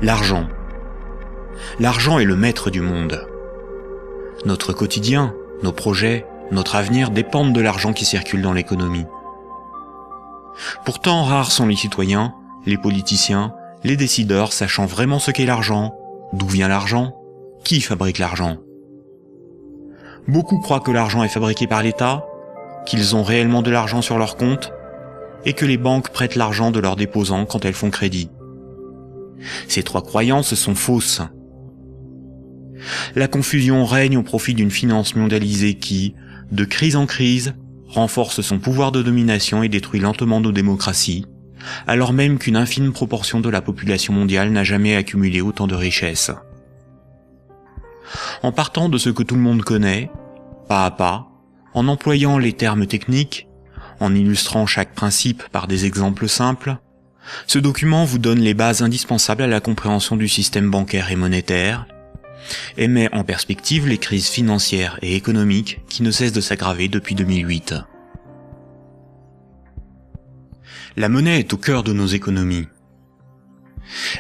L'argent. L'argent est le maître du monde. Notre quotidien, nos projets, notre avenir dépendent de l'argent qui circule dans l'économie. Pourtant, rares sont les citoyens, les politiciens, les décideurs sachant vraiment ce qu'est l'argent, d'où vient l'argent, qui fabrique l'argent. Beaucoup croient que l'argent est fabriqué par l'État, qu'ils ont réellement de l'argent sur leur compte, et que les banques prêtent l'argent de leurs déposants quand elles font crédit. Ces trois croyances sont fausses. La confusion règne au profit d'une finance mondialisée qui, de crise en crise, renforce son pouvoir de domination et détruit lentement nos démocraties, alors même qu'une infime proportion de la population mondiale n'a jamais accumulé autant de richesses. En partant de ce que tout le monde connaît, pas à pas, en employant les termes techniques, en illustrant chaque principe par des exemples simples, ce document vous donne les bases indispensables à la compréhension du système bancaire et monétaire, et met en perspective les crises financières et économiques qui ne cessent de s'aggraver depuis 2008. La monnaie est au cœur de nos économies.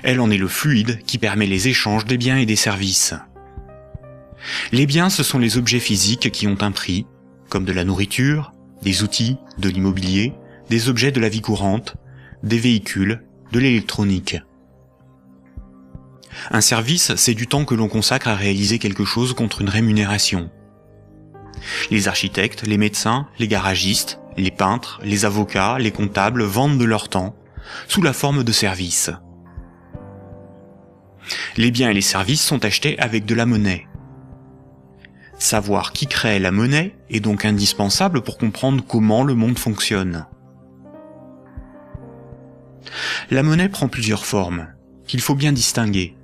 Elle en est le fluide qui permet les échanges des biens et des services. Les biens, ce sont les objets physiques qui ont un prix, comme de la nourriture, des outils, de l'immobilier, des objets de la vie courante, des véhicules, de l'électronique. Un service, c'est du temps que l'on consacre à réaliser quelque chose contre une rémunération. Les architectes, les médecins, les garagistes, les peintres, les avocats, les comptables vendent de leur temps, sous la forme de services. Les biens et les services sont achetés avec de la monnaie. Savoir qui crée la monnaie est donc indispensable pour comprendre comment le monde fonctionne. La monnaie prend plusieurs formes, qu'il faut bien distinguer.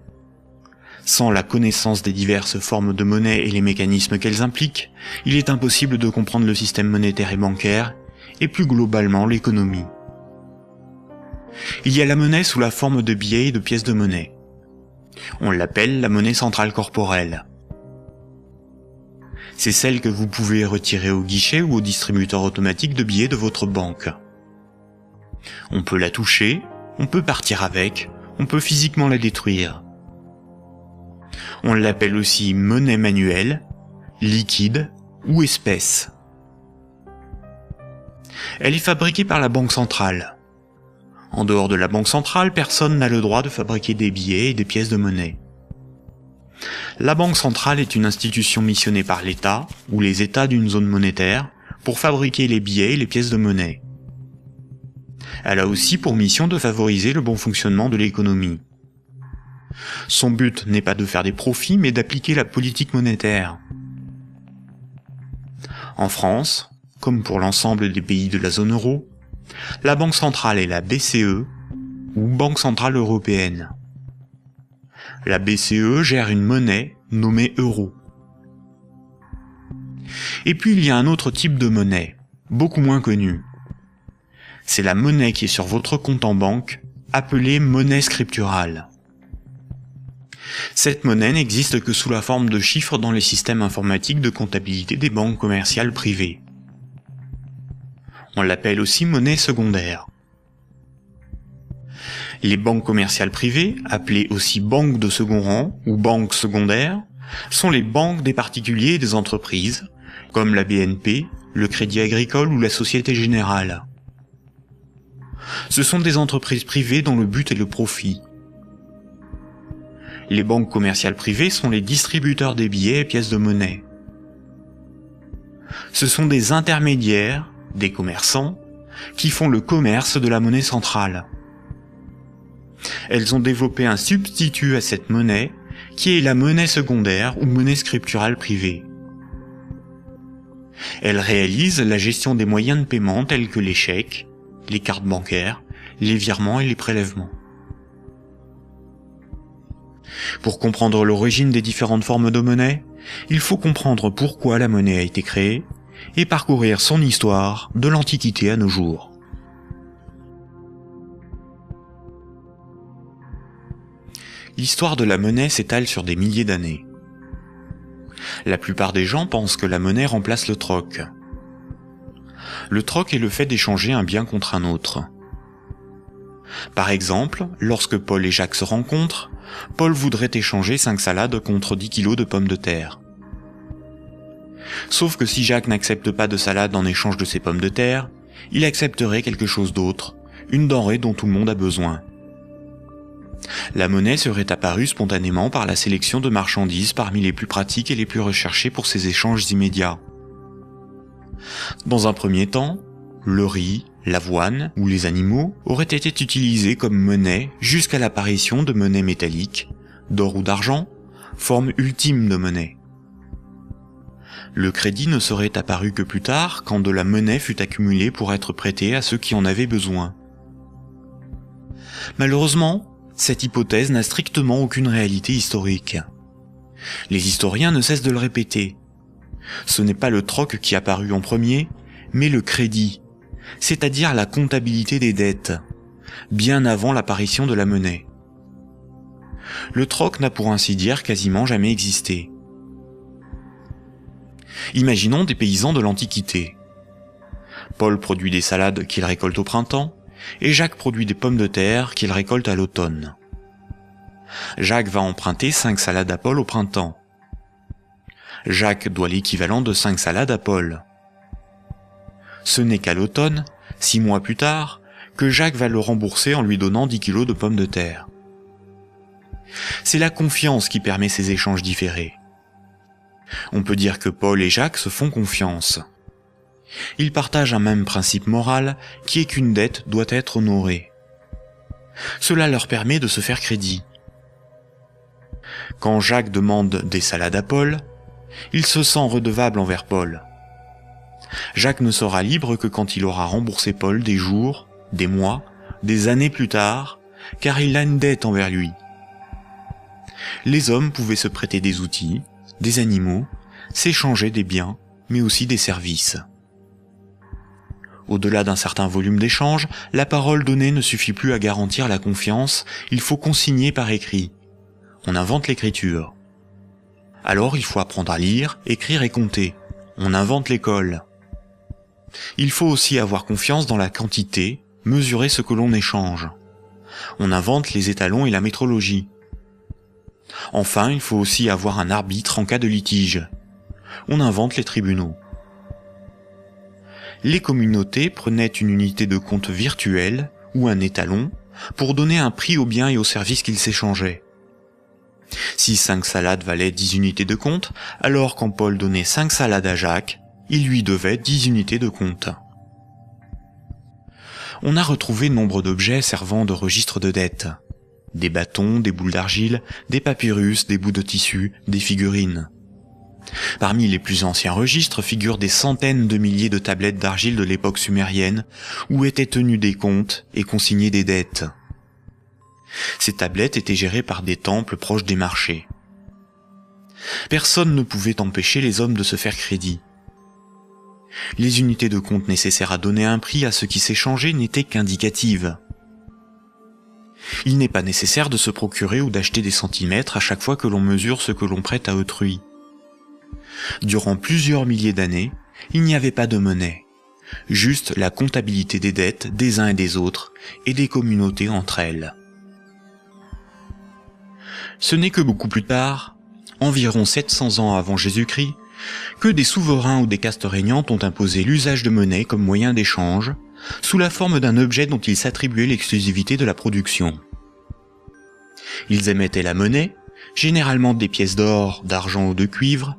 Sans la connaissance des diverses formes de monnaie et les mécanismes qu'elles impliquent, il est impossible de comprendre le système monétaire et bancaire, et plus globalement l'économie. Il y a la monnaie sous la forme de billets et de pièces de monnaie. On l'appelle la monnaie centrale corporelle. C'est celle que vous pouvez retirer au guichet ou au distributeur automatique de billets de votre banque. On peut la toucher, on peut partir avec, on peut physiquement la détruire. On l'appelle aussi monnaie manuelle, liquide ou espèce. Elle est fabriquée par la Banque centrale. En dehors de la Banque centrale, personne n'a le droit de fabriquer des billets et des pièces de monnaie. La Banque centrale est une institution missionnée par l'État, ou les États d'une zone monétaire, pour fabriquer les billets et les pièces de monnaie. Elle a aussi pour mission de favoriser le bon fonctionnement de l'économie. Son but n'est pas de faire des profits, mais d'appliquer la politique monétaire. En France, comme pour l'ensemble des pays de la zone euro, la Banque centrale est la BCE, ou Banque centrale européenne. La BCE gère une monnaie nommée euro. Et puis il y a un autre type de monnaie, beaucoup moins connu. C'est la monnaie qui est sur votre compte en banque, appelée monnaie scripturale. Cette monnaie n'existe que sous la forme de chiffres dans les systèmes informatiques de comptabilité des banques commerciales privées. On l'appelle aussi monnaie secondaire. Les banques commerciales privées, appelées aussi banques de second rang ou banques secondaires, sont les banques des particuliers et des entreprises, comme la BNP, le Crédit Agricole ou la Société Générale. Ce sont des entreprises privées dont le but est le profit. Les banques commerciales privées sont les distributeurs des billets et pièces de monnaie. Ce sont des intermédiaires, des commerçants, qui font le commerce de la monnaie centrale. Elles ont développé un substitut à cette monnaie, qui est la monnaie secondaire ou monnaie scripturale privée. Elles réalisent la gestion des moyens de paiement tels que les chèques, les cartes bancaires, les virements et les prélèvements. Pour comprendre l'origine des différentes formes de monnaie, il faut comprendre pourquoi la monnaie a été créée et parcourir son histoire de l'Antiquité à nos jours. L'histoire de la monnaie s'étale sur des milliers d'années. La plupart des gens pensent que la monnaie remplace le troc. Le troc est le fait d'échanger un bien contre un autre. Par exemple, lorsque Paul et Jacques se rencontrent, Paul voudrait échanger 5 salades contre 10 kilos de pommes de terre. Sauf que si Jacques n'accepte pas de salade en échange de ses pommes de terre, il accepterait quelque chose d'autre, une denrée dont tout le monde a besoin. La monnaie serait apparue spontanément par la sélection de marchandises parmi les plus pratiques et les plus recherchées pour ces échanges immédiats. Dans un premier temps, le riz, l'avoine ou les animaux auraient été utilisés comme monnaie jusqu'à l'apparition de monnaies métalliques, d'or ou d'argent, forme ultime de monnaie. Le crédit ne serait apparu que plus tard, quand de la monnaie fut accumulée pour être prêtée à ceux qui en avaient besoin. Malheureusement, cette hypothèse n'a strictement aucune réalité historique. Les historiens ne cessent de le répéter. Ce n'est pas le troc qui apparut en premier, mais le crédit, c'est-à-dire la comptabilité des dettes, bien avant l'apparition de la monnaie. Le troc n'a pour ainsi dire quasiment jamais existé. Imaginons des paysans de l'Antiquité. Paul produit des salades qu'il récolte au printemps, et Jacques produit des pommes de terre qu'il récolte à l'automne. Jacques va emprunter 5 salades à Paul au printemps. Jacques doit l'équivalent de 5 salades à Paul. Ce n'est qu'à l'automne, 6 mois plus tard, que Jacques va le rembourser en lui donnant 10 kilos de pommes de terre. C'est la confiance qui permet ces échanges différés. On peut dire que Paul et Jacques se font confiance. Ils partagent un même principe moral qui est qu'une dette doit être honorée. Cela leur permet de se faire crédit. Quand Jacques demande des salades à Paul, il se sent redevable envers Paul. Jacques ne sera libre que quand il aura remboursé Paul des jours, des mois, des années plus tard, car il a une dette envers lui. Les hommes pouvaient se prêter des outils, des animaux, s'échanger des biens, mais aussi des services. Au-delà d'un certain volume d'échanges, la parole donnée ne suffit plus à garantir la confiance, il faut consigner par écrit. On invente l'écriture. Alors il faut apprendre à lire, écrire et compter. On invente l'école. Il faut aussi avoir confiance dans la quantité, mesurer ce que l'on échange. On invente les étalons et la métrologie. Enfin, il faut aussi avoir un arbitre en cas de litige. On invente les tribunaux. Les communautés prenaient une unité de compte virtuelle, ou un étalon, pour donner un prix aux biens et aux services qu'ils s'échangeaient. Si 5 salades valaient 10 unités de compte, alors quand Paul donnait 5 salades à Jacques, il lui devait 10 unités de compte. On a retrouvé nombre d'objets servant de registre de dettes. Des bâtons, des boules d'argile, des papyrus, des bouts de tissu, des figurines. Parmi les plus anciens registres figurent des centaines de milliers de tablettes d'argile de l'époque sumérienne, où étaient tenus des comptes et consignés des dettes. Ces tablettes étaient gérées par des temples proches des marchés. Personne ne pouvait empêcher les hommes de se faire crédit. Les unités de compte nécessaires à donner un prix à ce qui s'échangeait n'étaient qu'indicatives. Il n'est pas nécessaire de se procurer ou d'acheter des centimètres à chaque fois que l'on mesure ce que l'on prête à autrui. Durant plusieurs milliers d'années, il n'y avait pas de monnaie, juste la comptabilité des dettes des uns et des autres, et des communautés entre elles. Ce n'est que beaucoup plus tard, environ 700 ans avant Jésus-Christ, que des souverains ou des castes régnantes ont imposé l'usage de monnaie comme moyen d'échange, sous la forme d'un objet dont ils s'attribuaient l'exclusivité de la production. Ils émettaient la monnaie, généralement des pièces d'or, d'argent ou de cuivre,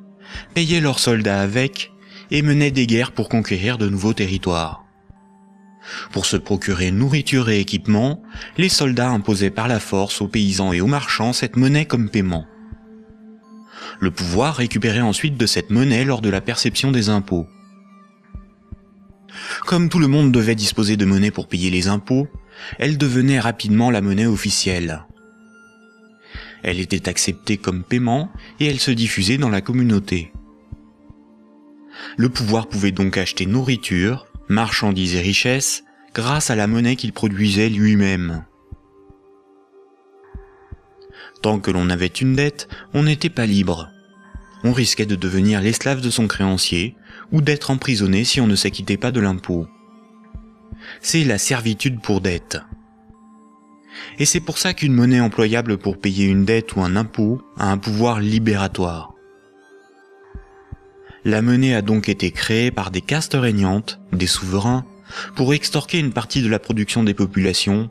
payaient leurs soldats avec, et menaient des guerres pour conquérir de nouveaux territoires. Pour se procurer nourriture et équipement, les soldats imposaient par la force aux paysans et aux marchands cette monnaie comme paiement. Le pouvoir récupérait ensuite de cette monnaie lors de la perception des impôts. Comme tout le monde devait disposer de monnaie pour payer les impôts, elle devenait rapidement la monnaie officielle. Elle était acceptée comme paiement et elle se diffusait dans la communauté. Le pouvoir pouvait donc acheter nourriture, marchandises et richesses grâce à la monnaie qu'il produisait lui-même. Tant que l'on avait une dette, on n'était pas libre. On risquait de devenir l'esclave de son créancier ou d'être emprisonné si on ne s'acquittait pas de l'impôt. C'est la servitude pour dette. Et c'est pour ça qu'une monnaie employable pour payer une dette ou un impôt a un pouvoir libératoire. La monnaie a donc été créée par des castes régnantes, des souverains, pour extorquer une partie de la production des populations,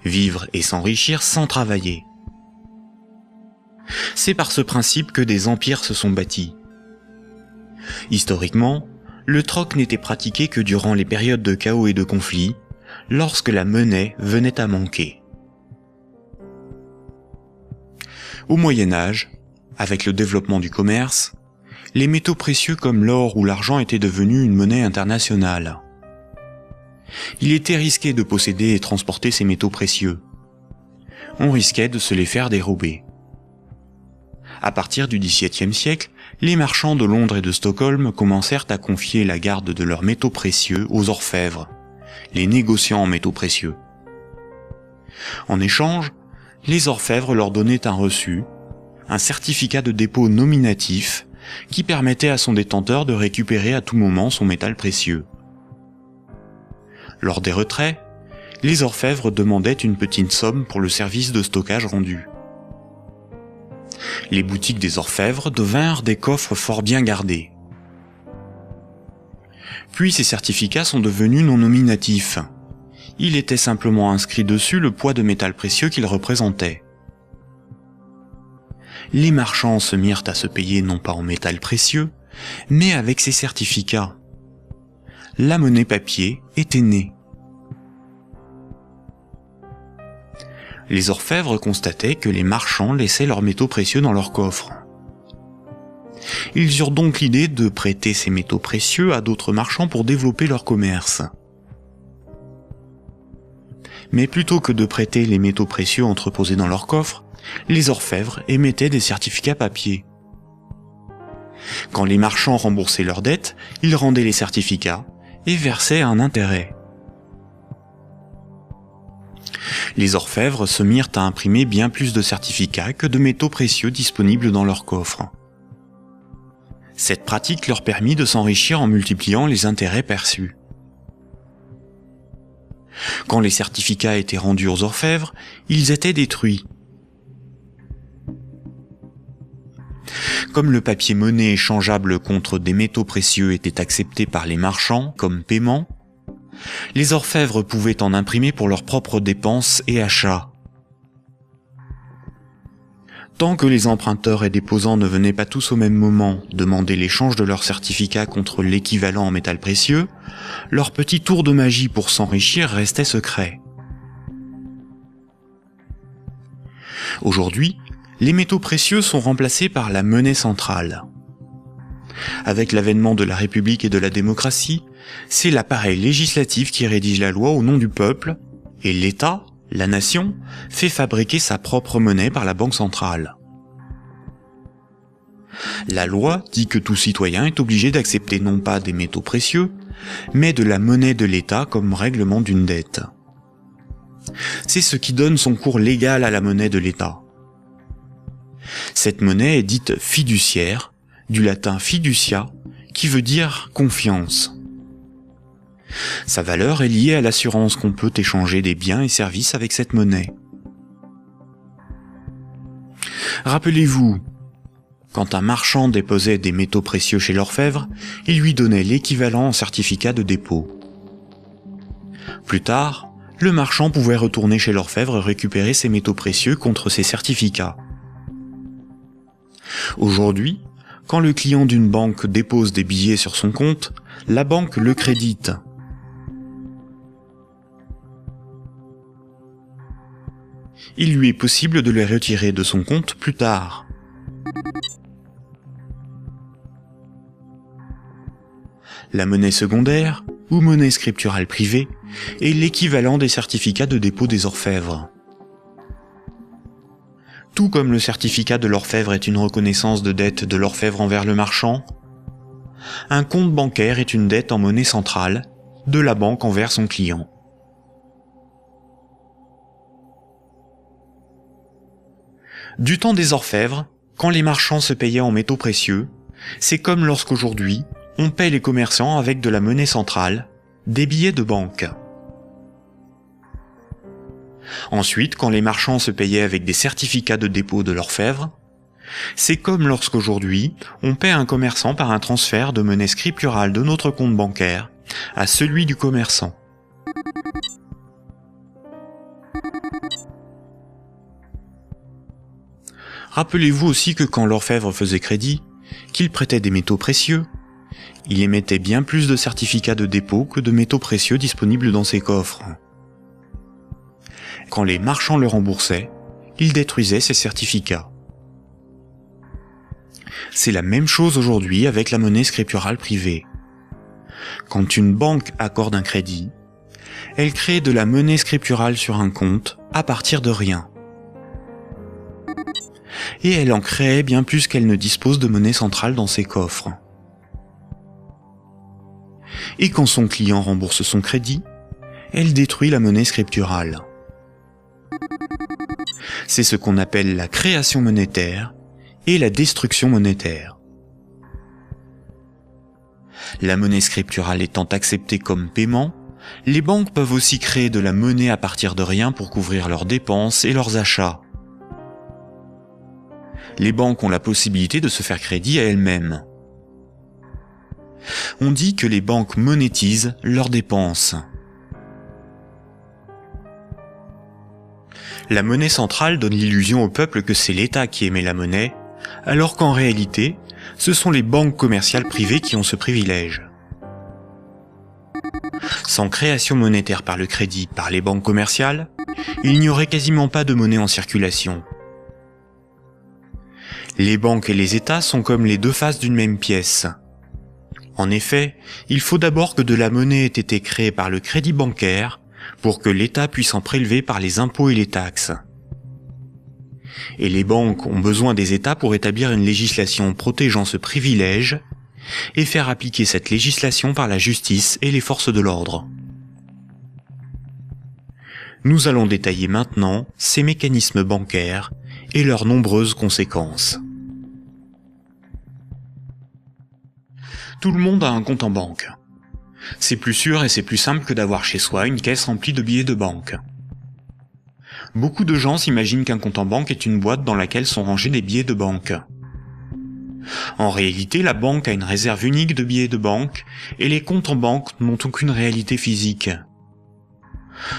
vivre et s'enrichir sans travailler. C'est par ce principe que des empires se sont bâtis. Historiquement, le troc n'était pratiqué que durant les périodes de chaos et de conflits, lorsque la monnaie venait à manquer. Au Moyen Âge, avec le développement du commerce, les métaux précieux comme l'or ou l'argent étaient devenus une monnaie internationale. Il était risqué de posséder et transporter ces métaux précieux. On risquait de se les faire dérober. À partir du XVIIe siècle, les marchands de Londres et de Stockholm commencèrent à confier la garde de leurs métaux précieux aux orfèvres, les négociants en métaux précieux. En échange, les orfèvres leur donnaient un reçu, un certificat de dépôt nominatif qui permettait à son détenteur de récupérer à tout moment son métal précieux. Lors des retraits, les orfèvres demandaient une petite somme pour le service de stockage rendu. Les boutiques des orfèvres devinrent des coffres fort bien gardés. Puis ces certificats sont devenus non nominatifs. Il était simplement inscrit dessus le poids de métal précieux qu'ils représentaient. Les marchands se mirent à se payer non pas en métal précieux, mais avec ces certificats. La monnaie papier était née. Les orfèvres constataient que les marchands laissaient leurs métaux précieux dans leurs coffres. Ils eurent donc l'idée de prêter ces métaux précieux à d'autres marchands pour développer leur commerce. Mais plutôt que de prêter les métaux précieux entreposés dans leurs coffres, les orfèvres émettaient des certificats papier. Quand les marchands remboursaient leurs dettes, ils rendaient les certificats et versaient un intérêt. Les orfèvres se mirent à imprimer bien plus de certificats que de métaux précieux disponibles dans leurs coffres. Cette pratique leur permit de s'enrichir en multipliant les intérêts perçus. Quand les certificats étaient rendus aux orfèvres, ils étaient détruits. Comme le papier monnaie échangeable contre des métaux précieux était accepté par les marchands comme paiement, les orfèvres pouvaient en imprimer pour leurs propres dépenses et achats. Tant que les emprunteurs et déposants ne venaient pas tous au même moment demander l'échange de leurs certificats contre l'équivalent en métal précieux, leur petit tour de magie pour s'enrichir restait secret. Aujourd'hui, les métaux précieux sont remplacés par la monnaie centrale. Avec l'avènement de la République et de la démocratie, c'est l'appareil législatif qui rédige la loi au nom du peuple, et l'État, la nation, fait fabriquer sa propre monnaie par la Banque centrale. La loi dit que tout citoyen est obligé d'accepter non pas des métaux précieux, mais de la monnaie de l'État comme règlement d'une dette. C'est ce qui donne son cours légal à la monnaie de l'État. Cette monnaie est dite fiduciaire, du latin fiducia, qui veut dire confiance. Sa valeur est liée à l'assurance qu'on peut échanger des biens et services avec cette monnaie. Rappelez-vous, quand un marchand déposait des métaux précieux chez l'orfèvre, il lui donnait l'équivalent en certificat de dépôt. Plus tard, le marchand pouvait retourner chez l'orfèvre et récupérer ses métaux précieux contre ses certificats. Aujourd'hui, quand le client d'une banque dépose des billets sur son compte, la banque le crédite. Il lui est possible de les retirer de son compte plus tard. La monnaie secondaire, ou monnaie scripturale privée, est l'équivalent des certificats de dépôt des orfèvres. Tout comme le certificat de l'orfèvre est une reconnaissance de dette de l'orfèvre envers le marchand, un compte bancaire est une dette en monnaie centrale de la banque envers son client. Du temps des orfèvres, quand les marchands se payaient en métaux précieux, c'est comme lorsqu'aujourd'hui, on paie les commerçants avec de la monnaie centrale, des billets de banque. Ensuite, quand les marchands se payaient avec des certificats de dépôt de l'orfèvre, c'est comme lorsqu'aujourd'hui, on paie un commerçant par un transfert de monnaie scripturale de notre compte bancaire à celui du commerçant. Rappelez-vous aussi que quand l'orfèvre faisait crédit, qu'il prêtait des métaux précieux, il émettait bien plus de certificats de dépôt que de métaux précieux disponibles dans ses coffres. Quand les marchands le remboursaient, il détruisait ces certificats. C'est la même chose aujourd'hui avec la monnaie scripturale privée. Quand une banque accorde un crédit, elle crée de la monnaie scripturale sur un compte à partir de rien. Et elle en crée bien plus qu'elle ne dispose de monnaie centrale dans ses coffres. Et quand son client rembourse son crédit, elle détruit la monnaie scripturale. C'est ce qu'on appelle la création monétaire et la destruction monétaire. La monnaie scripturale étant acceptée comme paiement, les banques peuvent aussi créer de la monnaie à partir de rien pour couvrir leurs dépenses et leurs achats. Les banques ont la possibilité de se faire crédit à elles-mêmes. On dit que les banques monétisent leurs dépenses. La monnaie centrale donne l'illusion au peuple que c'est l'État qui émet la monnaie, alors qu'en réalité, ce sont les banques commerciales privées qui ont ce privilège. Sans création monétaire par le crédit par les banques commerciales, il n'y aurait quasiment pas de monnaie en circulation. Les banques et les États sont comme les deux faces d'une même pièce. En effet, il faut d'abord que de la monnaie ait été créée par le crédit bancaire pour que l'État puisse en prélever par les impôts et les taxes. Et les banques ont besoin des États pour établir une législation protégeant ce privilège et faire appliquer cette législation par la justice et les forces de l'ordre. Nous allons détailler maintenant ces mécanismes bancaires et leurs nombreuses conséquences. Tout le monde a un compte en banque. C'est plus sûr et c'est plus simple que d'avoir chez soi une caisse remplie de billets de banque. Beaucoup de gens s'imaginent qu'un compte en banque est une boîte dans laquelle sont rangés des billets de banque. En réalité, la banque a une réserve unique de billets de banque et les comptes en banque n'ont aucune réalité physique.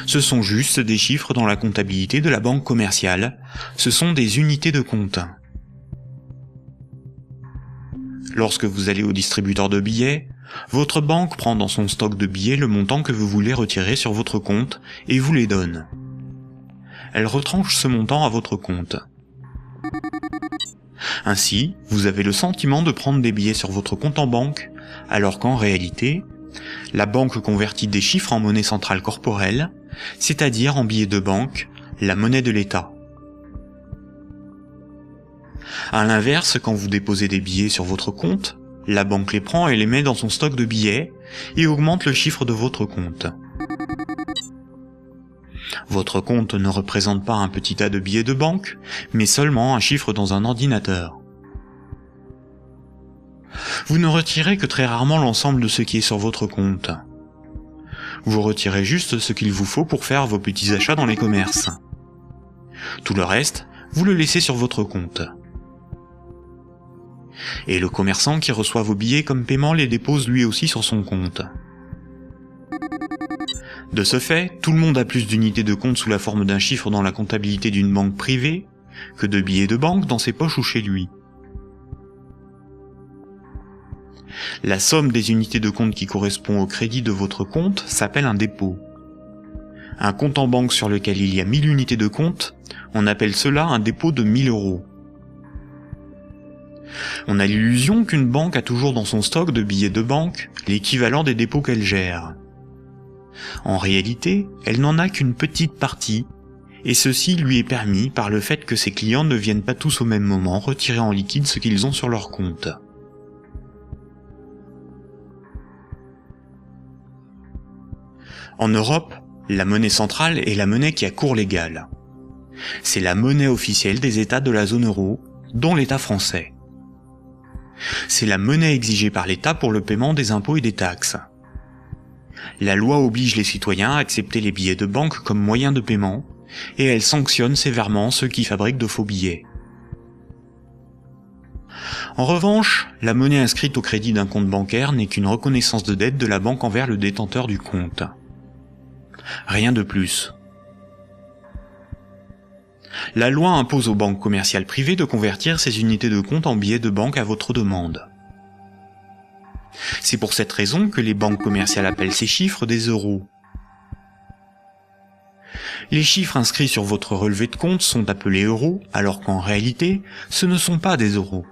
Ce sont juste des chiffres dans la comptabilité de la banque commerciale, ce sont des unités de compte. Lorsque vous allez au distributeur de billets, votre banque prend dans son stock de billets le montant que vous voulez retirer sur votre compte et vous les donne. Elle retranche ce montant à votre compte. Ainsi, vous avez le sentiment de prendre des billets sur votre compte en banque, alors qu'en réalité, la banque convertit des chiffres en monnaie centrale corporelle, c'est-à-dire en billets de banque, la monnaie de l'État. À l'inverse, quand vous déposez des billets sur votre compte, la banque les prend et les met dans son stock de billets et augmente le chiffre de votre compte. Votre compte ne représente pas un petit tas de billets de banque, mais seulement un chiffre dans un ordinateur. Vous ne retirez que très rarement l'ensemble de ce qui est sur votre compte. Vous retirez juste ce qu'il vous faut pour faire vos petits achats dans les commerces. Tout le reste, vous le laissez sur votre compte. Et le commerçant qui reçoit vos billets comme paiement les dépose lui aussi sur son compte. De ce fait, tout le monde a plus d'unités de compte sous la forme d'un chiffre dans la comptabilité d'une banque privée que de billets de banque dans ses poches ou chez lui. La somme des unités de compte qui correspond au crédit de votre compte s'appelle un dépôt. Un compte en banque sur lequel il y a 1000 unités de compte, on appelle cela un dépôt de 1000 €. On a l'illusion qu'une banque a toujours dans son stock de billets de banque l'équivalent des dépôts qu'elle gère. En réalité, elle n'en a qu'une petite partie, et ceci lui est permis par le fait que ses clients ne viennent pas tous au même moment retirer en liquide ce qu'ils ont sur leur compte. En Europe, la monnaie centrale est la monnaie qui a cours légal. C'est la monnaie officielle des États de la zone euro, dont l'État français. C'est la monnaie exigée par l'État pour le paiement des impôts et des taxes. La loi oblige les citoyens à accepter les billets de banque comme moyen de paiement, et elle sanctionne sévèrement ceux qui fabriquent de faux billets. En revanche, la monnaie inscrite au crédit d'un compte bancaire n'est qu'une reconnaissance de dette de la banque envers le détenteur du compte. Rien de plus. La loi impose aux banques commerciales privées de convertir ces unités de compte en billets de banque à votre demande. C'est pour cette raison que les banques commerciales appellent ces chiffres des euros. Les chiffres inscrits sur votre relevé de compte sont appelés euros, alors qu'en réalité, ce ne sont pas des euros.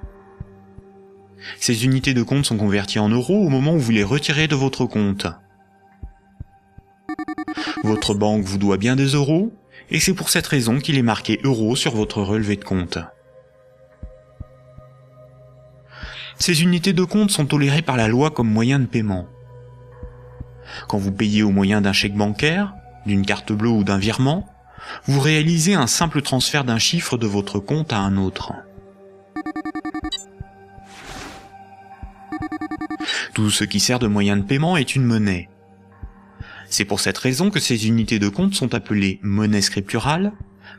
Ces unités de compte sont converties en euros au moment où vous les retirez de votre compte. Votre banque vous doit bien des euros, et c'est pour cette raison qu'il est marqué euros sur votre relevé de compte. Ces unités de compte sont tolérées par la loi comme moyen de paiement. Quand vous payez au moyen d'un chèque bancaire, d'une carte bleue ou d'un virement, vous réalisez un simple transfert d'un chiffre de votre compte à un autre. Tout ce qui sert de moyen de paiement est une monnaie. C'est pour cette raison que ces unités de compte sont appelées monnaie scripturale,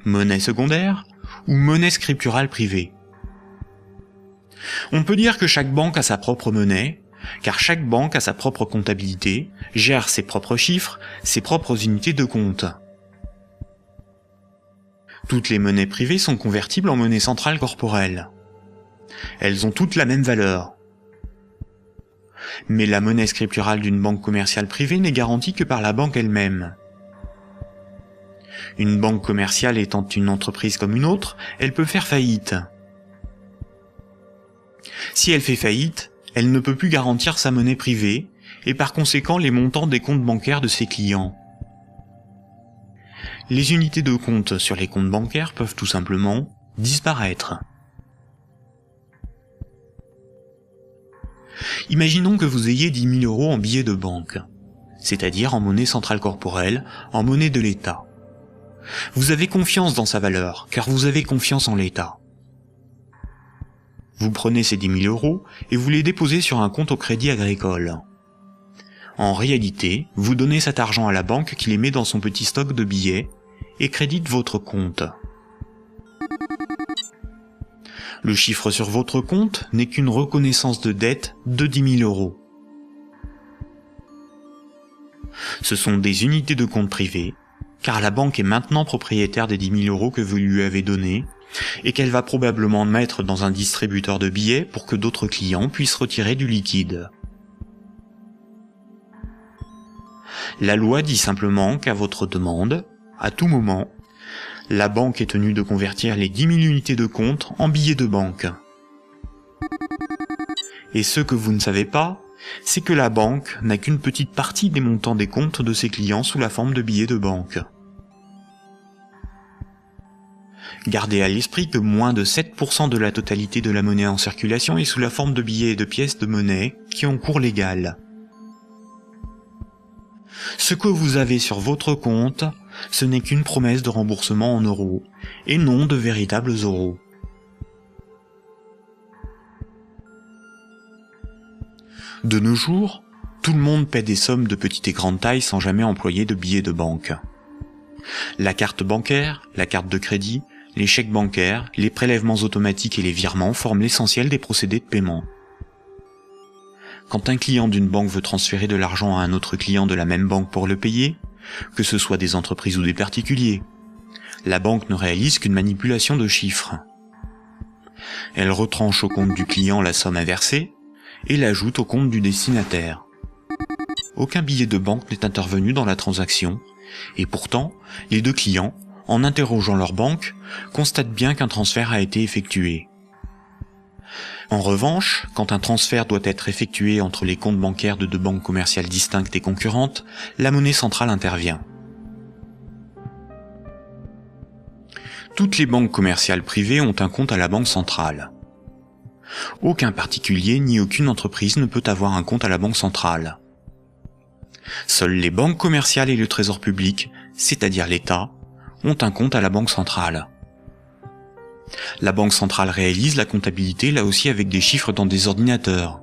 monnaie secondaire ou monnaie scripturale privée. On peut dire que chaque banque a sa propre monnaie, car chaque banque a sa propre comptabilité, gère ses propres chiffres, ses propres unités de compte. Toutes les monnaies privées sont convertibles en monnaie centrale corporelle. Elles ont toutes la même valeur. Mais la monnaie scripturale d'une banque commerciale privée n'est garantie que par la banque elle-même. Une banque commerciale étant une entreprise comme une autre, elle peut faire faillite. Si elle fait faillite, elle ne peut plus garantir sa monnaie privée, et par conséquent les montants des comptes bancaires de ses clients. Les unités de compte sur les comptes bancaires peuvent tout simplement disparaître. Imaginons que vous ayez 10 000 euros en billets de banque, c'est-à-dire en monnaie centrale corporelle, en monnaie de l'État. Vous avez confiance dans sa valeur, car vous avez confiance en l'État. Vous prenez ces 10 000 euros et vous les déposez sur un compte au Crédit Agricole. En réalité, vous donnez cet argent à la banque qui les met dans son petit stock de billets et crédite votre compte. Le chiffre sur votre compte n'est qu'une reconnaissance de dette de 10 000 euros. Ce sont des unités de compte privées, car la banque est maintenant propriétaire des 10 000 euros que vous lui avez donnés, et qu'elle va probablement mettre dans un distributeur de billets pour que d'autres clients puissent retirer du liquide. La loi dit simplement qu'à votre demande, à tout moment, la banque est tenue de convertir les 10 000 unités de compte en billets de banque. Et ce que vous ne savez pas, c'est que la banque n'a qu'une petite partie des montants des comptes de ses clients sous la forme de billets de banque. Gardez à l'esprit que moins de 7% de la totalité de la monnaie en circulation est sous la forme de billets et de pièces de monnaie qui ont cours légal. Ce que vous avez sur votre compte, ce n'est qu'une promesse de remboursement en euros, et non de véritables euros. De nos jours, tout le monde paie des sommes de petite et grande taille sans jamais employer de billets de banque. La carte bancaire, la carte de crédit, les chèques bancaires, les prélèvements automatiques et les virements forment l'essentiel des procédés de paiement. Quand un client d'une banque veut transférer de l'argent à un autre client de la même banque pour le payer, que ce soit des entreprises ou des particuliers, la banque ne réalise qu'une manipulation de chiffres. Elle retranche au compte du client la somme à verser et l'ajoute au compte du destinataire. Aucun billet de banque n'est intervenu dans la transaction, et pourtant, les deux clients, en interrogeant leur banque, constatent bien qu'un transfert a été effectué. En revanche, quand un transfert doit être effectué entre les comptes bancaires de deux banques commerciales distinctes et concurrentes, la monnaie centrale intervient. Toutes les banques commerciales privées ont un compte à la banque centrale. Aucun particulier ni aucune entreprise ne peut avoir un compte à la banque centrale. Seules les banques commerciales et le trésor public, c'est-à-dire l'État, ont un compte à la banque centrale. La banque centrale réalise la comptabilité là aussi avec des chiffres dans des ordinateurs,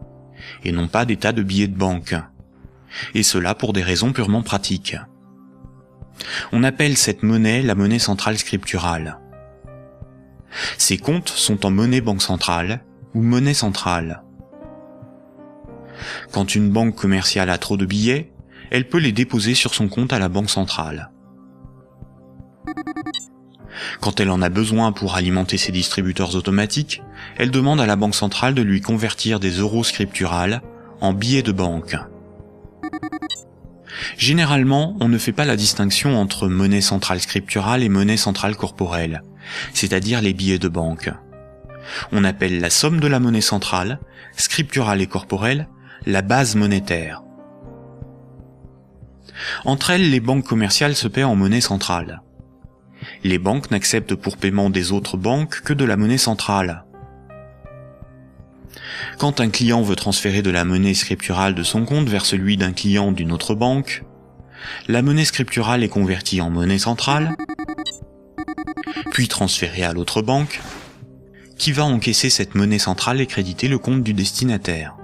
et non pas des tas de billets de banque. Et cela pour des raisons purement pratiques. On appelle cette monnaie la monnaie centrale scripturale. Ces comptes sont en monnaie banque centrale ou monnaie centrale. Quand une banque commerciale a trop de billets, elle peut les déposer sur son compte à la banque centrale. Quand elle en a besoin pour alimenter ses distributeurs automatiques, elle demande à la banque centrale de lui convertir des euros scripturales en billets de banque. Généralement, on ne fait pas la distinction entre monnaie centrale scripturale et monnaie centrale corporelle, c'est-à-dire les billets de banque. On appelle la somme de la monnaie centrale, scripturale et corporelle, la base monétaire. Entre elles, les banques commerciales se paient en monnaie centrale. Les banques n'acceptent pour paiement des autres banques que de la monnaie centrale. Quand un client veut transférer de la monnaie scripturale de son compte vers celui d'un client d'une autre banque, la monnaie scripturale est convertie en monnaie centrale, puis transférée à l'autre banque, qui va encaisser cette monnaie centrale et créditer le compte du destinataire.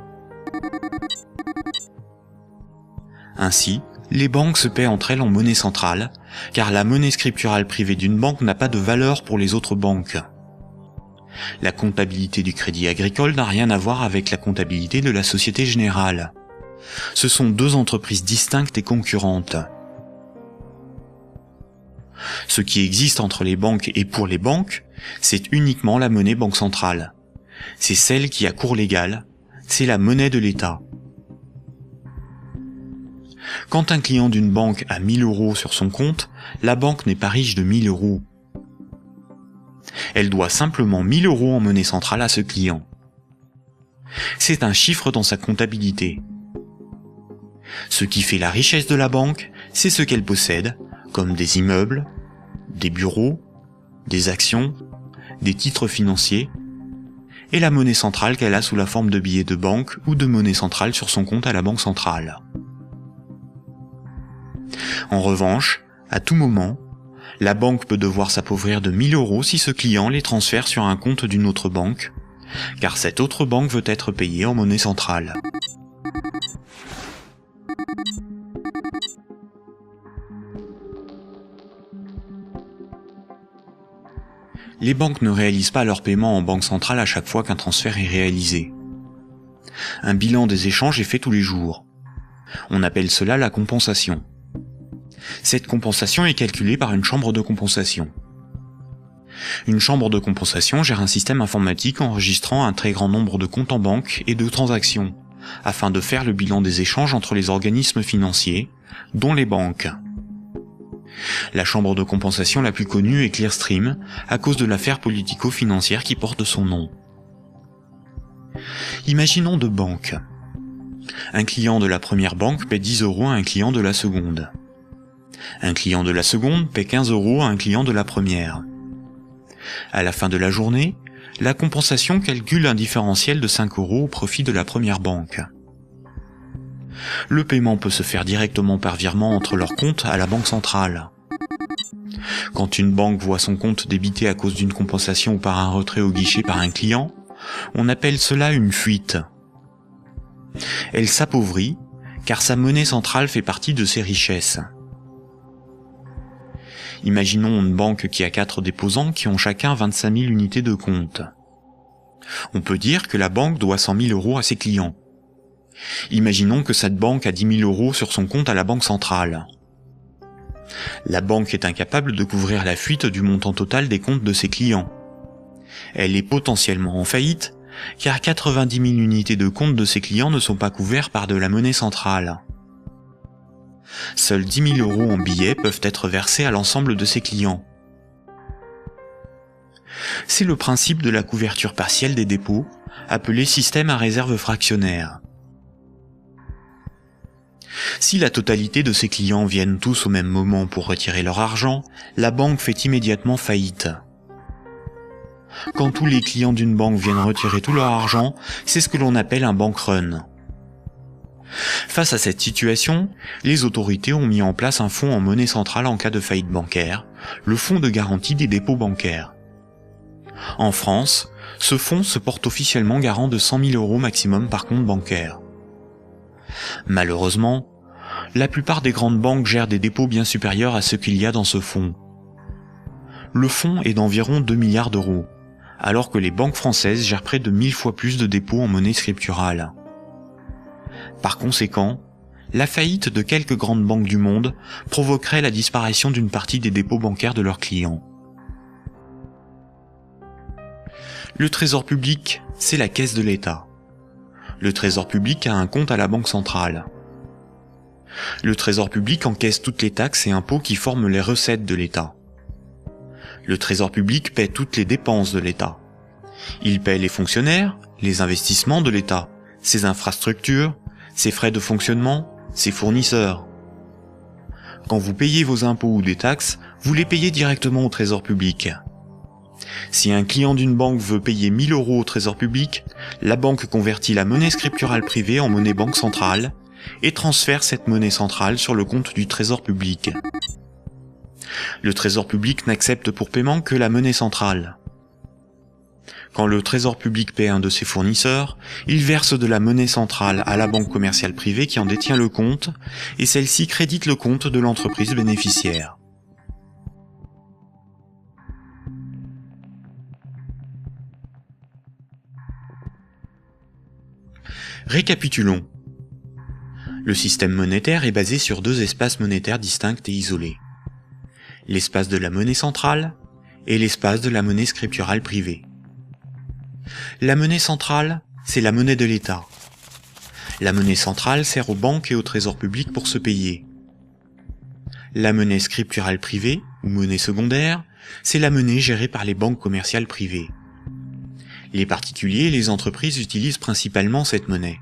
Ainsi, les banques se paient entre elles en monnaie centrale, car la monnaie scripturale privée d'une banque n'a pas de valeur pour les autres banques. La comptabilité du Crédit Agricole n'a rien à voir avec la comptabilité de la Société Générale. Ce sont deux entreprises distinctes et concurrentes. Ce qui existe entre les banques et pour les banques, c'est uniquement la monnaie banque centrale. C'est celle qui a cours légal, c'est la monnaie de l'État. Quand un client d'une banque a 1000 euros sur son compte, la banque n'est pas riche de 1000 euros. Elle doit simplement 1000 euros en monnaie centrale à ce client. C'est un chiffre dans sa comptabilité. Ce qui fait la richesse de la banque, c'est ce qu'elle possède, comme des immeubles, des bureaux, des actions, des titres financiers, et la monnaie centrale qu'elle a sous la forme de billets de banque ou de monnaie centrale sur son compte à la banque centrale. En revanche, à tout moment, la banque peut devoir s'appauvrir de 1000 euros si ce client les transfère sur un compte d'une autre banque, car cette autre banque veut être payée en monnaie centrale. Les banques ne réalisent pas leur paiement en banque centrale à chaque fois qu'un transfert est réalisé. Un bilan des échanges est fait tous les jours. On appelle cela la compensation. Cette compensation est calculée par une chambre de compensation. Une chambre de compensation gère un système informatique enregistrant un très grand nombre de comptes en banque et de transactions, afin de faire le bilan des échanges entre les organismes financiers, dont les banques. La chambre de compensation la plus connue est Clearstream, à cause de l'affaire politico-financière qui porte son nom. Imaginons deux banques. Un client de la première banque paie 10 euros à un client de la seconde. Un client de la seconde paie 15 euros à un client de la première. À la fin de la journée, la compensation calcule un différentiel de 5 euros au profit de la première banque. Le paiement peut se faire directement par virement entre leurs comptes à la banque centrale. Quand une banque voit son compte débité à cause d'une compensation ou par un retrait au guichet par un client, on appelle cela une fuite. Elle s'appauvrit, car sa monnaie centrale fait partie de ses richesses. Imaginons une banque qui a 4 déposants qui ont chacun 25 000 unités de compte. On peut dire que la banque doit 100 000 euros à ses clients. Imaginons que cette banque a 10 000 euros sur son compte à la banque centrale. La banque est incapable de couvrir la fuite du montant total des comptes de ses clients. Elle est potentiellement en faillite, car 90 000 unités de compte de ses clients ne sont pas couverts par de la monnaie centrale. Seuls 10 000 euros en billets peuvent être versés à l'ensemble de ses clients. C'est le principe de la couverture partielle des dépôts, appelé système à réserve fractionnaire. Si la totalité de ses clients viennent tous au même moment pour retirer leur argent, la banque fait immédiatement faillite. Quand tous les clients d'une banque viennent retirer tout leur argent, c'est ce que l'on appelle un bank run. Face à cette situation, les autorités ont mis en place un fonds en monnaie centrale en cas de faillite bancaire, le fonds de garantie des dépôts bancaires. En France, ce fonds se porte officiellement garant de 100 000 euros maximum par compte bancaire. Malheureusement, La plupart des grandes banques gèrent des dépôts bien supérieurs à ce qu'il y a dans ce fonds. Le fonds est d'environ 2 milliards d'euros, alors que les banques françaises gèrent près de 1000 fois plus de dépôts en monnaie scripturale. Par conséquent, la faillite de quelques grandes banques du monde provoquerait la disparition d'une partie des dépôts bancaires de leurs clients. Le Trésor public, c'est la caisse de l'État. Le Trésor public a un compte à la Banque centrale. Le Trésor public encaisse toutes les taxes et impôts qui forment les recettes de l'État. Le Trésor public paie toutes les dépenses de l'État. Il paie les fonctionnaires, les investissements de l'État, ses infrastructures, ses frais de fonctionnement, ses fournisseurs. Quand vous payez vos impôts ou des taxes, vous les payez directement au Trésor public. Si un client d'une banque veut payer 1000 € au Trésor public, la banque convertit la monnaie scripturale privée en monnaie banque centrale et transfère cette monnaie centrale sur le compte du Trésor public. Le Trésor public n'accepte pour paiement que la monnaie centrale. Quand le Trésor public paie un de ses fournisseurs, il verse de la monnaie centrale à la banque commerciale privée qui en détient le compte, et celle-ci crédite le compte de l'entreprise bénéficiaire. Récapitulons. Le système monétaire est basé sur 2 espaces monétaires distincts et isolés. L'espace de la monnaie centrale et l'espace de la monnaie scripturale privée. La monnaie centrale, c'est la monnaie de l'État. La monnaie centrale sert aux banques et au Trésor public pour se payer. La monnaie scripturale privée, ou monnaie secondaire, c'est la monnaie gérée par les banques commerciales privées. Les particuliers et les entreprises utilisent principalement cette monnaie.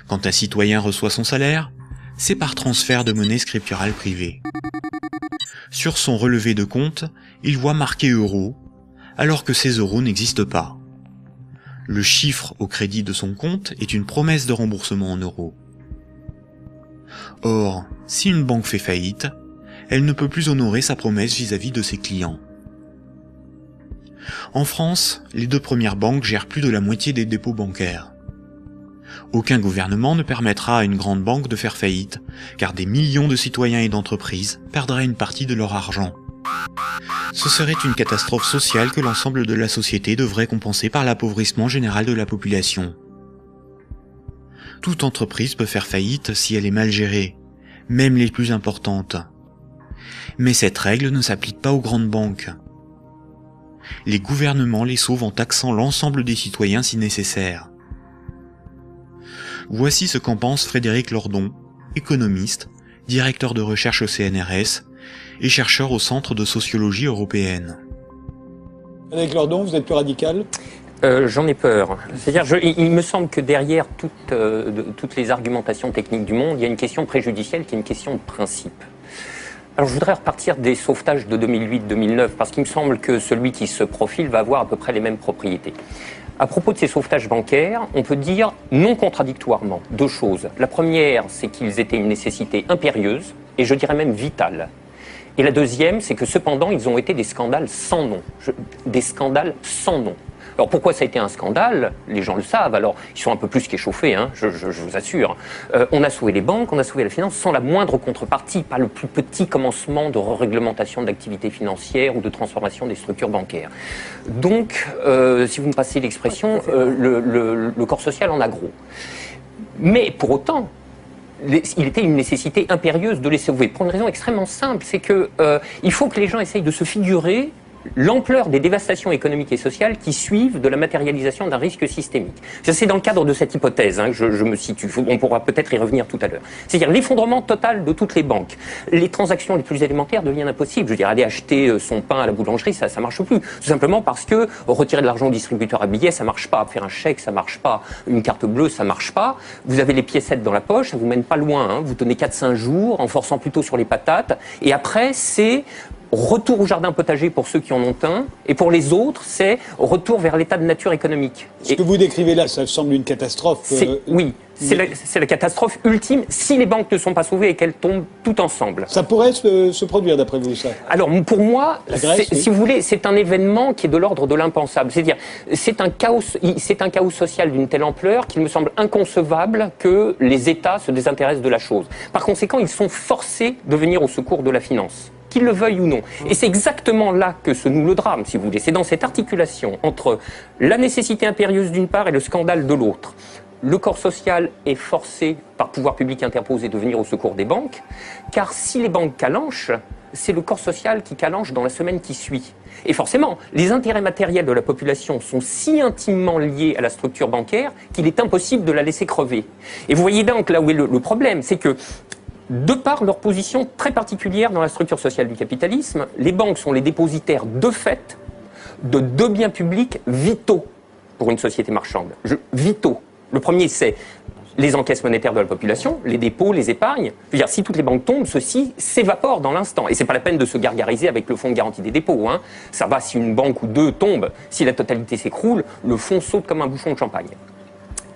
Quand un citoyen reçoit son salaire, c'est par transfert de monnaie scripturale privée. Sur son relevé de compte, il voit marqué euros, alors que ces euros n'existent pas. Le chiffre au crédit de son compte est une promesse de remboursement en euros. Or, si une banque fait faillite, elle ne peut plus honorer sa promesse vis-à-vis de ses clients. En France, les 2 premières banques gèrent plus de la moitié des dépôts bancaires. Aucun gouvernement ne permettra à une grande banque de faire faillite, car des millions de citoyens et d'entreprises perdraient une partie de leur argent. Ce serait une catastrophe sociale que l'ensemble de la société devrait compenser par l'appauvrissement général de la population. Toute entreprise peut faire faillite si elle est mal gérée, même les plus importantes. Mais cette règle ne s'applique pas aux grandes banques. Les gouvernements les sauvent en taxant l'ensemble des citoyens si nécessaire. Voici ce qu'en pense Frédéric Lordon, économiste, directeur de recherche au CNRS et chercheur au Centre de sociologie européenne. Frédéric Lordon, vous êtes plus radical ? J'en ai peur. C'est-à-dire, il me semble que derrière toutes les argumentations techniques du monde, il y a une question préjudicielle qui est une question de principe. Alors je voudrais repartir des sauvetages de 2008-2009, parce qu'il me semble que celui qui se profile va avoir à peu près les mêmes propriétés. À propos de ces sauvetages bancaires, on peut dire non contradictoirement 2 choses. La première, c'est qu'ils étaient une nécessité impérieuse, et je dirais même vitale. Et la deuxième, c'est que cependant, ils ont été des scandales sans nom. Des scandales sans nom. Alors pourquoi ça a été un scandale? Les gens le savent, alors ils sont un peu plus qu'échauffés, hein, je vous assure. On a sauvé les banques, on a sauvé la finance sans la moindre contrepartie, pas le plus petit commencement de réglementation de l'activité financière ou de transformation des structures bancaires. Donc, si vous me passez l'expression, le corps social en a gros. Mais pour autant, il était une nécessité impérieuse de les sauver, pour une raison extrêmement simple, c'est que il faut que les gens essayent de se figurer l'ampleur des dévastations économiques et sociales qui suivent de la matérialisation d'un risque systémique. C'est dans le cadre de cette hypothèse que je me situe. On pourra peut-être y revenir tout à l'heure. C'est-à-dire l'effondrement total de toutes les banques. Les transactions les plus élémentaires deviennent impossibles. Je veux dire, aller acheter son pain à la boulangerie, ça marche plus. Tout simplement parce que retirer de l'argent au distributeur à billets, ça marche pas. Faire un chèque, ça marche pas. Une carte bleue, ça marche pas. Vous avez les piécettes dans la poche, ça vous mène pas loin. Vous tenez 4-5 jours en forçant plutôt sur les patates. Et après, c'est retour au jardin potager pour ceux qui en ont un, et pour les autres, c'est retour vers l'état de nature économique. Ce que vous décrivez là, ça semble une catastrophe. Oui, c'est la catastrophe ultime si les banques ne sont pas sauvées et qu'elles tombent toutes ensemble. Ça pourrait se produire d'après vous, ça? Alors pour moi, Grèce, oui. si vous voulez, c'est un événement qui est de l'ordre de l'impensable. C'est-à-dire, c'est un chaos social d'une telle ampleur qu'il me semble inconcevable que les États se désintéressent de la chose. Par conséquent, ils sont forcés de venir au secours de la finance, qu'ils le veuillent ou non. Et c'est exactement là que se noue le drame, si vous voulez. C'est dans cette articulation entre la nécessité impérieuse d'une part et le scandale de l'autre. Le corps social est forcé, par pouvoir public interposé, de venir au secours des banques, car si les banques calanchent, c'est le corps social qui calanche dans la semaine qui suit. Et forcément, les intérêts matériels de la population sont si intimement liés à la structure bancaire qu'il est impossible de la laisser crever. Et vous voyez donc là où est le problème, c'est que de par leur position très particulière dans la structure sociale du capitalisme, les banques sont les dépositaires de fait de deux biens publics vitaux pour une société marchande. Vitaux. Le premier, c'est les encaisses monétaires de la population, les dépôts, les épargnes. Je veux dire, si toutes les banques tombent, ceci s'évapore dans l'instant. Et c'est pas la peine de se gargariser avec le fonds de garantie des dépôts. Hein. Ça va si une banque ou deux tombe. Si la totalité s'écroule, le fonds saute comme un bouchon de champagne.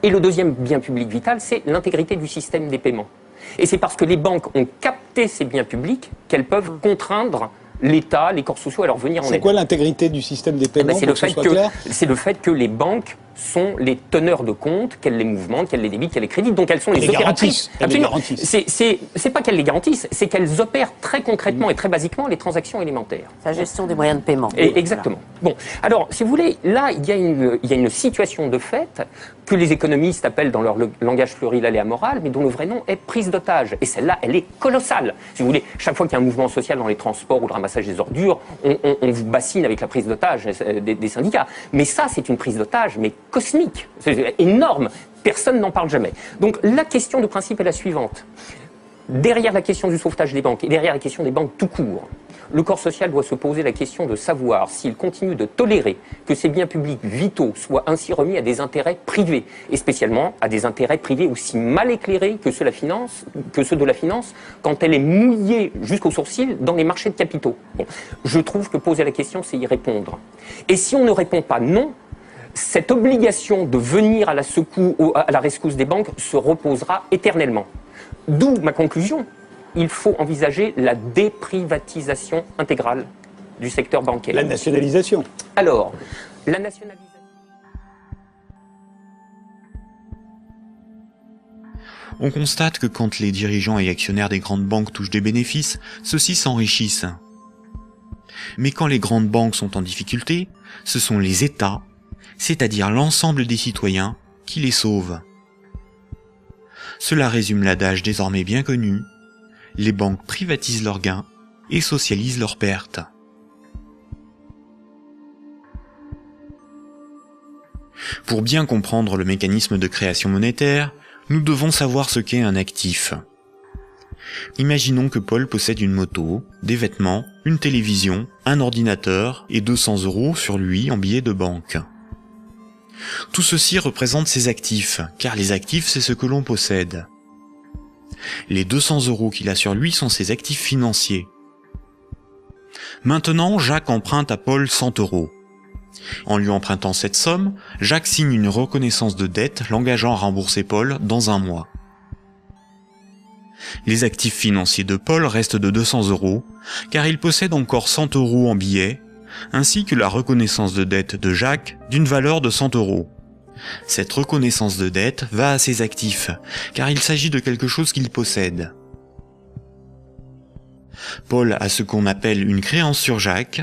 Et le deuxième bien public vital, c'est l'intégrité du système des paiements. Et c'est parce que les banques ont capté ces biens publics qu'elles peuvent contraindre l'État, les corps sociaux à leur venir en aide. C'est quoi l'intégrité du système des paiements? C'est le fait que les banques sont les teneurs de compte, qu'elles les mouvementent, qu'elles les débitent, qu'elles les créditent, donc elles sont les opératrices. Absolument. C'est pas qu'elles les garantissent, c'est qu'elles opèrent très concrètement et très basiquement les transactions élémentaires. La gestion des moyens de paiement. Et exactement. Bon, alors, si vous voulez, là, il y a une situation de fait que les économistes appellent dans leur langage pluriel et amoral, mais dont le vrai nom est prise d'otage. Et celle-là, elle est colossale. Si vous voulez, chaque fois qu'il y a un mouvement social dans les transports ou le ramassage des ordures, on vous bassine avec la prise d'otage des syndicats. Mais ça, c'est une prise d'otage, mais cosmique. C'est énorme. Personne n'en parle jamais. Donc, la question de principe est la suivante. Derrière la question du sauvetage des banques et derrière la question des banques tout court, le corps social doit se poser la question de savoir s'il continue de tolérer que ces biens publics vitaux soient ainsi remis à des intérêts privés, et spécialement à des intérêts privés aussi mal éclairés que ceux de la finance, quand elle est mouillée jusqu'aux sourcils dans les marchés de capitaux. Bon, je trouve que poser la question, c'est y répondre. Et si on ne répond pas non, cette obligation de venir à la rescousse des banques se reposera éternellement. D'où ma conclusion. Il faut envisager la déprivatisation intégrale du secteur bancaire. La nationalisation. Alors, la nationalisation... On constate que quand les dirigeants et actionnaires des grandes banques touchent des bénéfices, ceux-ci s'enrichissent. Mais quand les grandes banques sont en difficulté, ce sont les États, c'est-à-dire l'ensemble des citoyens, qui les sauvent. Cela résume l'adage désormais bien connu: les banques privatisent leurs gains et socialisent leurs pertes. Pour bien comprendre le mécanisme de création monétaire, nous devons savoir ce qu'est un actif. Imaginons que Paul possède une moto, des vêtements, une télévision, un ordinateur et 200 € sur lui en billets de banque. Tout ceci représente ses actifs, car les actifs, c'est ce que l'on possède. Les 200 € qu'il a sur lui sont ses actifs financiers. Maintenant, Jacques emprunte à Paul 100 €. En lui empruntant cette somme, Jacques signe une reconnaissance de dette l'engageant à rembourser Paul dans un mois. Les actifs financiers de Paul restent de 200 €, car il possède encore 100 € en billets, ainsi que la reconnaissance de dette de Jacques d'une valeur de 100 €. Cette reconnaissance de dette va à ses actifs, car il s'agit de quelque chose qu'il possède. Paul a ce qu'on appelle une créance sur Jacques.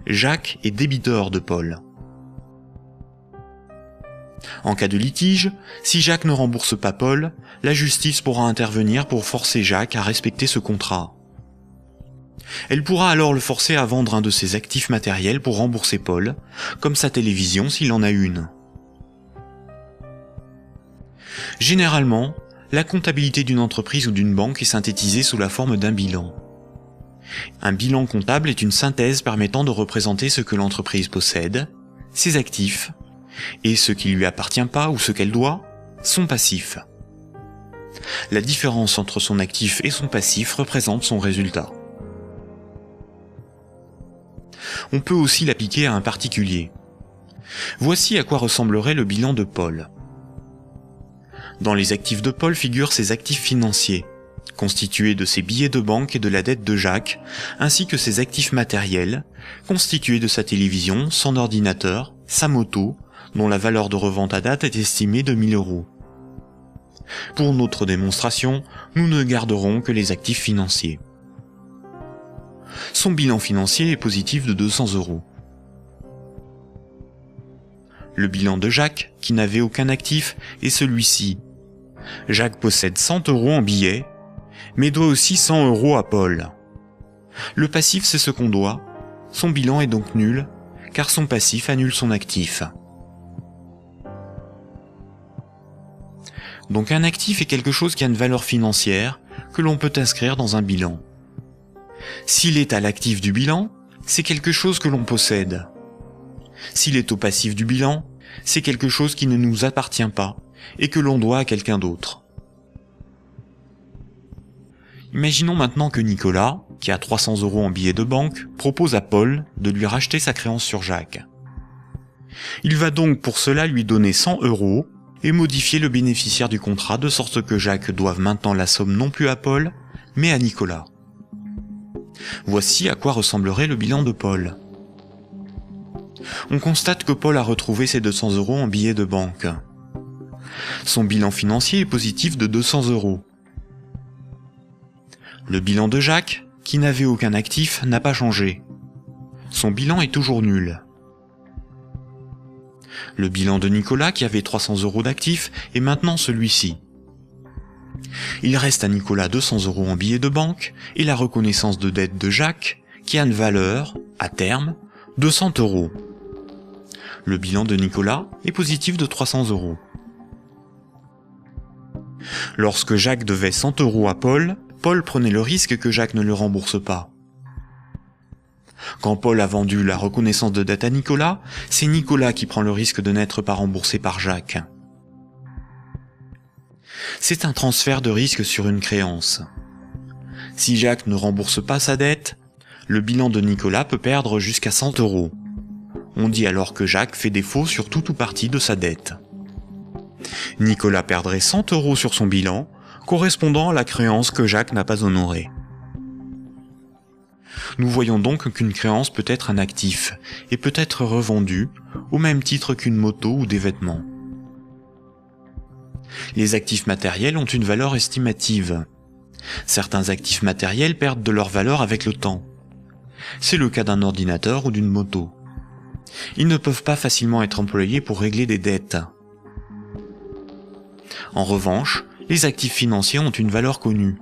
Jacques est débiteur de Paul. En cas de litige, si Jacques ne rembourse pas Paul, la justice pourra intervenir pour forcer Jacques à respecter ce contrat. Elle pourra alors le forcer à vendre un de ses actifs matériels pour rembourser Paul, comme sa télévision s'il en a une. Généralement, la comptabilité d'une entreprise ou d'une banque est synthétisée sous la forme d'un bilan. Un bilan comptable est une synthèse permettant de représenter ce que l'entreprise possède, ses actifs, et ce qui lui appartient pas ou ce qu'elle doit, son passif. La différence entre son actif et son passif représente son résultat. On peut aussi l'appliquer à un particulier. Voici à quoi ressemblerait le bilan de Paul. Dans les actifs de Paul figurent ses actifs financiers, constitués de ses billets de banque et de la dette de Jacques, ainsi que ses actifs matériels, constitués de sa télévision, son ordinateur, sa moto, dont la valeur de revente à date est estimée de 1000 €. Pour notre démonstration, nous ne garderons que les actifs financiers. Son bilan financier est positif de 200 €. Le bilan de Jacques, qui n'avait aucun actif, est celui-ci. Jacques possède 100 € en billets, mais doit aussi 100 € à Paul. Le passif, c'est ce qu'on doit. Son bilan est donc nul, car son passif annule son actif. Donc un actif est quelque chose qui a une valeur financière que l'on peut inscrire dans un bilan. S'il est à l'actif du bilan, c'est quelque chose que l'on possède. S'il est au passif du bilan, c'est quelque chose qui ne nous appartient pas et que l'on doit à quelqu'un d'autre. Imaginons maintenant que Nicolas, qui a 300 € en billets de banque, propose à Paul de lui racheter sa créance sur Jacques. Il va donc pour cela lui donner 100 € et modifier le bénéficiaire du contrat de sorte que Jacques doive maintenant la somme non plus à Paul, mais à Nicolas. Voici à quoi ressemblerait le bilan de Paul. On constate que Paul a retrouvé ses 200 € en billets de banque. Son bilan financier est positif de 200 €. Le bilan de Jacques, qui n'avait aucun actif, n'a pas changé. Son bilan est toujours nul. Le bilan de Nicolas, qui avait 300 € d'actifs, est maintenant celui-ci. Il reste à Nicolas 200 € en billets de banque et la reconnaissance de dette de Jacques, qui a une valeur, à terme, de 100 €. Le bilan de Nicolas est positif de 300 €. Lorsque Jacques devait 100 € à Paul, Paul prenait le risque que Jacques ne le rembourse pas. Quand Paul a vendu la reconnaissance de dette à Nicolas, c'est Nicolas qui prend le risque de n'être pas remboursé par Jacques. C'est un transfert de risque sur une créance. Si Jacques ne rembourse pas sa dette, le bilan de Nicolas peut perdre jusqu'à 100 €. On dit alors que Jacques fait défaut sur tout ou partie de sa dette. Nicolas perdrait 100 € sur son bilan, correspondant à la créance que Jacques n'a pas honorée. Nous voyons donc qu'une créance peut être un actif et peut être revendue au même titre qu'une moto ou des vêtements. Les actifs matériels ont une valeur estimative. Certains actifs matériels perdent de leur valeur avec le temps. C'est le cas d'un ordinateur ou d'une moto. Ils ne peuvent pas facilement être employés pour régler des dettes. En revanche, les actifs financiers ont une valeur connue.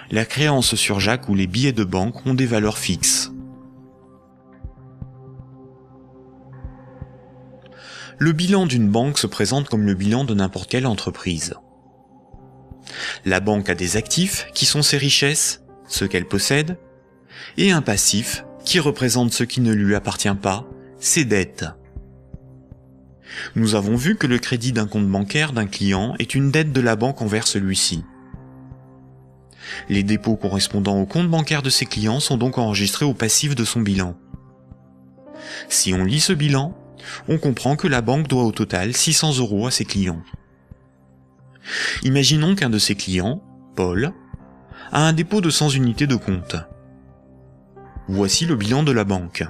La créance sur Jacques ou les billets de banque ont des valeurs fixes. Le bilan d'une banque se présente comme le bilan de n'importe quelle entreprise. La banque a des actifs qui sont ses richesses, ce qu'elle possède, et un passif qui représente ce qui ne lui appartient pas, ses dettes. Nous avons vu que le crédit d'un compte bancaire d'un client est une dette de la banque envers celui-ci. Les dépôts correspondant au compte bancaire de ses clients sont donc enregistrés au passif de son bilan. Si on lit ce bilan, on comprend que la banque doit au total 600 € à ses clients. Imaginons qu'un de ses clients, Paul, a un dépôt de 100 unités de compte. Voici le bilan de la banque.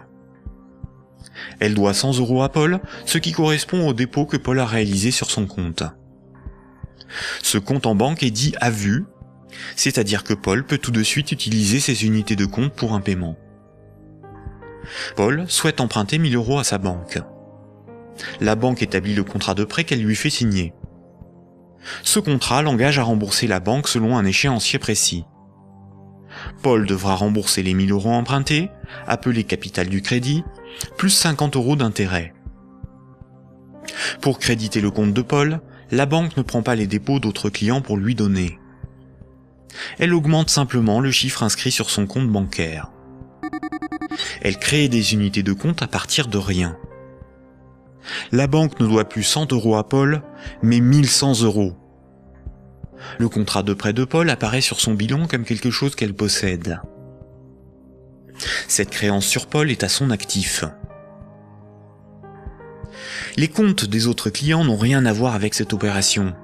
Elle doit 100 € à Paul, ce qui correspond au dépôt que Paul a réalisé sur son compte. Ce compte en banque est dit à vue, c'est-à-dire que Paul peut tout de suite utiliser ses unités de compte pour un paiement. Paul souhaite emprunter 1000 € à sa banque. La banque établit le contrat de prêt qu'elle lui fait signer. Ce contrat l'engage à rembourser la banque selon un échéancier précis. Paul devra rembourser les 1000 € empruntés, appelés capital du crédit, plus 50 € d'intérêt. Pour créditer le compte de Paul, la banque ne prend pas les dépôts d'autres clients pour lui donner. Elle augmente simplement le chiffre inscrit sur son compte bancaire. Elle crée des unités de compte à partir de rien. La banque ne doit plus 100 € à Paul, mais 1100 €. Le contrat de prêt de Paul apparaît sur son bilan comme quelque chose qu'elle possède. Cette créance sur Paul est à son actif. Les comptes des autres clients n'ont rien à voir avec cette opération.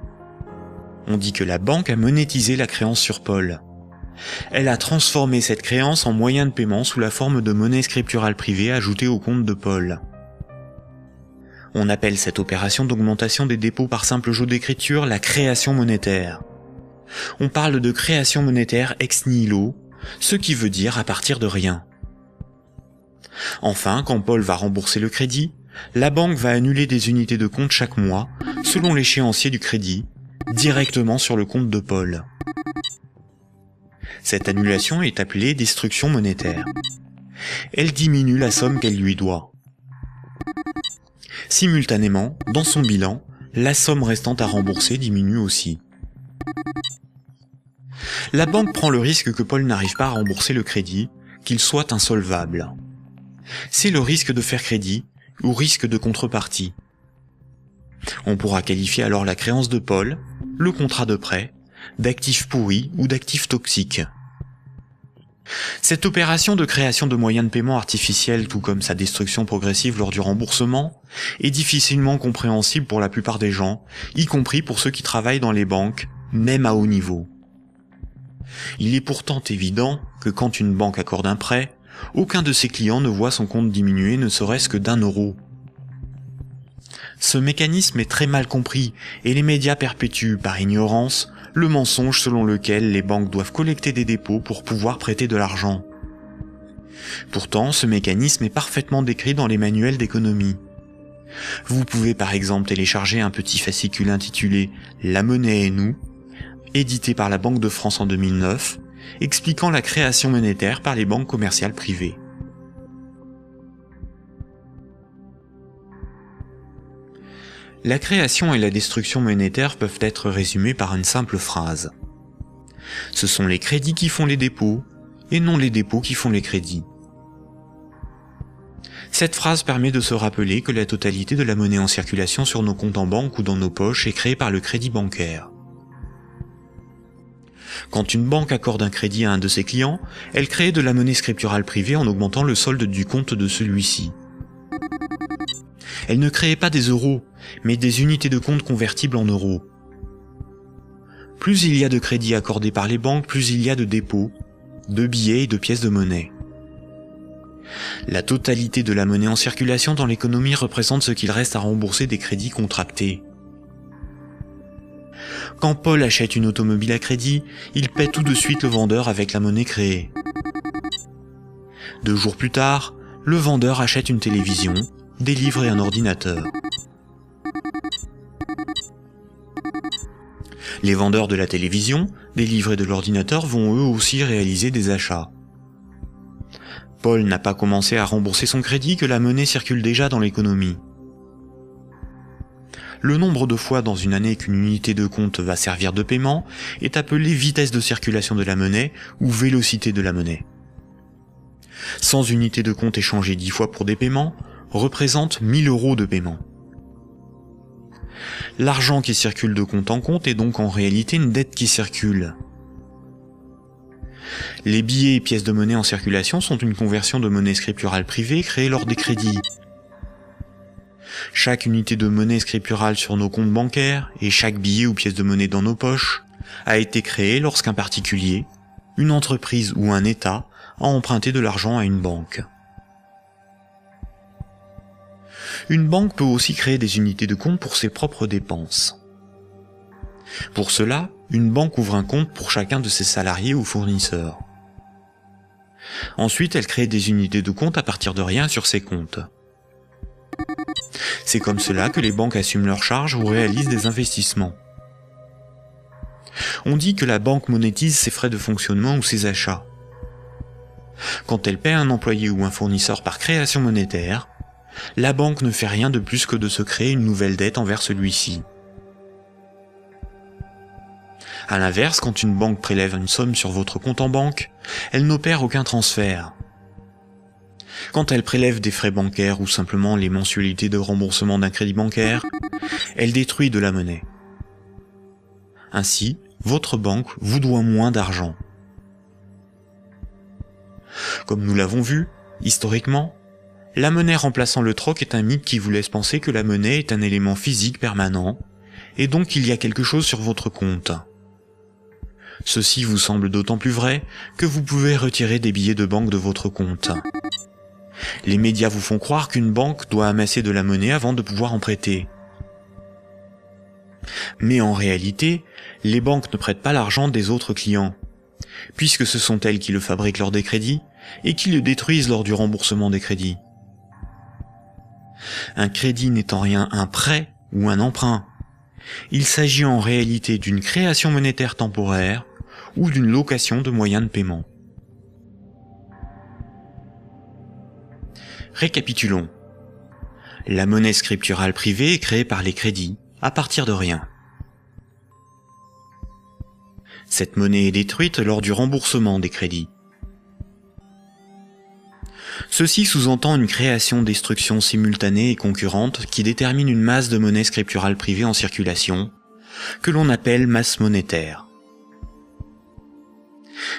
On dit que la banque a monétisé la créance sur Paul. Elle a transformé cette créance en moyen de paiement sous la forme de monnaie scripturale privée ajoutée au compte de Paul. On appelle cette opération d'augmentation des dépôts par simple jeu d'écriture la création monétaire. On parle de création monétaire ex nihilo, ce qui veut dire à partir de rien. Enfin, quand Paul va rembourser le crédit, la banque va annuler des unités de compte chaque mois, selon l'échéancier du crédit, directement sur le compte de Paul. Cette annulation est appelée destruction monétaire. Elle diminue la somme qu'elle lui doit. Simultanément, dans son bilan, la somme restante à rembourser diminue aussi. La banque prend le risque que Paul n'arrive pas à rembourser le crédit, qu'il soit insolvable. C'est le risque de faire crédit ou risque de contrepartie. On pourra qualifier alors la créance de Paul, le contrat de prêt, d'actifs pourris ou d'actifs toxiques. Cette opération de création de moyens de paiement artificiels, tout comme sa destruction progressive lors du remboursement, est difficilement compréhensible pour la plupart des gens, y compris pour ceux qui travaillent dans les banques, même à haut niveau. Il est pourtant évident que quand une banque accorde un prêt, aucun de ses clients ne voit son compte diminuer ne serait-ce que d'1 €. Ce mécanisme est très mal compris et les médias perpétuent, par ignorance, le mensonge selon lequel les banques doivent collecter des dépôts pour pouvoir prêter de l'argent. Pourtant, ce mécanisme est parfaitement décrit dans les manuels d'économie. Vous pouvez par exemple télécharger un petit fascicule intitulé « La monnaie et nous », édité par la Banque de France en 2009, expliquant la création monétaire par les banques commerciales privées. La création et la destruction monétaire peuvent être résumées par une simple phrase. Ce sont les crédits qui font les dépôts, et non les dépôts qui font les crédits. Cette phrase permet de se rappeler que la totalité de la monnaie en circulation sur nos comptes en banque ou dans nos poches est créée par le crédit bancaire. Quand une banque accorde un crédit à un de ses clients, elle crée de la monnaie scripturale privée en augmentant le solde du compte de celui-ci. Elle ne crée pas des euros, mais des unités de compte convertibles en euros. Plus il y a de crédits accordés par les banques, plus il y a de dépôts, de billets et de pièces de monnaie. La totalité de la monnaie en circulation dans l'économie représente ce qu'il reste à rembourser des crédits contractés. Quand Paul achète une automobile à crédit, il paie tout de suite le vendeur avec la monnaie créée. 2 jours plus tard, le vendeur achète une télévision, des livres et un ordinateur. Les vendeurs de la télévision, des livres et de l'ordinateur vont eux aussi réaliser des achats. Paul n'a pas commencé à rembourser son crédit que la monnaie circule déjà dans l'économie. Le nombre de fois dans une année qu'une unité de compte va servir de paiement est appelé vitesse de circulation de la monnaie ou vélocité de la monnaie. 100 unités de compte échangées 10 fois pour des paiements représentent 1000 € de paiement. L'argent qui circule de compte en compte est donc en réalité une dette qui circule. Les billets et pièces de monnaie en circulation sont une conversion de monnaie scripturale privée créée lors des crédits. Chaque unité de monnaie scripturale sur nos comptes bancaires et chaque billet ou pièce de monnaie dans nos poches a été créé lorsqu'un particulier, une entreprise ou un État a emprunté de l'argent à une banque. Une banque peut aussi créer des unités de compte pour ses propres dépenses. Pour cela, une banque ouvre un compte pour chacun de ses salariés ou fournisseurs. Ensuite, elle crée des unités de compte à partir de rien sur ses comptes. C'est comme cela que les banques assument leurs charges ou réalisent des investissements. On dit que la banque monétise ses frais de fonctionnement ou ses achats. Quand elle paie un employé ou un fournisseur par création monétaire, la banque ne fait rien de plus que de se créer une nouvelle dette envers celui-ci. À l'inverse, quand une banque prélève une somme sur votre compte en banque, elle n'opère aucun transfert. Quand elle prélève des frais bancaires ou simplement les mensualités de remboursement d'un crédit bancaire, elle détruit de la monnaie. Ainsi, votre banque vous doit moins d'argent. Comme nous l'avons vu, historiquement, la monnaie remplaçant le troc est un mythe qui vous laisse penser que la monnaie est un élément physique permanent, et donc il y a quelque chose sur votre compte. Ceci vous semble d'autant plus vrai que vous pouvez retirer des billets de banque de votre compte. Les médias vous font croire qu'une banque doit amasser de la monnaie avant de pouvoir en prêter. Mais en réalité, les banques ne prêtent pas l'argent des autres clients, puisque ce sont elles qui le fabriquent lors des crédits et qui le détruisent lors du remboursement des crédits. Un crédit n'est en rien un prêt ou un emprunt. Il s'agit en réalité d'une création monétaire temporaire ou d'une location de moyens de paiement. Récapitulons. La monnaie scripturale privée est créée par les crédits, à partir de rien. Cette monnaie est détruite lors du remboursement des crédits. Ceci sous-entend une création-destruction simultanée et concurrente qui détermine une masse de monnaie scripturale privée en circulation, que l'on appelle masse monétaire.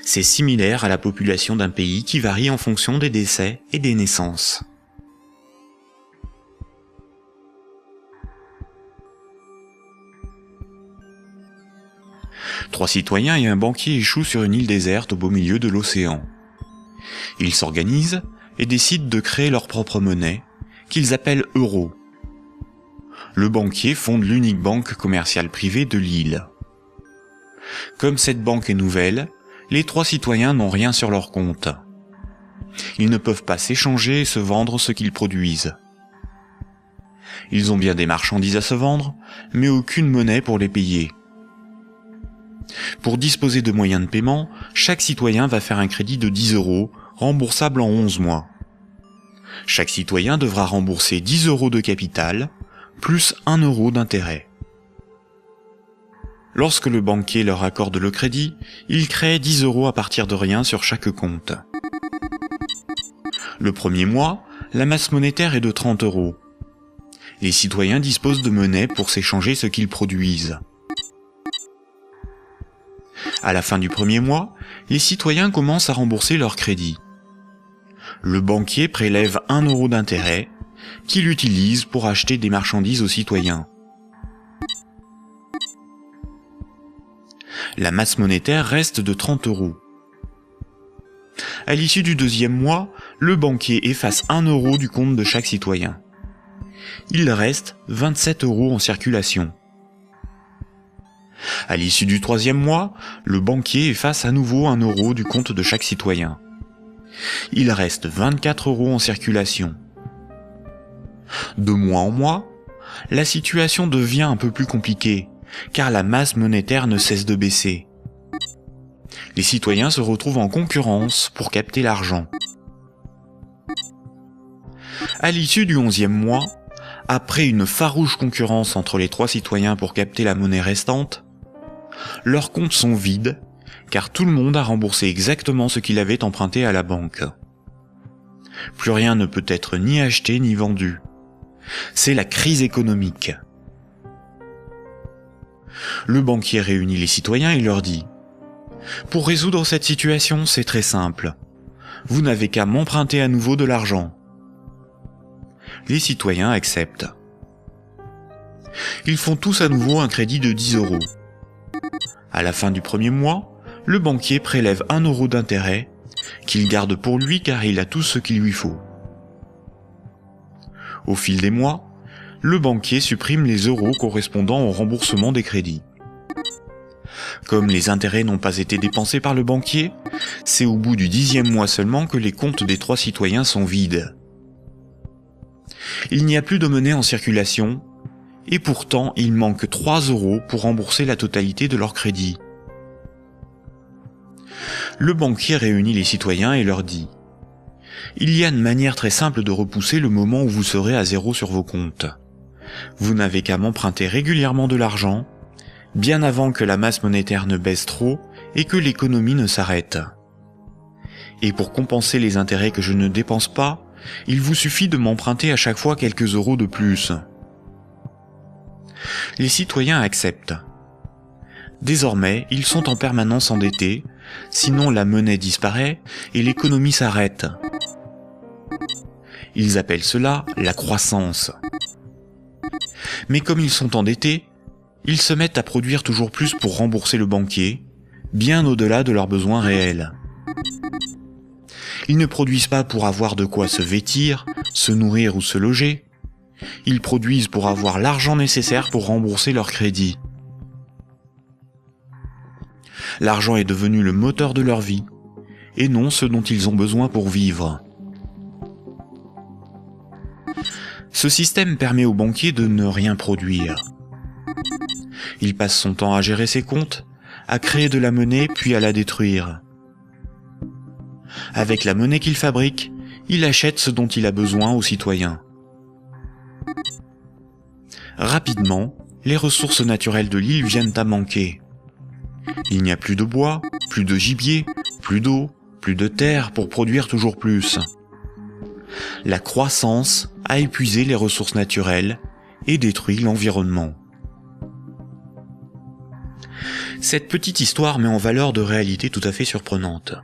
C'est similaire à la population d'un pays qui varie en fonction des décès et des naissances. Trois citoyens et un banquier échouent sur une île déserte au beau milieu de l'océan. Ils s'organisent et décident de créer leur propre monnaie, qu'ils appellent euro. Le banquier fonde l'unique banque commerciale privée de l'île. Comme cette banque est nouvelle, les trois citoyens n'ont rien sur leur compte. Ils ne peuvent pas s'échanger et se vendre ce qu'ils produisent. Ils ont bien des marchandises à se vendre, mais aucune monnaie pour les payer. Pour disposer de moyens de paiement, chaque citoyen va faire un crédit de 10 €, remboursable en 11 mois. Chaque citoyen devra rembourser 10 € de capital, plus 1 € d'intérêt. Lorsque le banquier leur accorde le crédit, il crée 10 € à partir de rien sur chaque compte. Le premier mois, la masse monétaire est de 30 €. Les citoyens disposent de monnaie pour s'échanger ce qu'ils produisent. À la fin du premier mois, les citoyens commencent à rembourser leur crédit. Le banquier prélève 1 € d'intérêt, qu'il utilise pour acheter des marchandises aux citoyens. La masse monétaire reste de 30 €. À l'issue du deuxième mois, le banquier efface 1 € du compte de chaque citoyen. Il reste 27 € en circulation. À l'issue du troisième mois, le banquier efface à nouveau 1 € du compte de chaque citoyen. Il reste 24 € en circulation. De mois en mois, la situation devient un peu plus compliquée, car la masse monétaire ne cesse de baisser. Les citoyens se retrouvent en concurrence pour capter l'argent. À l'issue du 11e mois, après une farouche concurrence entre les trois citoyens pour capter la monnaie restante, leurs comptes sont vides, car tout le monde a remboursé exactement ce qu'il avait emprunté à la banque. Plus rien ne peut être ni acheté ni vendu. C'est la crise économique. Le banquier réunit les citoyens et leur dit : « Pour résoudre cette situation, c'est très simple. Vous n'avez qu'à m'emprunter à nouveau de l'argent. » Les citoyens acceptent. Ils font tous à nouveau un crédit de 10 €. À la fin du premier mois, le banquier prélève 1 € d'intérêt, qu'il garde pour lui car il a tout ce qu'il lui faut. Au fil des mois, le banquier supprime les euros correspondant au remboursement des crédits. Comme les intérêts n'ont pas été dépensés par le banquier, c'est au bout du 10e mois seulement que les comptes des trois citoyens sont vides. Il n'y a plus de monnaie en circulation, et pourtant il manque 3 € pour rembourser la totalité de leur crédit. Le banquier réunit les citoyens et leur dit : « Il y a une manière très simple de repousser le moment où vous serez à zéro sur vos comptes. Vous n'avez qu'à m'emprunter régulièrement de l'argent, bien avant que la masse monétaire ne baisse trop et que l'économie ne s'arrête. Et pour compenser les intérêts que je ne dépense pas, il vous suffit de m'emprunter à chaque fois quelques euros de plus. » Les citoyens acceptent. Désormais, ils sont en permanence endettés, sinon la monnaie disparaît et l'économie s'arrête. Ils appellent cela la croissance. Mais comme ils sont endettés, ils se mettent à produire toujours plus pour rembourser le banquier, bien au-delà de leurs besoins réels. Ils ne produisent pas pour avoir de quoi se vêtir, se nourrir ou se loger. Ils produisent pour avoir l'argent nécessaire pour rembourser leur crédit. L'argent est devenu le moteur de leur vie, et non ce dont ils ont besoin pour vivre. Ce système permet au banquier de ne rien produire. Il passe son temps à gérer ses comptes, à créer de la monnaie puis à la détruire. Avec la monnaie qu'il fabrique, il achète ce dont il a besoin aux citoyens. Rapidement, les ressources naturelles de l'île viennent à manquer. Il n'y a plus de bois, plus de gibier, plus d'eau, plus de terre pour produire toujours plus. La croissance a épuisé les ressources naturelles et détruit l'environnement. Cette petite histoire met en valeur de réalités tout à fait surprenantes.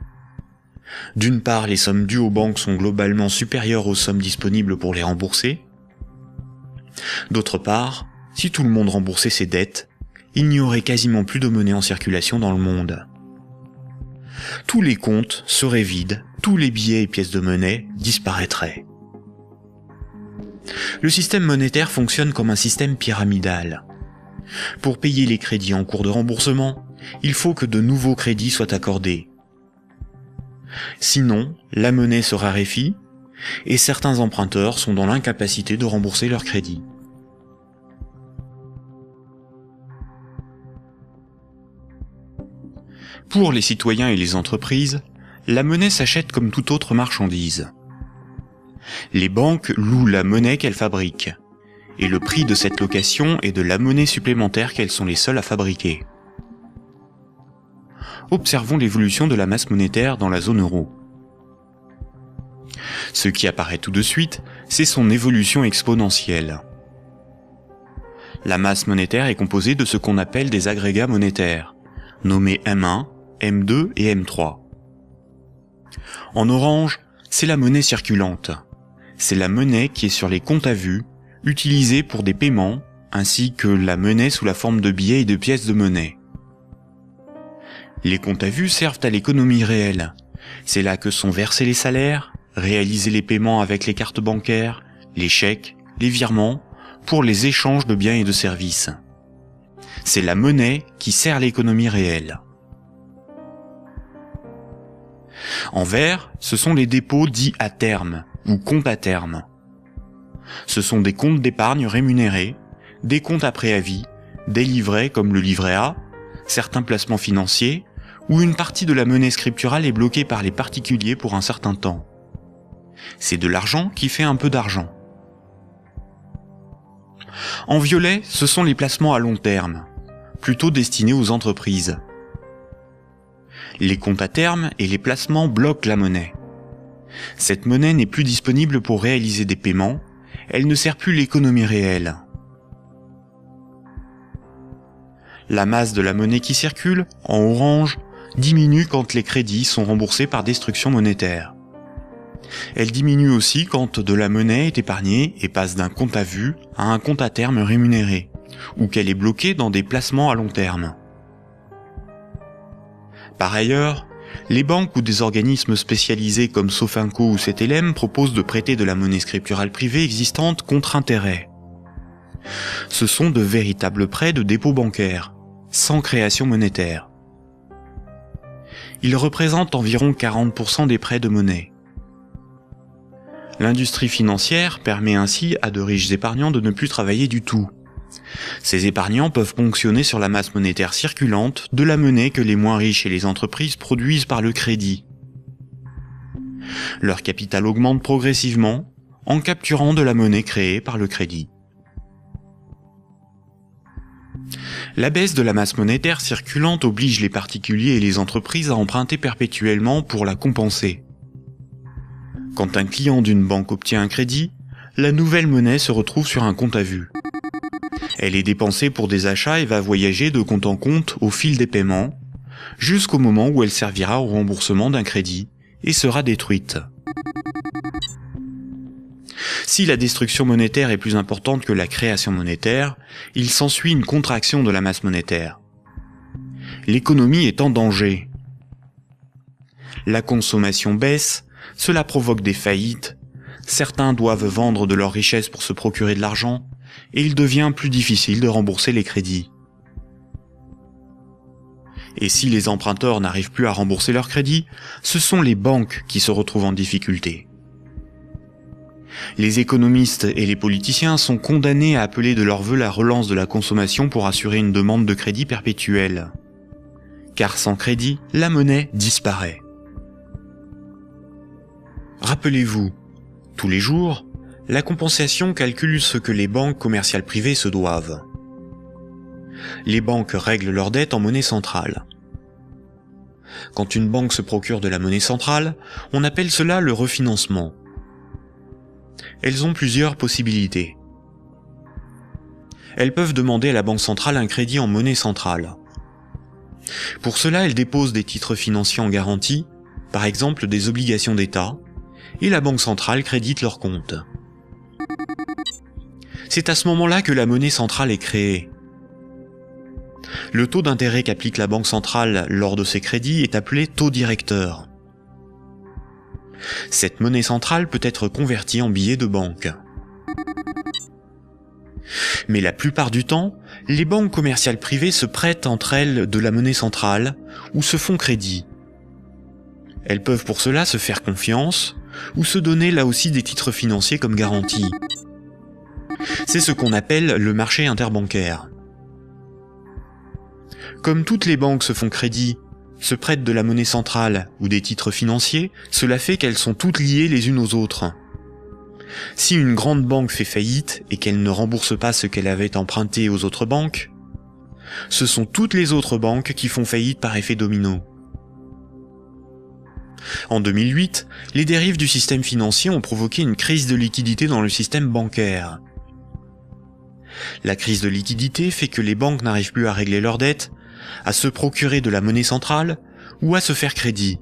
D'une part, les sommes dues aux banques sont globalement supérieures aux sommes disponibles pour les rembourser. D'autre part, si tout le monde remboursait ses dettes, il n'y aurait quasiment plus de monnaie en circulation dans le monde. Tous les comptes seraient vides, tous les billets et pièces de monnaie disparaîtraient. Le système monétaire fonctionne comme un système pyramidal. Pour payer les crédits en cours de remboursement, il faut que de nouveaux crédits soient accordés. Sinon, la monnaie se raréfie et certains emprunteurs sont dans l'incapacité de rembourser leurs crédits. Pour les citoyens et les entreprises, la monnaie s'achète comme toute autre marchandise. Les banques louent la monnaie qu'elles fabriquent, et le prix de cette location est de la monnaie supplémentaire qu'elles sont les seules à fabriquer. Observons l'évolution de la masse monétaire dans la zone euro. Ce qui apparaît tout de suite, c'est son évolution exponentielle. La masse monétaire est composée de ce qu'on appelle des agrégats monétaires, nommés M1, M2 et M3. En orange, c'est la monnaie circulante. C'est la monnaie qui est sur les comptes à vue, utilisée pour des paiements, ainsi que la monnaie sous la forme de billets et de pièces de monnaie. Les comptes à vue servent à l'économie réelle. C'est là que sont versés les salaires, réalisés les paiements avec les cartes bancaires, les chèques, les virements, pour les échanges de biens et de services. C'est la monnaie qui sert l'économie réelle. En vert, ce sont les dépôts dits à terme, ou comptes à terme. Ce sont des comptes d'épargne rémunérés, des comptes à préavis, des livrets comme le livret A, certains placements financiers, où une partie de la monnaie scripturale est bloquée par les particuliers pour un certain temps. C'est de l'argent qui fait un peu d'argent. En violet, ce sont les placements à long terme, plutôt destinés aux entreprises. Les comptes à terme et les placements bloquent la monnaie. Cette monnaie n'est plus disponible pour réaliser des paiements, elle ne sert plus l'économie réelle. La masse de la monnaie qui circule, en orange, diminue quand les crédits sont remboursés par destruction monétaire. Elle diminue aussi quand de la monnaie est épargnée et passe d'un compte à vue à un compte à terme rémunéré, ou qu'elle est bloquée dans des placements à long terme. Par ailleurs, les banques ou des organismes spécialisés comme Sofinco ou Cetelem proposent de prêter de la monnaie scripturale privée existante contre intérêt. Ce sont de véritables prêts de dépôt bancaire, sans création monétaire. Ils représentent environ 40% des prêts de monnaie. L'industrie financière permet ainsi à de riches épargnants de ne plus travailler du tout. Ces épargnants peuvent ponctionner sur la masse monétaire circulante de la monnaie que les moins riches et les entreprises produisent par le crédit. Leur capital augmente progressivement en capturant de la monnaie créée par le crédit. La baisse de la masse monétaire circulante oblige les particuliers et les entreprises à emprunter perpétuellement pour la compenser. Quand un client d'une banque obtient un crédit, la nouvelle monnaie se retrouve sur un compte à vue. Elle est dépensée pour des achats et va voyager de compte en compte au fil des paiements, jusqu'au moment où elle servira au remboursement d'un crédit et sera détruite. Si la destruction monétaire est plus importante que la création monétaire, il s'ensuit une contraction de la masse monétaire. L'économie est en danger. La consommation baisse, cela provoque des faillites, certains doivent vendre de leurs richesses pour se procurer de l'argent, et il devient plus difficile de rembourser les crédits. Et si les emprunteurs n'arrivent plus à rembourser leurs crédits, ce sont les banques qui se retrouvent en difficulté. Les économistes et les politiciens sont condamnés à appeler de leur vœu la relance de la consommation pour assurer une demande de crédit perpétuelle. Car sans crédit, la monnaie disparaît. Rappelez-vous, tous les jours, la compensation calcule ce que les banques commerciales privées se doivent. Les banques règlent leurs dettes en monnaie centrale. Quand une banque se procure de la monnaie centrale, on appelle cela le refinancement. Elles ont plusieurs possibilités. Elles peuvent demander à la banque centrale un crédit en monnaie centrale. Pour cela, elles déposent des titres financiers en garantie, par exemple des obligations d'État, et la banque centrale crédite leurs comptes. C'est à ce moment-là que la monnaie centrale est créée. Le taux d'intérêt qu'applique la banque centrale lors de ces crédits est appelé taux directeur. Cette monnaie centrale peut être convertie en billets de banque. Mais la plupart du temps, les banques commerciales privées se prêtent entre elles de la monnaie centrale ou se font crédit. Elles peuvent pour cela se faire confiance ou se donner là aussi des titres financiers comme garantie. C'est ce qu'on appelle le marché interbancaire. Comme toutes les banques se font crédit, se prêtent de la monnaie centrale ou des titres financiers, cela fait qu'elles sont toutes liées les unes aux autres. Si une grande banque fait faillite et qu'elle ne rembourse pas ce qu'elle avait emprunté aux autres banques, ce sont toutes les autres banques qui font faillite par effet domino. En 2008, les dérives du système financier ont provoqué une crise de liquidité dans le système bancaire. La crise de liquidité fait que les banques n'arrivent plus à régler leurs dettes, à se procurer de la monnaie centrale ou à se faire crédit.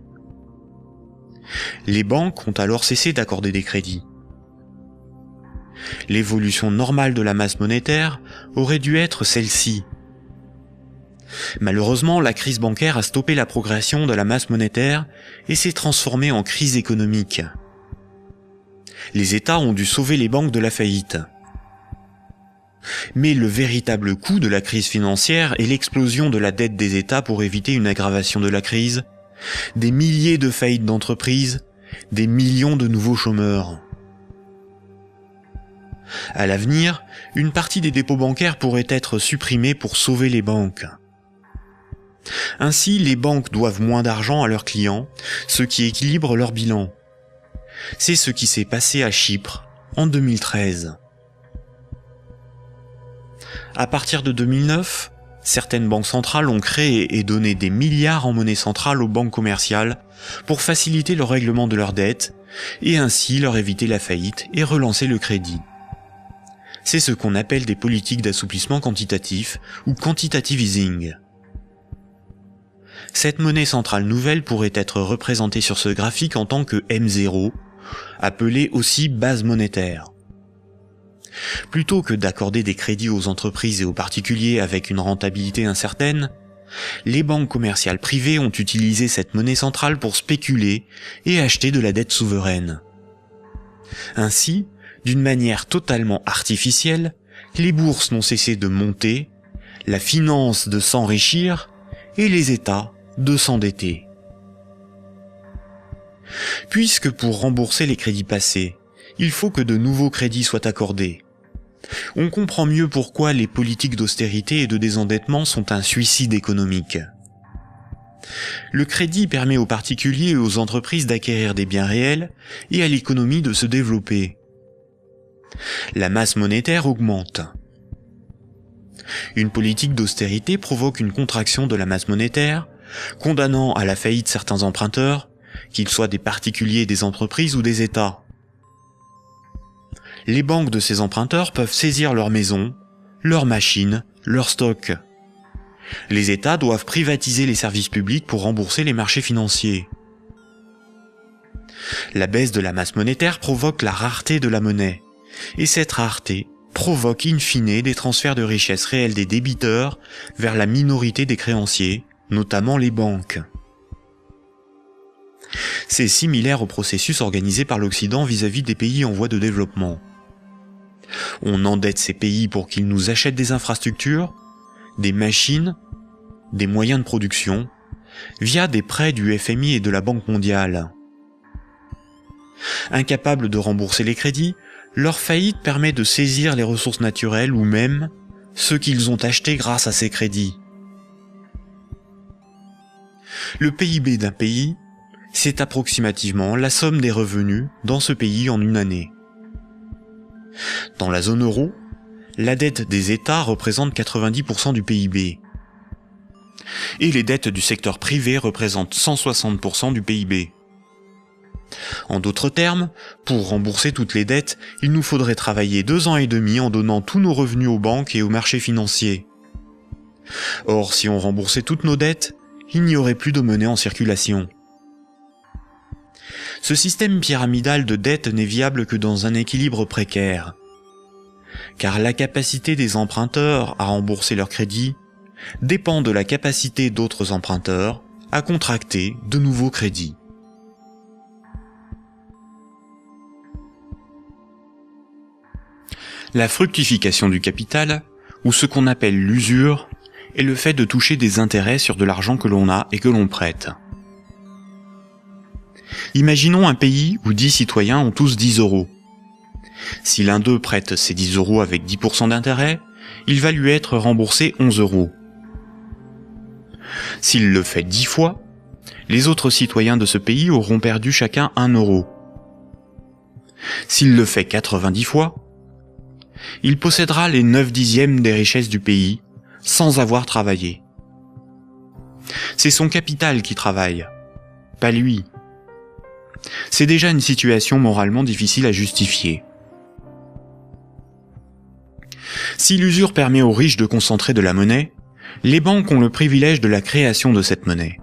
Les banques ont alors cessé d'accorder des crédits. L'évolution normale de la masse monétaire aurait dû être celle-ci. Malheureusement, la crise bancaire a stoppé la progression de la masse monétaire et s'est transformée en crise économique. Les États ont dû sauver les banques de la faillite. Mais le véritable coût de la crise financière est l'explosion de la dette des États pour éviter une aggravation de la crise, des milliers de faillites d'entreprises, des millions de nouveaux chômeurs. À l'avenir, une partie des dépôts bancaires pourrait être supprimée pour sauver les banques. Ainsi, les banques doivent moins d'argent à leurs clients, ce qui équilibre leur bilan. C'est ce qui s'est passé à Chypre en 2013. À partir de 2009, certaines banques centrales ont créé et donné des milliards en monnaie centrale aux banques commerciales pour faciliter le règlement de leurs dettes et ainsi leur éviter la faillite et relancer le crédit. C'est ce qu'on appelle des politiques d'assouplissement quantitatif ou quantitative easing. Cette monnaie centrale nouvelle pourrait être représentée sur ce graphique en tant que M0, appelée aussi base monétaire. Plutôt que d'accorder des crédits aux entreprises et aux particuliers avec une rentabilité incertaine, les banques commerciales privées ont utilisé cette monnaie centrale pour spéculer et acheter de la dette souveraine. Ainsi, d'une manière totalement artificielle, les bourses n'ont cessé de monter, la finance de s'enrichir et les États de s'endetter. Puisque pour rembourser les crédits passés, il faut que de nouveaux crédits soient accordés, on comprend mieux pourquoi les politiques d'austérité et de désendettement sont un suicide économique. Le crédit permet aux particuliers et aux entreprises d'acquérir des biens réels et à l'économie de se développer. La masse monétaire augmente. Une politique d'austérité provoque une contraction de la masse monétaire, condamnant à la faillite certains emprunteurs, qu'ils soient des particuliers, des entreprises ou des États. Les banques de ces emprunteurs peuvent saisir leurs maisons, leurs machines, leurs stocks. Les États doivent privatiser les services publics pour rembourser les marchés financiers. La baisse de la masse monétaire provoque la rareté de la monnaie, et cette rareté provoque in fine des transferts de richesses réelles des débiteurs vers la minorité des créanciers, notamment les banques. C'est similaire au processus organisé par l'Occident vis-à-vis des pays en voie de développement. On endette ces pays pour qu'ils nous achètent des infrastructures, des machines, des moyens de production, via des prêts du FMI et de la Banque mondiale. Incapables de rembourser les crédits, leur faillite permet de saisir les ressources naturelles ou même ceux qu'ils ont achetés grâce à ces crédits. Le PIB d'un pays, c'est approximativement la somme des revenus dans ce pays en une année. Dans la zone euro, la dette des États représente 90% du PIB. Et les dettes du secteur privé représentent 160% du PIB. En d'autres termes, pour rembourser toutes les dettes, il nous faudrait travailler 2 ans et demi en donnant tous nos revenus aux banques et aux marchés financiers. Or, si on remboursait toutes nos dettes, il n'y aurait plus de monnaie en circulation. Ce système pyramidal de dette n'est viable que dans un équilibre précaire, car la capacité des emprunteurs à rembourser leurs crédits dépend de la capacité d'autres emprunteurs à contracter de nouveaux crédits. La fructification du capital, ou ce qu'on appelle l'usure, est le fait de toucher des intérêts sur de l'argent que l'on a et que l'on prête. Imaginons un pays où 10 citoyens ont tous 10 euros. Si l'un d'eux prête ces 10 euros avec 10% d'intérêt, il va lui être remboursé 11 euros. S'il le fait 10 fois, les autres citoyens de ce pays auront perdu chacun 1 euro. S'il le fait 90 fois, il possédera les 9/10 des richesses du pays, sans avoir travaillé. C'est son capital qui travaille, pas lui. C'est déjà une situation moralement difficile à justifier. Si l'usure permet aux riches de concentrer de la monnaie, les banques ont le privilège de la création de cette monnaie.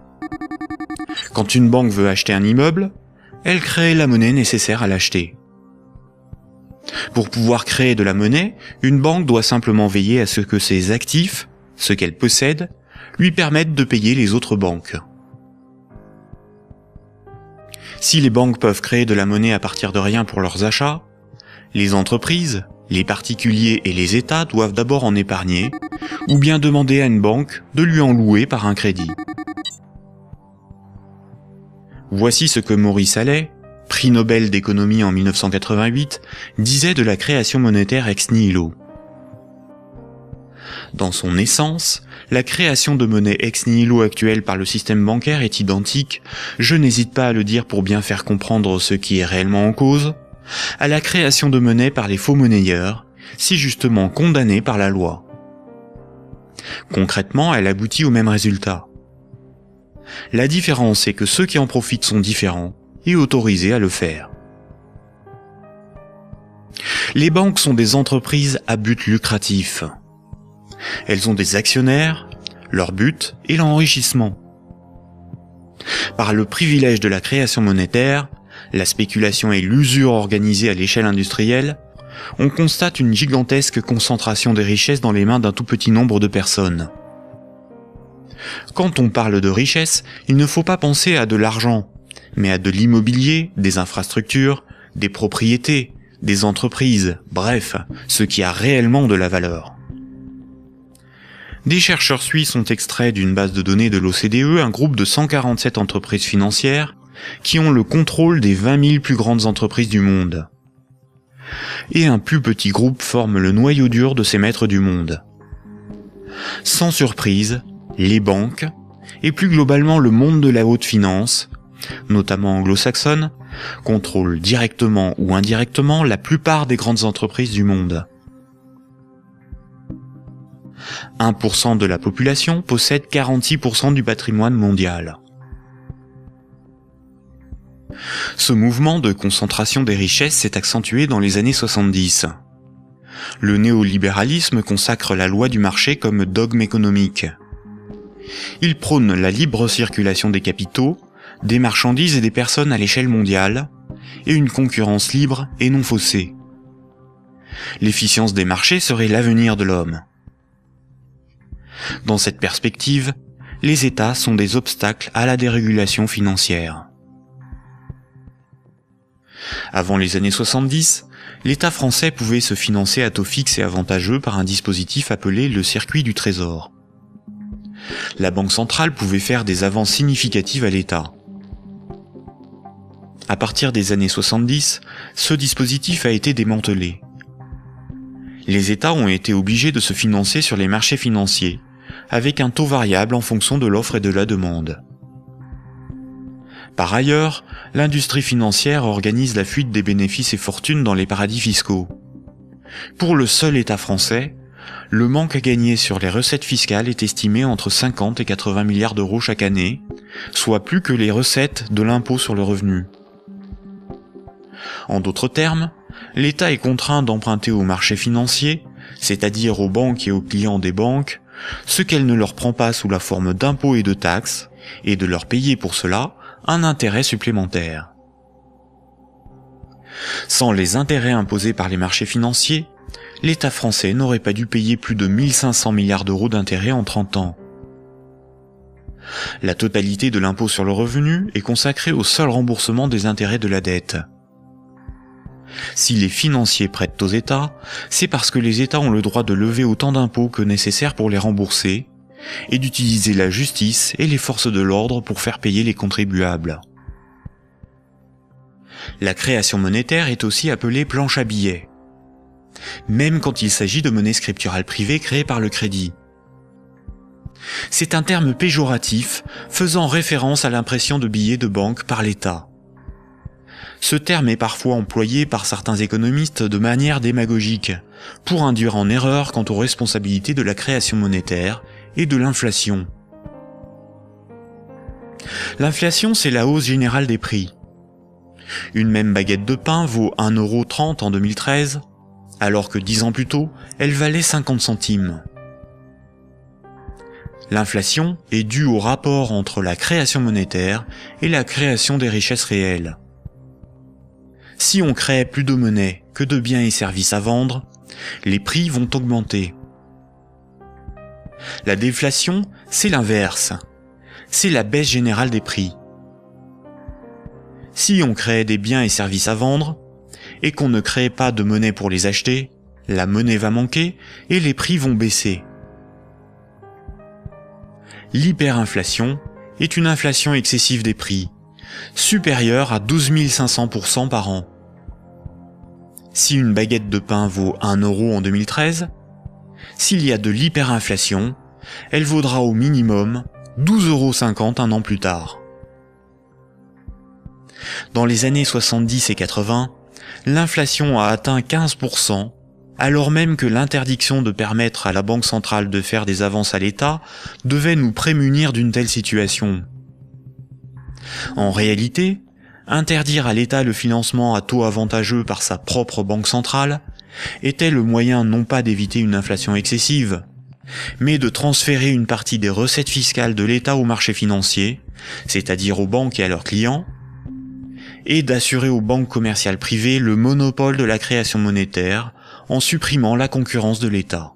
Quand une banque veut acheter un immeuble, elle crée la monnaie nécessaire à l'acheter. Pour pouvoir créer de la monnaie, une banque doit simplement veiller à ce que ses actifs, ce qu'elle possède, lui permettent de payer les autres banques. Si les banques peuvent créer de la monnaie à partir de rien pour leurs achats, les entreprises, les particuliers et les États doivent d'abord en épargner, ou bien demander à une banque de lui en louer par un crédit. Voici ce que Maurice Allais, prix Nobel d'économie en 1988, disait de la création monétaire ex nihilo. Dans son essence, la création de monnaie ex nihilo actuelle par le système bancaire est identique, je n'hésite pas à le dire pour bien faire comprendre ce qui est réellement en cause, à la création de monnaie par les faux monnayeurs, si justement condamnée par la loi. Concrètement, elle aboutit au même résultat. La différence est que ceux qui en profitent sont différents et autorisés à le faire. Les banques sont des entreprises à but lucratif. Elles ont des actionnaires, leur but est l'enrichissement. Par le privilège de la création monétaire, la spéculation et l'usure organisée à l'échelle industrielle, on constate une gigantesque concentration des richesses dans les mains d'un tout petit nombre de personnes. Quand on parle de richesse, il ne faut pas penser à de l'argent, mais à de l'immobilier, des infrastructures, des propriétés, des entreprises, bref, ce qui a réellement de la valeur. Des chercheurs suisses ont extrait d'une base de données de l'OCDE un groupe de 147 entreprises financières qui ont le contrôle des 20 000 plus grandes entreprises du monde. Et un plus petit groupe forme le noyau dur de ces maîtres du monde. Sans surprise, les banques, et plus globalement le monde de la haute finance, notamment anglo-saxonne, contrôlent directement ou indirectement la plupart des grandes entreprises du monde. 1% de la population possède 46% du patrimoine mondial. Ce mouvement de concentration des richesses s'est accentué dans les années 70. Le néolibéralisme consacre la loi du marché comme dogme économique. Il prône la libre circulation des capitaux, des marchandises et des personnes à l'échelle mondiale, et une concurrence libre et non faussée. L'efficience des marchés serait l'avenir de l'homme. Dans cette perspective, les États sont des obstacles à la dérégulation financière. Avant les années 70, l'État français pouvait se financer à taux fixe et avantageux par un dispositif appelé le circuit du trésor. La Banque centrale pouvait faire des avances significatives à l'État. À partir des années 70, ce dispositif a été démantelé. Les États ont été obligés de se financer sur les marchés financiers, avec un taux variable en fonction de l'offre et de la demande. Par ailleurs, l'industrie financière organise la fuite des bénéfices et fortunes dans les paradis fiscaux. Pour le seul État français, le manque à gagner sur les recettes fiscales est estimé entre 50 et 80 milliards d'euros chaque année, soit plus que les recettes de l'impôt sur le revenu. En d'autres termes, l'État est contraint d'emprunter aux marchés financiers, c'est-à-dire aux banques et aux clients des banques, ce qu'elle ne leur prend pas sous la forme d'impôts et de taxes, et de leur payer pour cela un intérêt supplémentaire. Sans les intérêts imposés par les marchés financiers, l'État français n'aurait pas dû payer plus de 1500 milliards d'euros d'intérêts en 30 ans. La totalité de l'impôt sur le revenu est consacrée au seul remboursement des intérêts de la dette. Si les financiers prêtent aux États, c'est parce que les États ont le droit de lever autant d'impôts que nécessaire pour les rembourser, et d'utiliser la justice et les forces de l'ordre pour faire payer les contribuables. La création monétaire est aussi appelée planche à billets, même quand il s'agit de monnaie scripturale privée créée par le crédit. C'est un terme péjoratif faisant référence à l'impression de billets de banque par l'État. Ce terme est parfois employé par certains économistes de manière démagogique, pour induire en erreur quant aux responsabilités de la création monétaire et de l'inflation. L'inflation, c'est la hausse générale des prix. Une même baguette de pain vaut 1,30 € en 2013, alors que 10 ans plus tôt, elle valait 50 centimes. L'inflation est due au rapport entre la création monétaire et la création des richesses réelles. Si on crée plus de monnaie que de biens et services à vendre, les prix vont augmenter. La déflation, c'est l'inverse. C'est la baisse générale des prix. Si on crée des biens et services à vendre, et qu'on ne crée pas de monnaie pour les acheter, la monnaie va manquer et les prix vont baisser. L'hyperinflation est une inflation excessive des prix, supérieure à 12 500% par an. Si une baguette de pain vaut 1 € en 2013, s'il y a de l'hyperinflation, elle vaudra au minimum 12,50 € un an plus tard. Dans les années 70 et 80, l'inflation a atteint 15%, alors même que l'interdiction de permettre à la Banque centrale de faire des avances à l'État devait nous prémunir d'une telle situation. En réalité, interdire à l'État le financement à taux avantageux par sa propre banque centrale était le moyen non pas d'éviter une inflation excessive, mais de transférer une partie des recettes fiscales de l'État aux marchés financiers, c'est-à-dire aux banques et à leurs clients, et d'assurer aux banques commerciales privées le monopole de la création monétaire en supprimant la concurrence de l'État.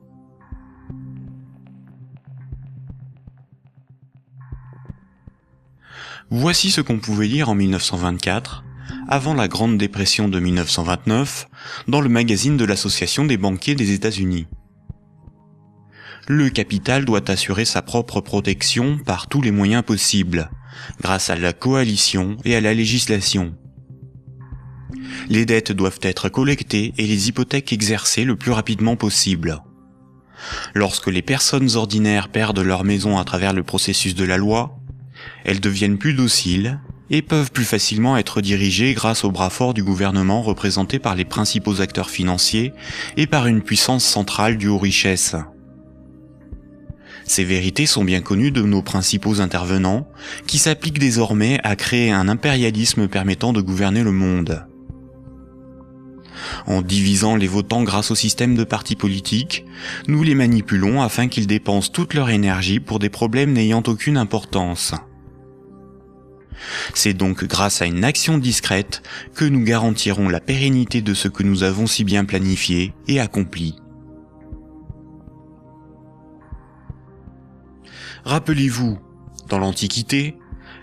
Voici ce qu'on pouvait lire en 1924, avant la Grande Dépression de 1929, dans le magazine de l'Association des banquiers des États-Unis. Le capital doit assurer sa propre protection par tous les moyens possibles, grâce à la coalition et à la législation. Les dettes doivent être collectées et les hypothèques exercées le plus rapidement possible. Lorsque les personnes ordinaires perdent leur maison à travers le processus de la loi, elles deviennent plus dociles et peuvent plus facilement être dirigées grâce au bras fort du gouvernement représenté par les principaux acteurs financiers et par une puissance centrale due aux richesses. Ces vérités sont bien connues de nos principaux intervenants, qui s'appliquent désormais à créer un impérialisme permettant de gouverner le monde. En divisant les votants grâce au système de partis politiques, nous les manipulons afin qu'ils dépensent toute leur énergie pour des problèmes n'ayant aucune importance. C'est donc grâce à une action discrète que nous garantirons la pérennité de ce que nous avons si bien planifié et accompli. Rappelez-vous, dans l'Antiquité,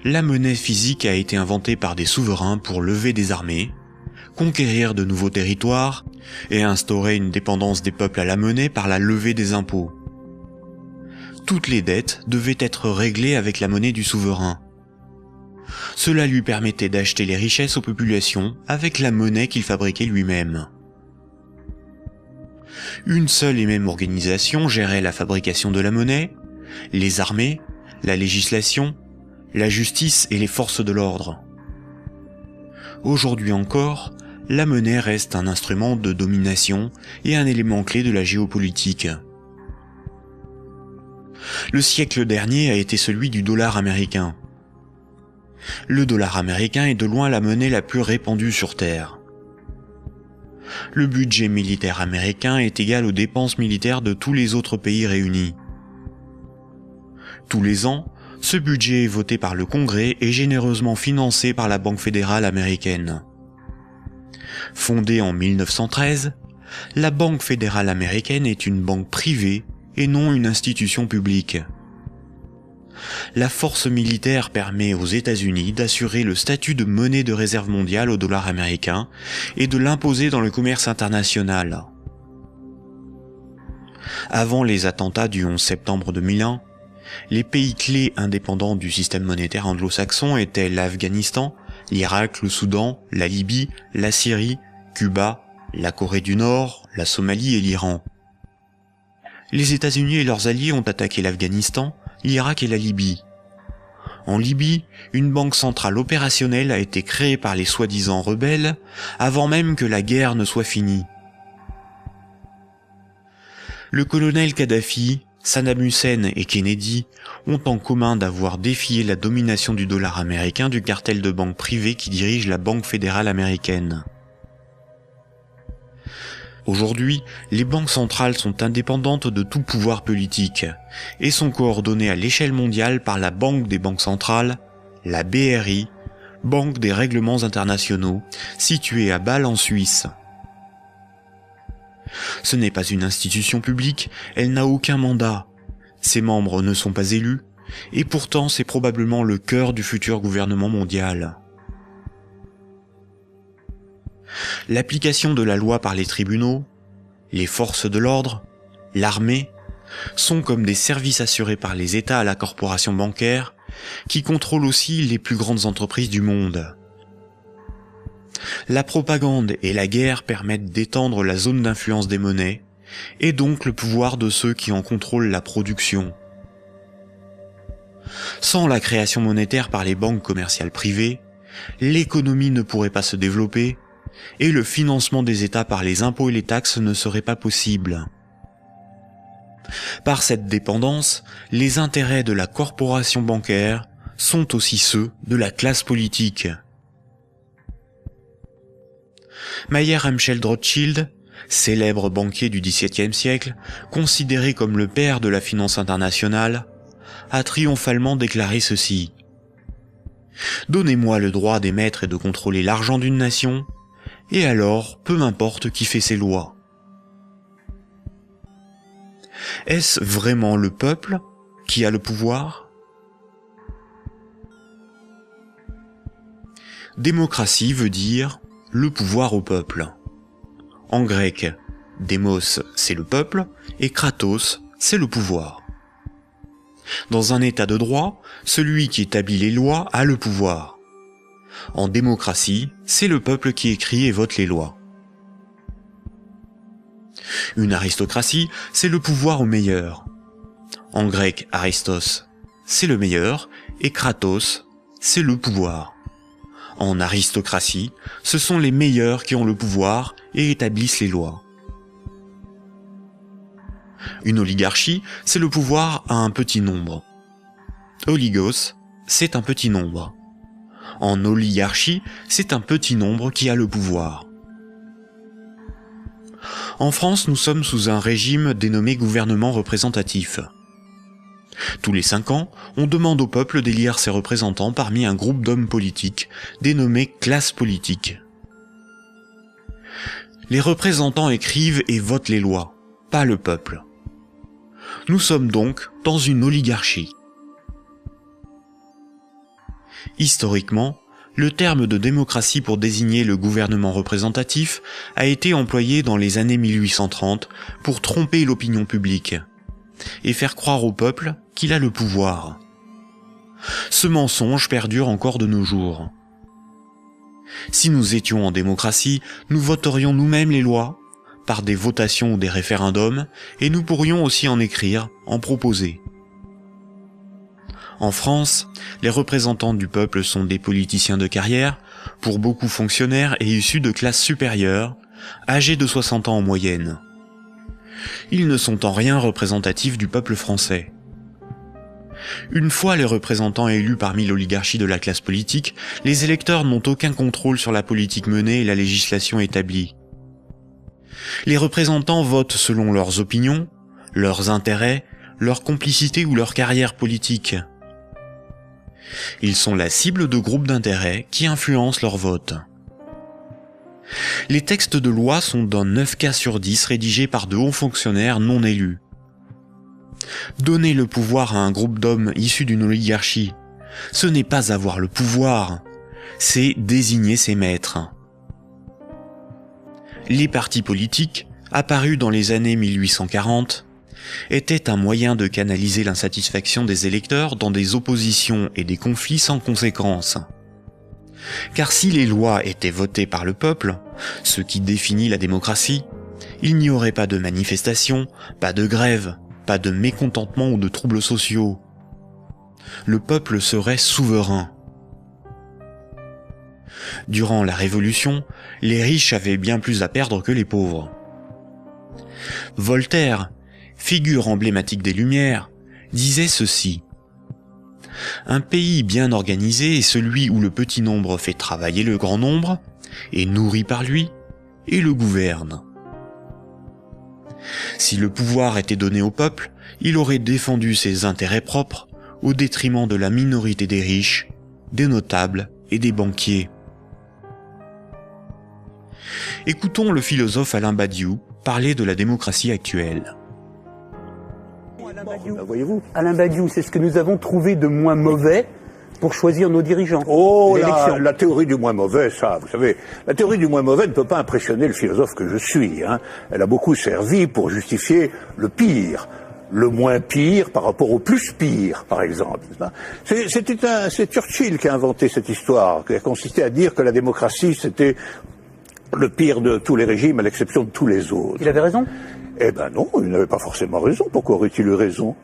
la monnaie physique a été inventée par des souverains pour lever des armées, conquérir de nouveaux territoires et instaurer une dépendance des peuples à la monnaie par la levée des impôts. Toutes les dettes devaient être réglées avec la monnaie du souverain. Cela lui permettait d'acheter les richesses aux populations avec la monnaie qu'il fabriquait lui-même. Une seule et même organisation gérait la fabrication de la monnaie, les armées, la législation, la justice et les forces de l'ordre. Aujourd'hui encore, la monnaie reste un instrument de domination et un élément clé de la géopolitique. Le siècle dernier a été celui du dollar américain. Le dollar américain est de loin la monnaie la plus répandue sur Terre. Le budget militaire américain est égal aux dépenses militaires de tous les autres pays réunis. Tous les ans, ce budget est voté par le Congrès et généreusement financé par la Banque fédérale américaine. Fondée en 1913, la Banque fédérale américaine est une banque privée et non une institution publique. La force militaire permet aux États-Unis d'assurer le statut de monnaie de réserve mondiale au dollar américain et de l'imposer dans le commerce international. Avant les attentats du 11 septembre 2001, les pays clés indépendants du système monétaire anglo-saxon étaient l'Afghanistan, l'Irak, le Soudan, la Libye, la Syrie, Cuba, la Corée du Nord, la Somalie et l'Iran. Les États-Unis et leurs alliés ont attaqué l'Afghanistan, l'Irak et la Libye. En Libye, une banque centrale opérationnelle a été créée par les soi-disant rebelles avant même que la guerre ne soit finie. Le colonel Kadhafi, Saddam Hussein et Kennedy ont en commun d'avoir défié la domination du dollar américain du cartel de banques privées qui dirige la Banque fédérale américaine. Aujourd'hui, les banques centrales sont indépendantes de tout pouvoir politique et sont coordonnées à l'échelle mondiale par la Banque des banques centrales, la BRI, Banque des règlements internationaux, située à Bâle en Suisse. Ce n'est pas une institution publique, elle n'a aucun mandat. Ses membres ne sont pas élus, et pourtant c'est probablement le cœur du futur gouvernement mondial. L'application de la loi par les tribunaux, les forces de l'ordre, l'armée, sont comme des services assurés par les États à la corporation bancaire, qui contrôle aussi les plus grandes entreprises du monde. La propagande et la guerre permettent d'étendre la zone d'influence des monnaies, et donc le pouvoir de ceux qui en contrôlent la production. Sans la création monétaire par les banques commerciales privées, l'économie ne pourrait pas se développer, et le financement des États par les impôts et les taxes ne serait pas possible. Par cette dépendance, les intérêts de la corporation bancaire sont aussi ceux de la classe politique. Mayer Amschel Rothschild, célèbre banquier du XVIIe siècle, considéré comme le père de la finance internationale, a triomphalement déclaré ceci. « Donnez-moi le droit d'émettre et de contrôler l'argent d'une nation, et alors, peu m'importe qui fait ses lois. » Est-ce vraiment le peuple qui a le pouvoir ? Démocratie veut dire le pouvoir au peuple. En grec, démos c'est le peuple et kratos c'est le pouvoir. Dans un état de droit, celui qui établit les lois a le pouvoir. En démocratie, c'est le peuple qui écrit et vote les lois. Une aristocratie, c'est le pouvoir au meilleur. En grec, aristos, c'est le meilleur, et kratos, c'est le pouvoir. En aristocratie, ce sont les meilleurs qui ont le pouvoir et établissent les lois. Une oligarchie, c'est le pouvoir à un petit nombre. Oligos, c'est un petit nombre. En oligarchie, c'est un petit nombre qui a le pouvoir. En France, nous sommes sous un régime dénommé gouvernement représentatif. Tous les 5 ans, on demande au peuple d'élire ses représentants parmi un groupe d'hommes politiques, dénommé classe politique. Les représentants écrivent et votent les lois, pas le peuple. Nous sommes donc dans une oligarchie. Historiquement, le terme de démocratie pour désigner le gouvernement représentatif a été employé dans les années 1830 pour tromper l'opinion publique et faire croire au peuple qu'il a le pouvoir. Ce mensonge perdure encore de nos jours. Si nous étions en démocratie, nous voterions nous-mêmes les lois, par des votations ou des référendums, et nous pourrions aussi en écrire, en proposer. En France, les représentants du peuple sont des politiciens de carrière, pour beaucoup fonctionnaires et issus de classes supérieures, âgés de 60 ans en moyenne. Ils ne sont en rien représentatifs du peuple français. Une fois les représentants élus parmi l'oligarchie de la classe politique, les électeurs n'ont aucun contrôle sur la politique menée et la législation établie. Les représentants votent selon leurs opinions, leurs intérêts, leur complicité ou leur carrière politique. Ils sont la cible de groupes d'intérêts qui influencent leur vote. Les textes de loi sont dans 9 cas sur 10 rédigés par de hauts fonctionnaires non élus. Donner le pouvoir à un groupe d'hommes issus d'une oligarchie, ce n'est pas avoir le pouvoir, c'est désigner ses maîtres. Les partis politiques, apparus dans les années 1840, étaient un moyen de canaliser l'insatisfaction des électeurs dans des oppositions et des conflits sans conséquences. Car si les lois étaient votées par le peuple, ce qui définit la démocratie, il n'y aurait pas de manifestations, pas de grèves, pas de mécontentement ou de troubles sociaux. Le peuple serait souverain. Durant la Révolution, les riches avaient bien plus à perdre que les pauvres. Voltaire, figure emblématique des Lumières, disait ceci: « Un pays bien organisé est celui où le petit nombre fait travailler le grand nombre, est nourri par lui, et le gouverne. » Si le pouvoir était donné au peuple, il aurait défendu ses intérêts propres au détriment de la minorité des riches, des notables et des banquiers. Écoutons le philosophe Alain Badiou parler de la démocratie actuelle. Alain Badiou, c'est ce que nous avons trouvé de moins mauvais pour choisir nos dirigeants. Oh, la théorie du moins mauvais, ça, vous savez, la théorie du moins mauvais ne peut pas impressionner le philosophe que je suis. Hein. Elle a beaucoup servi pour justifier le pire, le moins pire par rapport au plus pire, par exemple. C'est Churchill qui a inventé cette histoire, qui a consisté à dire que la démocratie, c'était le pire de tous les régimes, à l'exception de tous les autres. Il avait raison? Eh ben non, il n'avait pas forcément raison. Pourquoi aurait-il eu raison?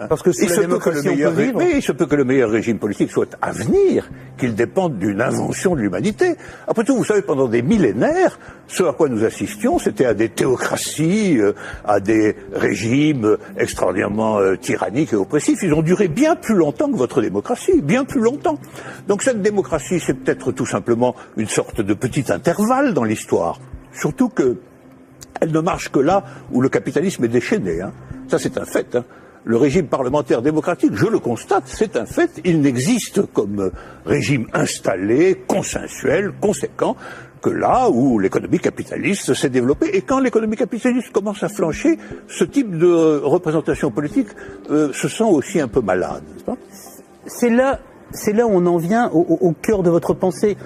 Parce que si la démocratie, on peut vivre. Oui, il se peut que le meilleur régime politique soit à venir, qu'il dépende d'une invention de l'humanité. Après tout, vous savez, pendant des millénaires, ce à quoi nous assistions, c'était à des théocraties, à des régimes extraordinairement tyranniques et oppressifs. Ils ont duré bien plus longtemps que votre démocratie, bien plus longtemps. Donc cette démocratie, c'est peut-être tout simplement une sorte de petit intervalle dans l'histoire. Surtout que elle ne marche que là où le capitalisme est déchaîné. Hein. Ça, c'est un fait. Hein. Le régime parlementaire démocratique, je le constate, c'est un fait. Il n'existe comme régime installé, consensuel, conséquent, que là où l'économie capitaliste s'est développée. Et quand l'économie capitaliste commence à flancher, ce type de représentation politique se sent aussi un peu malade, n'est-ce pas ? C'est là où on en vient au cœur de votre pensée.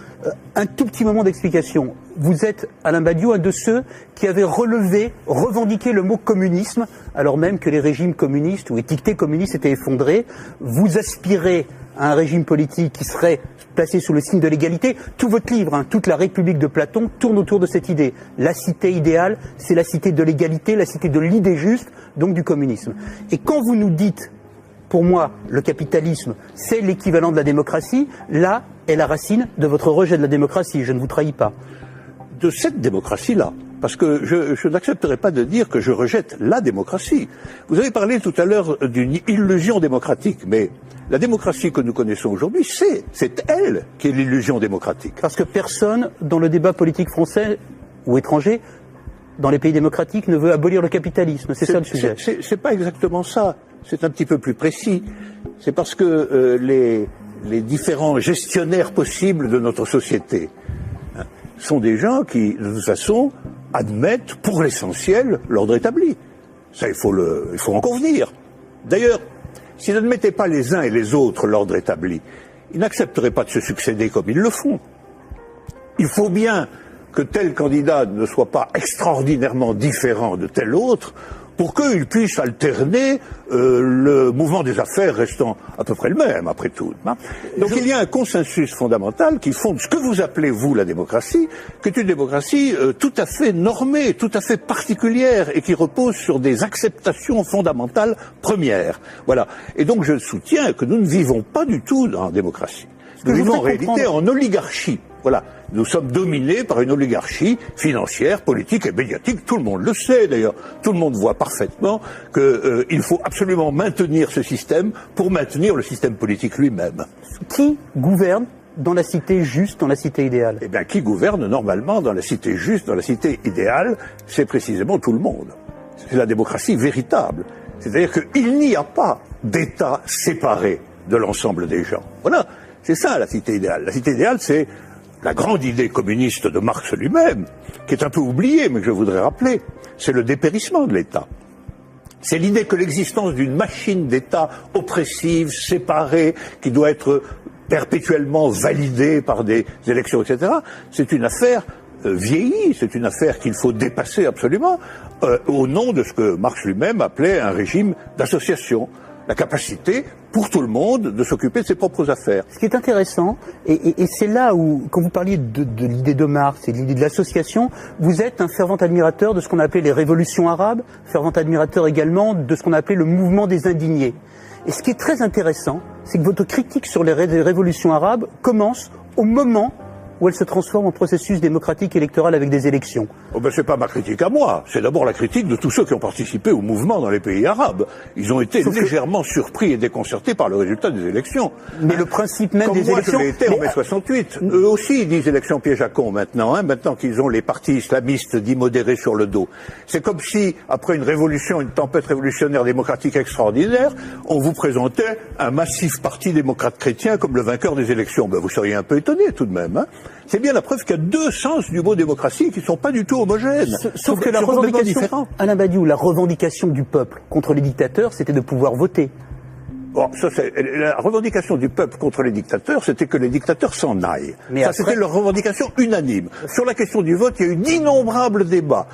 Un tout petit moment d'explication. Vous êtes, Alain Badiou, un de ceux qui avaient revendiqué le mot communisme, alors même que les régimes communistes ou étiquetés communistes étaient effondrés. Vous aspirez à un régime politique qui serait placé sous le signe de l'égalité. Tout votre livre, toute la République de Platon, tourne autour de cette idée. La cité idéale, c'est la cité de l'égalité, la cité de l'idée juste, donc du communisme. Et quand vous nous dites, pour moi, le capitalisme, c'est l'équivalent de la démocratie, là est la racine de votre rejet de la démocratie, je ne vous trahis pas. De cette démocratie-là, parce que je n'accepterai pas de dire que je rejette la démocratie. Vous avez parlé tout à l'heure d'une illusion démocratique, mais la démocratie que nous connaissons aujourd'hui, c'est elle qui est l'illusion démocratique. Parce que personne, dans le débat politique français ou étranger, dans les pays démocratiques, ne veut abolir le capitalisme. C'est ça le sujet. C'est pas exactement ça. C'est un petit peu plus précis. C'est parce que les différents gestionnaires possibles de notre société sont des gens qui, de toute façon, admettent pour l'essentiel l'ordre établi. Ça, il faut en convenir. D'ailleurs, s'ils n'admettaient pas les uns et les autres l'ordre établi, ils n'accepteraient pas de se succéder comme ils le font. Il faut bien que tel candidat ne soit pas extraordinairement différent de tel autre pour qu'il puisse alterner le mouvement des affaires restant à peu près le même, après tout. Donc il y a un consensus fondamental qui fonde ce que vous appelez, vous, la démocratie, qui est une démocratie tout à fait normée, tout à fait particulière, et qui repose sur des acceptations fondamentales premières. Voilà. Et donc je soutiens que nous ne vivons pas du tout dans la démocratie. Nous vivons en réalité en oligarchie. Voilà. Nous sommes dominés par une oligarchie financière, politique et médiatique. Tout le monde le sait d'ailleurs. Tout le monde voit parfaitement qu'il faut absolument maintenir ce système pour maintenir le système politique lui-même. Qui gouverne dans la cité juste, dans la cité idéale? Eh bien, qui gouverne normalement dans la cité juste, dans la cité idéale, c'est précisément tout le monde. C'est la démocratie véritable. C'est-à-dire qu'il n'y a pas d'État séparé de l'ensemble des gens. Voilà. C'est ça la cité idéale. La cité idéale, c'est la grande idée communiste de Marx lui-même, qui est un peu oubliée, mais que je voudrais rappeler. C'est le dépérissement de l'État. C'est l'idée que l'existence d'une machine d'État oppressive, séparée, qui doit être perpétuellement validée par des élections, etc., c'est une affaire vieillie, c'est une affaire qu'il faut dépasser absolument, au nom de ce que Marx lui-même appelait un régime d'association. La capacité, pour tout le monde, de s'occuper de ses propres affaires. Ce qui est intéressant, et c'est là où, quand vous parliez de l'idée de Marx et de l'idée de l'association, vous êtes un fervent admirateur de ce qu'on a appelé les révolutions arabes, fervent admirateur également de ce qu'on a appelé le mouvement des indignés. Et ce qui est très intéressant, c'est que votre critique sur les révolutions arabes commence au moment où elle se transforme en processus démocratique électoral avec des élections. Oh ben c'est pas ma critique à moi, c'est d'abord la critique de tous ceux qui ont participé au mouvement dans les pays arabes. Ils ont été légèrement surpris et déconcertés par le résultat des élections. Mais le principe même des élections... Comme moi je l'ai été en mai 68. Eux aussi ils disent élections piège à con maintenant, maintenant qu'ils ont les partis islamistes dits modérés sur le dos. C'est comme si, après une révolution, une tempête révolutionnaire démocratique extraordinaire, on vous présentait un massif parti démocrate chrétien comme le vainqueur des élections. Ben vous seriez un peu étonné tout de même, C'est bien la preuve qu'il y a deux sens du mot démocratie qui ne sont pas du tout homogènes. Sauf que la revendication, Alain Badiou, la revendication du peuple contre les dictateurs, c'était de pouvoir voter. Bon, la revendication du peuple contre les dictateurs, c'était que les dictateurs s'en aillent. Mais ça, c'était leur revendication unanime. Sur la question du vote, il y a eu d'innombrables débats.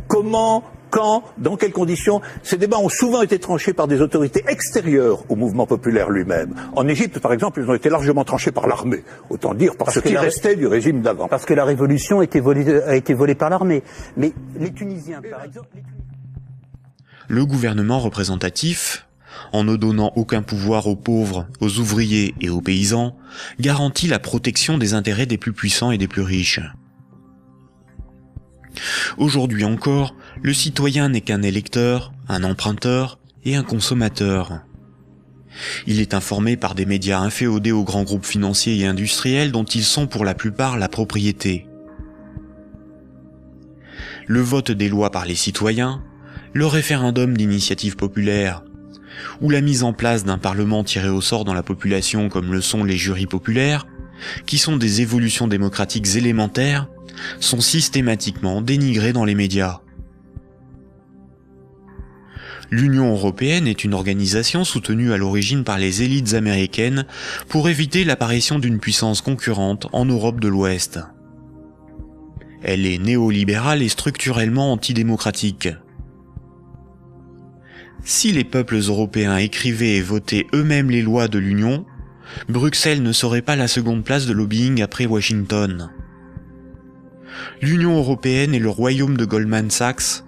Comment, quand, dans quelles conditions? Ces débats ont souvent été tranchés par des autorités extérieures au mouvement populaire lui-même. En Égypte, par exemple, ils ont été largement tranchés par l'armée. Autant dire par ce qui restait du régime d'avant. Parce que la révolution a été volée par l'armée. Mais les Tunisiens, par exemple... Le gouvernement représentatif, en ne donnant aucun pouvoir aux pauvres, aux ouvriers et aux paysans, garantit la protection des intérêts des plus puissants et des plus riches. Aujourd'hui encore, le citoyen n'est qu'un électeur, un emprunteur et un consommateur. Il est informé par des médias inféodés aux grands groupes financiers et industriels dont ils sont pour la plupart la propriété. Le vote des lois par les citoyens, le référendum d'initiative populaire, ou la mise en place d'un parlement tiré au sort dans la population comme le sont les jurys populaires, qui sont des évolutions démocratiques élémentaires, sont systématiquement dénigrés dans les médias. L'Union européenne est une organisation soutenue à l'origine par les élites américaines pour éviter l'apparition d'une puissance concurrente en Europe de l'Ouest. Elle est néolibérale et structurellement antidémocratique. Si les peuples européens écrivaient et votaient eux-mêmes les lois de l'Union, Bruxelles ne serait pas la seconde place de lobbying après Washington. L'Union européenne est le royaume de Goldman Sachs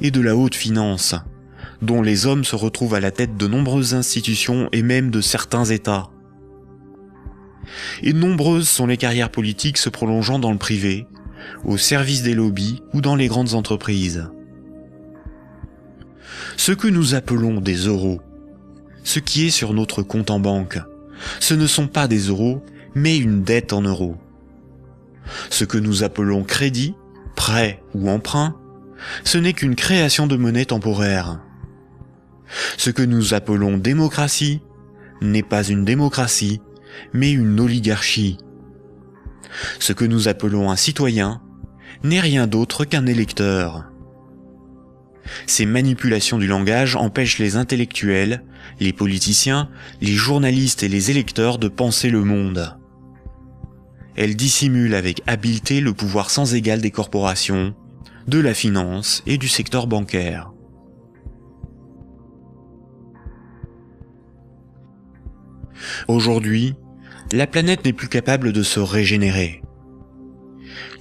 et de la haute finance, dont les hommes se retrouvent à la tête de nombreuses institutions et même de certains États. Et nombreuses sont les carrières politiques se prolongeant dans le privé, au service des lobbies ou dans les grandes entreprises. Ce que nous appelons des euros, ce qui est sur notre compte en banque, ce ne sont pas des euros, mais une dette en euros. Ce que nous appelons crédit, prêt ou emprunt, ce n'est qu'une création de monnaie temporaire. Ce que nous appelons démocratie n'est pas une démocratie, mais une oligarchie. Ce que nous appelons un citoyen n'est rien d'autre qu'un électeur. Ces manipulations du langage empêchent les intellectuels, les politiciens, les journalistes et les électeurs de penser le monde. Elles dissimulent avec habileté le pouvoir sans égal des corporations, de la finance et du secteur bancaire. Aujourd'hui, la planète n'est plus capable de se régénérer.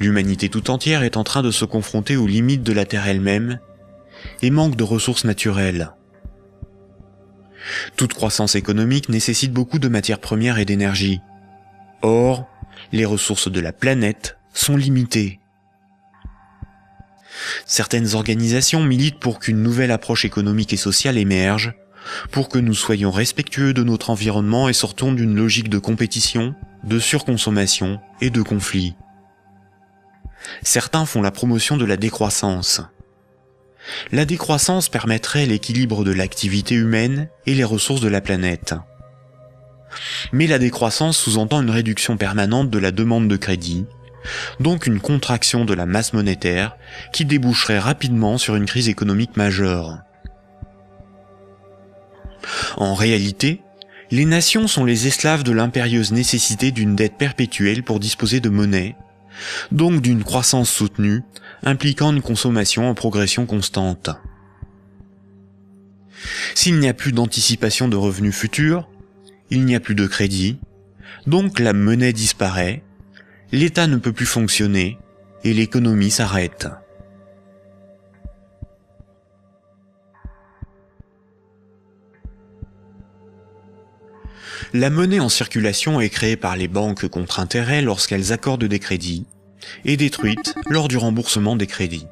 L'humanité tout entière est en train de se confronter aux limites de la Terre elle-même et manque de ressources naturelles. Toute croissance économique nécessite beaucoup de matières premières et d'énergie. Or, les ressources de la planète sont limitées. Certaines organisations militent pour qu'une nouvelle approche économique et sociale émerge, pour que nous soyons respectueux de notre environnement et sortons d'une logique de compétition, de surconsommation et de conflit. Certains font la promotion de la décroissance. La décroissance permettrait l'équilibre de l'activité humaine et les ressources de la planète. Mais la décroissance sous-entend une réduction permanente de la demande de crédit, donc une contraction de la masse monétaire qui déboucherait rapidement sur une crise économique majeure. En réalité, les nations sont les esclaves de l'impérieuse nécessité d'une dette perpétuelle pour disposer de monnaie, donc d'une croissance soutenue, impliquant une consommation en progression constante. S'il n'y a plus d'anticipation de revenus futurs, il n'y a plus de crédit, donc la monnaie disparaît, l'État ne peut plus fonctionner et l'économie s'arrête. La monnaie en circulation est créée par les banques contre intérêt lorsqu'elles accordent des crédits et détruite lors du remboursement des crédits.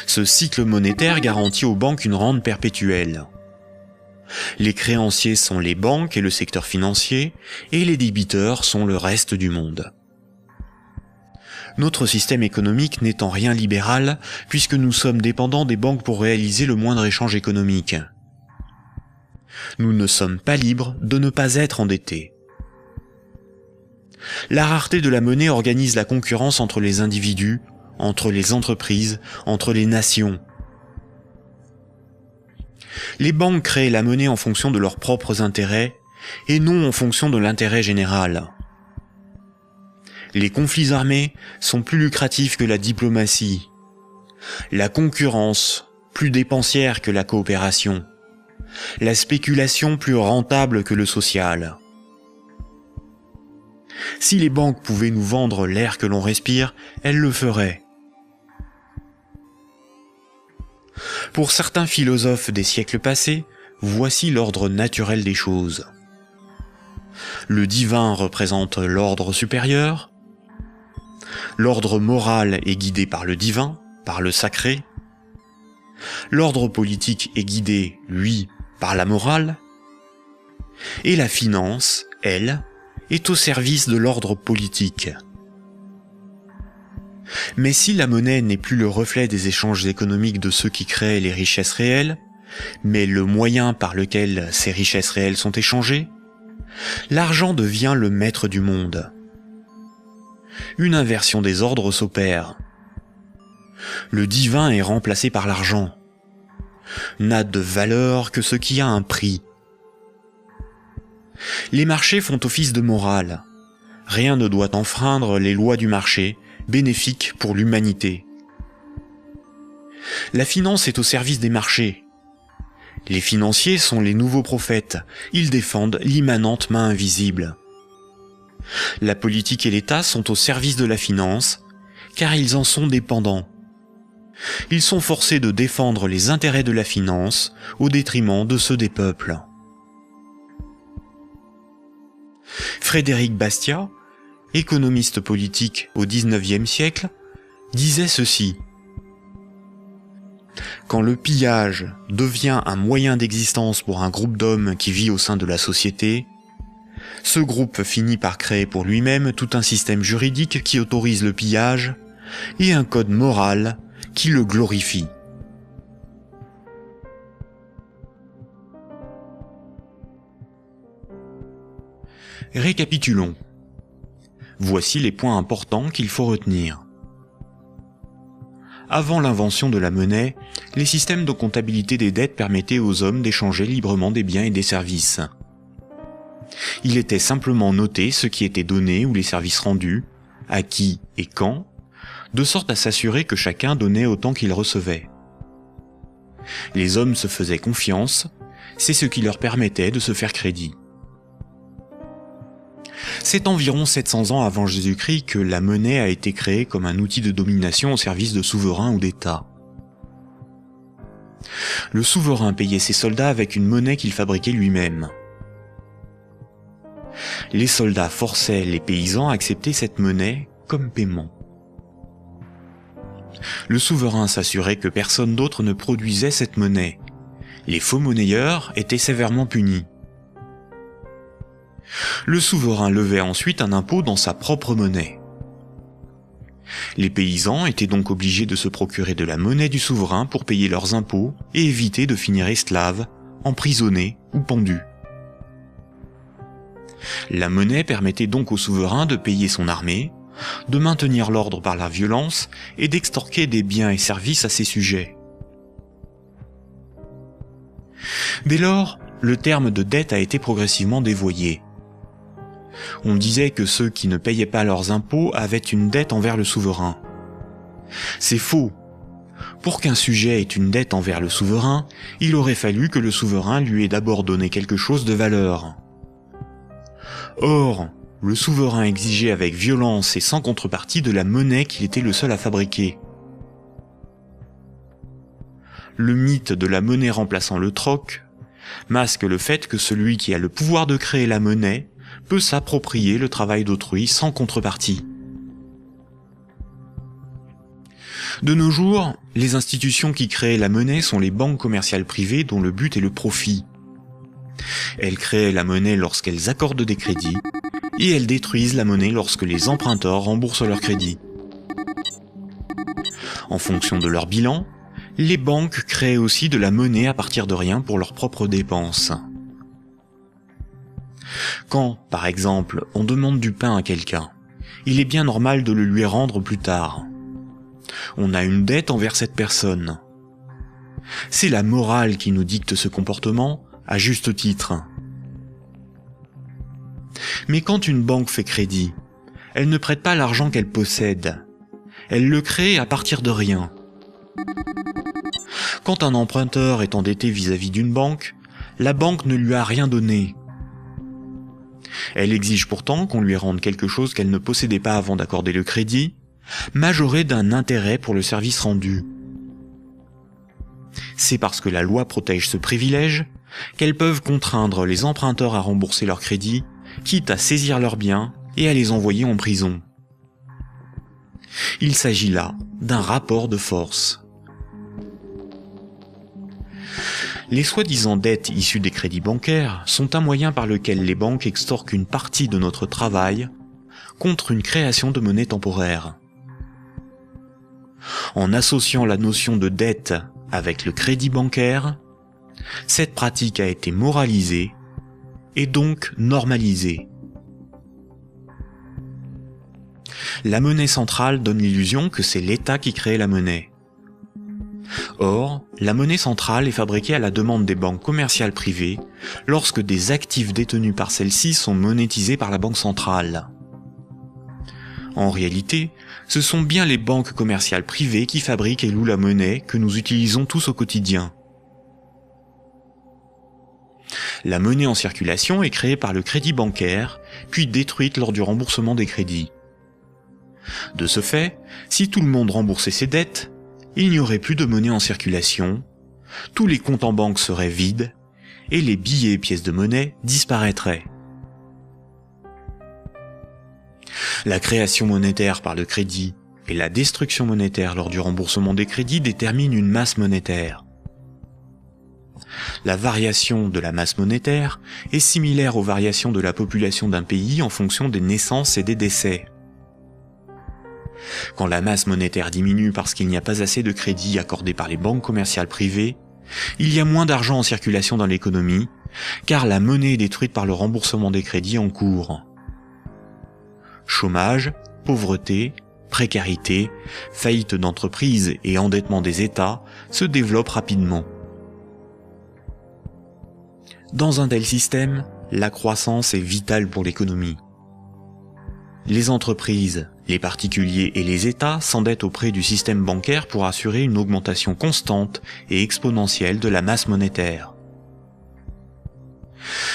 Ce cycle monétaire garantit aux banques une rente perpétuelle. Les créanciers sont les banques et le secteur financier, et les débiteurs sont le reste du monde. Notre système économique n'est en rien libéral, puisque nous sommes dépendants des banques pour réaliser le moindre échange économique. Nous ne sommes pas libres de ne pas être endettés. La rareté de la monnaie organise la concurrence entre les individus, entre les entreprises, entre les nations. Les banques créent la monnaie en fonction de leurs propres intérêts et non en fonction de l'intérêt général. Les conflits armés sont plus lucratifs que la diplomatie. La concurrence, plus dépensière que la coopération. La spéculation plus rentable que le social. Si les banques pouvaient nous vendre l'air que l'on respire, elles le feraient. Pour certains philosophes des siècles passés, voici l'ordre naturel des choses. Le divin représente l'ordre supérieur. L'ordre moral est guidé par le divin, par le sacré. L'ordre politique est guidé, lui, par la morale. Et la finance, elle, est au service de l'ordre politique. Mais si la monnaie n'est plus le reflet des échanges économiques de ceux qui créent les richesses réelles, mais le moyen par lequel ces richesses réelles sont échangées, l'argent devient le maître du monde. Une inversion des ordres s'opère. Le divin est remplacé par l'argent. N'a de valeur que ce qui a un prix. Les marchés font office de morale. Rien ne doit enfreindre les lois du marché, bénéfiques pour l'humanité. La finance est au service des marchés. Les financiers sont les nouveaux prophètes, ils défendent l'immanente main invisible. La politique et l'État sont au service de la finance, car ils en sont dépendants. Ils sont forcés de défendre les intérêts de la finance au détriment de ceux des peuples. Frédéric Bastiat, économiste politique au XIXe siècle, disait ceci. Quand le pillage devient un moyen d'existence pour un groupe d'hommes qui vit au sein de la société, ce groupe finit par créer pour lui-même tout un système juridique qui autorise le pillage et un code moral qui le glorifie. Récapitulons. Voici les points importants qu'il faut retenir. Avant l'invention de la monnaie, les systèmes de comptabilité des dettes permettaient aux hommes d'échanger librement des biens et des services. Il était simplement noté ce qui était donné ou les services rendus, à qui et quand, de sorte à s'assurer que chacun donnait autant qu'il recevait. Les hommes se faisaient confiance, c'est ce qui leur permettait de se faire crédit. C'est environ 700 ans avant Jésus-Christ que la monnaie a été créée comme un outil de domination au service de souverains ou d'États. Le souverain payait ses soldats avec une monnaie qu'il fabriquait lui-même. Les soldats forçaient les paysans à accepter cette monnaie comme paiement. Le souverain s'assurait que personne d'autre ne produisait cette monnaie. Les faux monnayeurs étaient sévèrement punis. Le souverain levait ensuite un impôt dans sa propre monnaie. Les paysans étaient donc obligés de se procurer de la monnaie du souverain pour payer leurs impôts et éviter de finir esclaves, emprisonnés ou pendus. La monnaie permettait donc au souverain de payer son armée, de maintenir l'ordre par la violence et d'extorquer des biens et services à ses sujets. Dès lors, le terme de dette a été progressivement dévoyé. On disait que ceux qui ne payaient pas leurs impôts avaient une dette envers le souverain. C'est faux. Pour qu'un sujet ait une dette envers le souverain, il aurait fallu que le souverain lui ait d'abord donné quelque chose de valeur. Or, le souverain exigeait avec violence et sans contrepartie de la monnaie qu'il était le seul à fabriquer. Le mythe de la monnaie remplaçant le troc masque le fait que celui qui a le pouvoir de créer la monnaie peut s'approprier le travail d'autrui sans contrepartie. De nos jours, les institutions qui créent la monnaie sont les banques commerciales privées dont le but est le profit. Elles créent la monnaie lorsqu'elles accordent des crédits et elles détruisent la monnaie lorsque les emprunteurs remboursent leurs crédits. En fonction de leur bilan, les banques créent aussi de la monnaie à partir de rien pour leurs propres dépenses. Quand, par exemple, on demande du pain à quelqu'un, il est bien normal de le lui rendre plus tard. On a une dette envers cette personne. C'est la morale qui nous dicte ce comportement, à juste titre. Mais quand une banque fait crédit, elle ne prête pas l'argent qu'elle possède. Elle le crée à partir de rien. Quand un emprunteur est endetté vis-à-vis d'une banque, la banque ne lui a rien donné. Elle exige pourtant qu'on lui rende quelque chose qu'elle ne possédait pas avant d'accorder le crédit, majoré d'un intérêt pour le service rendu. C'est parce que la loi protège ce privilège qu'elles peuvent contraindre les emprunteurs à rembourser leur crédit, quitte à saisir leurs biens et à les envoyer en prison. Il s'agit là d'un rapport de force. Les soi-disant dettes issues des crédits bancaires sont un moyen par lequel les banques extorquent une partie de notre travail contre une création de monnaie temporaire. En associant la notion de dette avec le crédit bancaire, cette pratique a été moralisée et donc normalisée. La monnaie centrale donne l'illusion que c'est l'État qui crée la monnaie. Or, la monnaie centrale est fabriquée à la demande des banques commerciales privées lorsque des actifs détenus par celles-ci sont monétisés par la banque centrale. En réalité, ce sont bien les banques commerciales privées qui fabriquent et louent la monnaie que nous utilisons tous au quotidien. La monnaie en circulation est créée par le crédit bancaire, puis détruite lors du remboursement des crédits. De ce fait, si tout le monde remboursait ses dettes, il n'y aurait plus de monnaie en circulation, tous les comptes en banque seraient vides, et les billets et pièces de monnaie disparaîtraient. La création monétaire par le crédit et la destruction monétaire lors du remboursement des crédits déterminent une masse monétaire. La variation de la masse monétaire est similaire aux variations de la population d'un pays en fonction des naissances et des décès. Quand la masse monétaire diminue parce qu'il n'y a pas assez de crédits accordés par les banques commerciales privées, il y a moins d'argent en circulation dans l'économie, car la monnaie est détruite par le remboursement des crédits en cours. Chômage, pauvreté, précarité, faillite d'entreprises et endettement des États se développent rapidement. Dans un tel système, la croissance est vitale pour l'économie. Les entreprises, les particuliers et les États s'endettent auprès du système bancaire pour assurer une augmentation constante et exponentielle de la masse monétaire.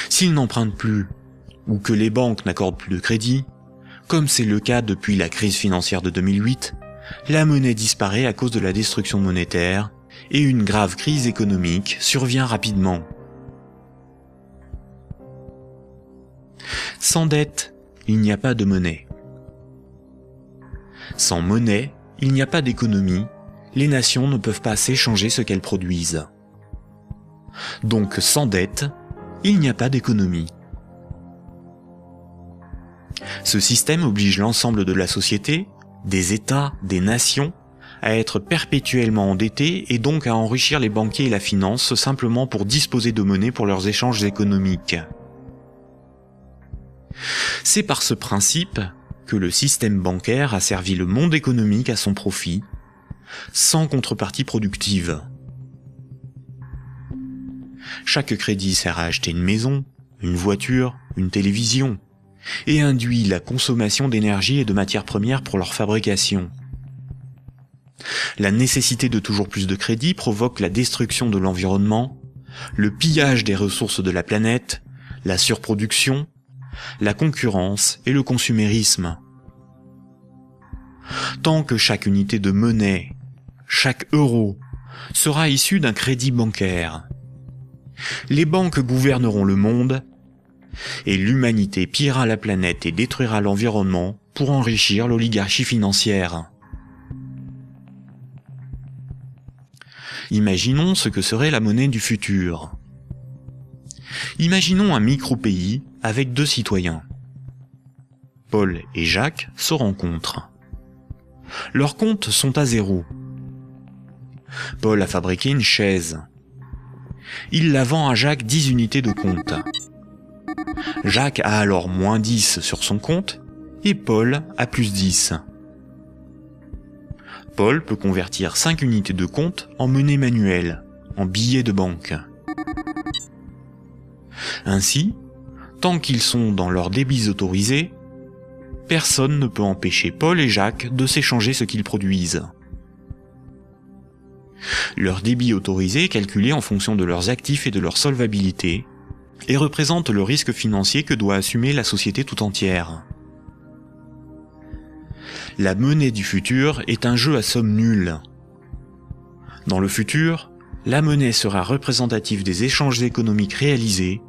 S'ils n'empruntent plus, ou que les banques n'accordent plus de crédit, comme c'est le cas depuis la crise financière de 2008, la monnaie disparaît à cause de la destruction monétaire et une grave crise économique survient rapidement. Sans dette, il n'y a pas de monnaie. Sans monnaie, il n'y a pas d'économie, les nations ne peuvent pas s'échanger ce qu'elles produisent. Donc sans dette, il n'y a pas d'économie. Ce système oblige l'ensemble de la société, des États, des nations, à être perpétuellement endettés et donc à enrichir les banquiers et la finance simplement pour disposer de monnaie pour leurs échanges économiques. C'est par ce principe que le système bancaire a servi le monde économique à son profit, sans contrepartie productive. Chaque crédit sert à acheter une maison, une voiture, une télévision, et induit la consommation d'énergie et de matières premières pour leur fabrication. La nécessité de toujours plus de crédit provoque la destruction de l'environnement, le pillage des ressources de la planète, la surproduction, la concurrence et le consumérisme. Tant que chaque unité de monnaie, chaque euro, sera issu d'un crédit bancaire, les banques gouverneront le monde et l'humanité pillera la planète et détruira l'environnement pour enrichir l'oligarchie financière. Imaginons ce que serait la monnaie du futur. Imaginons un micro-pays avec 2 citoyens. Paul et Jacques se rencontrent. Leurs comptes sont à 0. Paul a fabriqué une chaise. Il la vend à Jacques 10 unités de compte. Jacques a alors moins 10 sur son compte et Paul a plus 10. Paul peut convertir 5 unités de compte en monnaie manuelle, en billets de banque. Ainsi, tant qu'ils sont dans leurs débits autorisés, personne ne peut empêcher Paul et Jacques de s'échanger ce qu'ils produisent. Leur débit autorisé est calculé en fonction de leurs actifs et de leur solvabilité, et représente le risque financier que doit assumer la société tout entière. La monnaie du futur est un jeu à somme nulle. Dans le futur, la monnaie sera représentative des échanges économiques réalisés,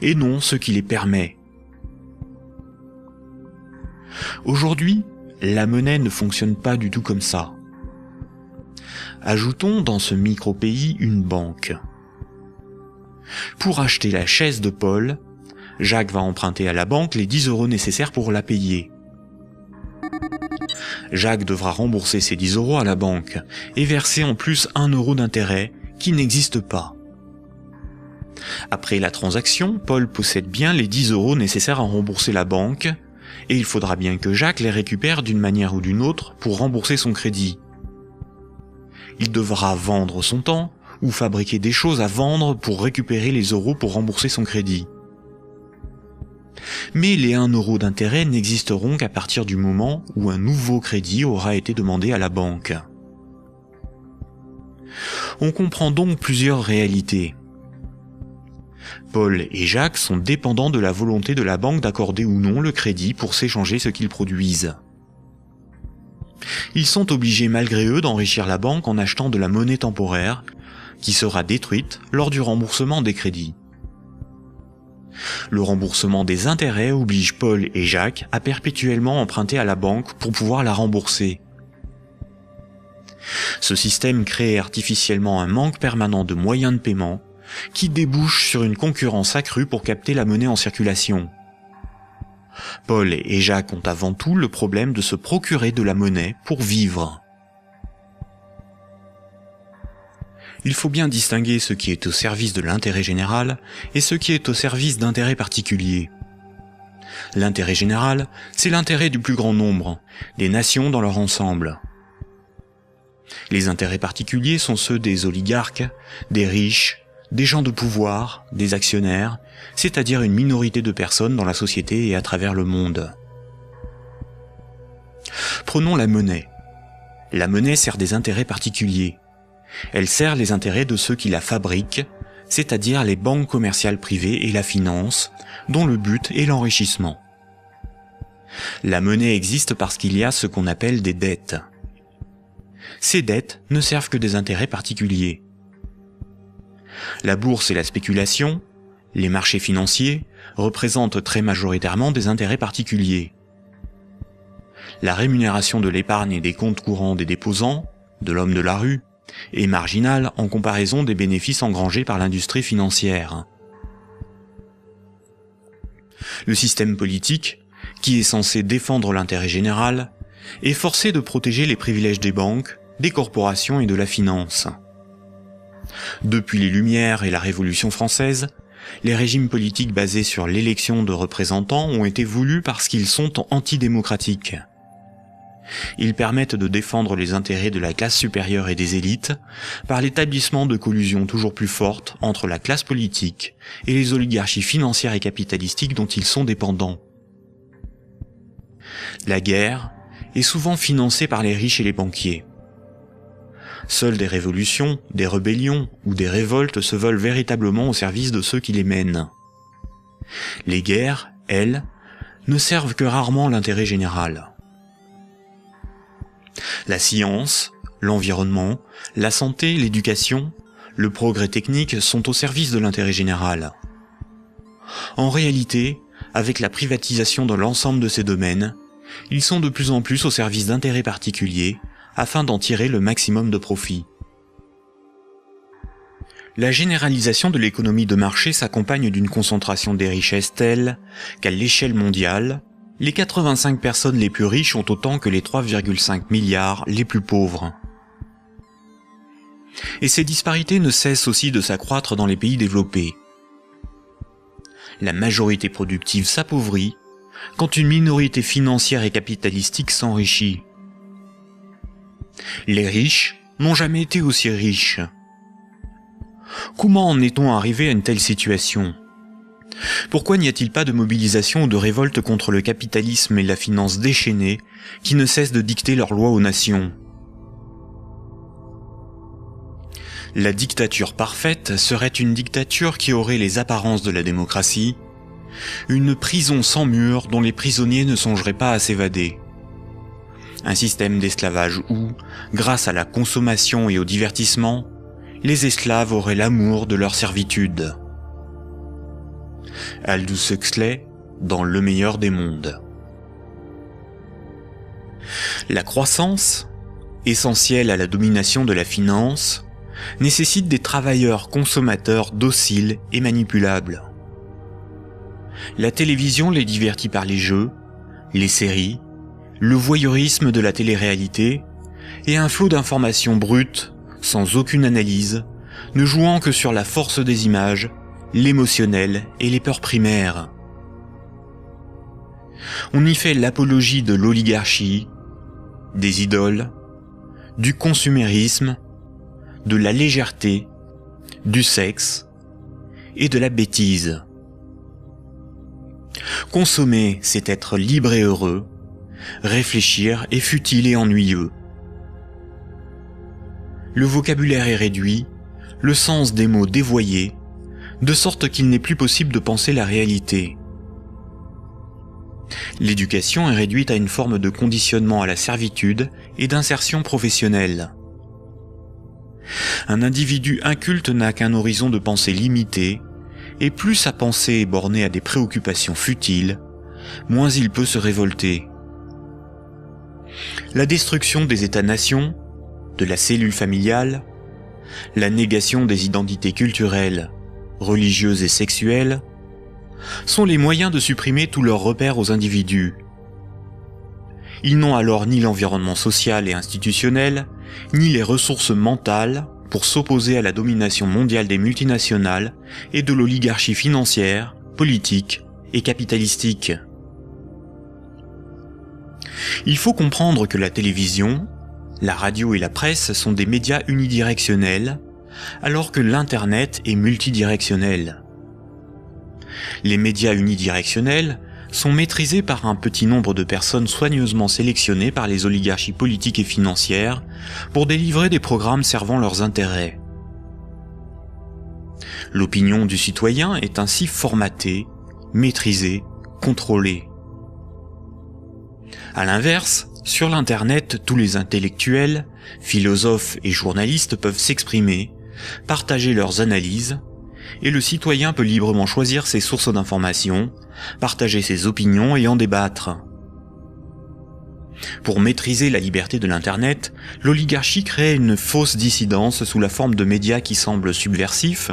et non ce qui les permet. Aujourd'hui, la monnaie ne fonctionne pas du tout comme ça. Ajoutons dans ce micro-pays une banque. Pour acheter la chaise de Paul, Jacques va emprunter à la banque les 10 € nécessaires pour la payer. Jacques devra rembourser ces 10 € à la banque et verser en plus 1 € d'intérêt qui n'existe pas. Après la transaction, Paul possède bien les 10 € nécessaires à rembourser la banque et il faudra bien que Jacques les récupère d'une manière ou d'une autre pour rembourser son crédit. Il devra vendre son temps ou fabriquer des choses à vendre pour récupérer les euros pour rembourser son crédit. Mais les 1 € d'intérêt n'existeront qu'à partir du moment où un nouveau crédit aura été demandé à la banque. On comprend donc plusieurs réalités. Paul et Jacques sont dépendants de la volonté de la banque d'accorder ou non le crédit pour s'échanger ce qu'ils produisent. Ils sont obligés malgré eux d'enrichir la banque en achetant de la monnaie temporaire qui sera détruite lors du remboursement des crédits. Le remboursement des intérêts oblige Paul et Jacques à perpétuellement emprunter à la banque pour pouvoir la rembourser. Ce système crée artificiellement un manque permanent de moyens de paiement qui débouche sur une concurrence accrue pour capter la monnaie en circulation. Paul et Jacques ont avant tout le problème de se procurer de la monnaie pour vivre. Il faut bien distinguer ce qui est au service de l'intérêt général et ce qui est au service d'intérêts particuliers. L'intérêt général, c'est l'intérêt du plus grand nombre, des nations dans leur ensemble. Les intérêts particuliers sont ceux des oligarques, des riches, des gens de pouvoir, des actionnaires, c'est-à-dire une minorité de personnes dans la société et à travers le monde. Prenons la monnaie. La monnaie sert des intérêts particuliers. Elle sert les intérêts de ceux qui la fabriquent, c'est-à-dire les banques commerciales privées et la finance, dont le but est l'enrichissement. La monnaie existe parce qu'il y a ce qu'on appelle des dettes. Ces dettes ne servent que des intérêts particuliers. La bourse et la spéculation, les marchés financiers, représentent très majoritairement des intérêts particuliers. La rémunération de l'épargne et des comptes courants des déposants, de l'homme de la rue, est marginale en comparaison des bénéfices engrangés par l'industrie financière. Le système politique, qui est censé défendre l'intérêt général, est forcé de protéger les privilèges des banques, des corporations et de la finance. Depuis les Lumières et la Révolution française, les régimes politiques basés sur l'élection de représentants ont été voulus parce qu'ils sont antidémocratiques. Ils permettent de défendre les intérêts de la classe supérieure et des élites par l'établissement de collusions toujours plus fortes entre la classe politique et les oligarchies financières et capitalistiques dont ils sont dépendants. La guerre est souvent financée par les riches et les banquiers. Seules des révolutions, des rébellions ou des révoltes se veulent véritablement au service de ceux qui les mènent. Les guerres, elles, ne servent que rarement l'intérêt général. La science, l'environnement, la santé, l'éducation, le progrès technique sont au service de l'intérêt général. En réalité, avec la privatisation de l'ensemble de ces domaines, ils sont de plus en plus au service d'intérêts particuliers afin d'en tirer le maximum de profit. La généralisation de l'économie de marché s'accompagne d'une concentration des richesses telle qu'à l'échelle mondiale, les 85 personnes les plus riches ont autant que les 3,5 milliards les plus pauvres. Et ces disparités ne cessent aussi de s'accroître dans les pays développés. La majorité productive s'appauvrit quand une minorité financière et capitalistique s'enrichit. Les riches n'ont jamais été aussi riches. Comment en est-on arrivé à une telle situation ? Pourquoi n'y a-t-il pas de mobilisation ou de révolte contre le capitalisme et la finance déchaînée qui ne cessent de dicter leurs lois aux nations ? La dictature parfaite serait une dictature qui aurait les apparences de la démocratie, une prison sans murs dont les prisonniers ne songeraient pas à s'évader. Un système d'esclavage où, grâce à la consommation et au divertissement, les esclaves auraient l'amour de leur servitude. Aldous Huxley, dans Le meilleur des mondes. La croissance, essentielle à la domination de la finance, nécessite des travailleurs consommateurs dociles et manipulables. La télévision les divertit par les jeux, les séries, le voyeurisme de la télé-réalité et un flot d'informations brutes, sans aucune analyse, ne jouant que sur la force des images, l'émotionnel et les peurs primaires. On y fait l'apologie de l'oligarchie, des idoles, du consumérisme, de la légèreté, du sexe et de la bêtise. Consommer, c'est être libre et heureux, réfléchir est futile et ennuyeux. Le vocabulaire est réduit, le sens des mots dévoyé, de sorte qu'il n'est plus possible de penser la réalité. L'éducation est réduite à une forme de conditionnement à la servitude et d'insertion professionnelle. Un individu inculte n'a qu'un horizon de pensée limité, et plus sa pensée est bornée à des préoccupations futiles, moins il peut se révolter. La destruction des États-nations, de la cellule familiale, la négation des identités culturelles, religieuses et sexuelles, sont les moyens de supprimer tous leurs repères aux individus. Ils n'ont alors ni l'environnement social et institutionnel, ni les ressources mentales pour s'opposer à la domination mondiale des multinationales et de l'oligarchie financière, politique et capitalistique. Il faut comprendre que la télévision, la radio et la presse sont des médias unidirectionnels, alors que l'Internet est multidirectionnel. Les médias unidirectionnels sont maîtrisés par un petit nombre de personnes soigneusement sélectionnées par les oligarchies politiques et financières pour délivrer des programmes servant leurs intérêts. L'opinion du citoyen est ainsi formatée, maîtrisée, contrôlée. À l'inverse, sur l'Internet, tous les intellectuels, philosophes et journalistes peuvent s'exprimer, partager leurs analyses, et le citoyen peut librement choisir ses sources d'information, partager ses opinions et en débattre. Pour maîtriser la liberté de l'Internet, l'oligarchie crée une fausse dissidence sous la forme de médias qui semblent subversifs,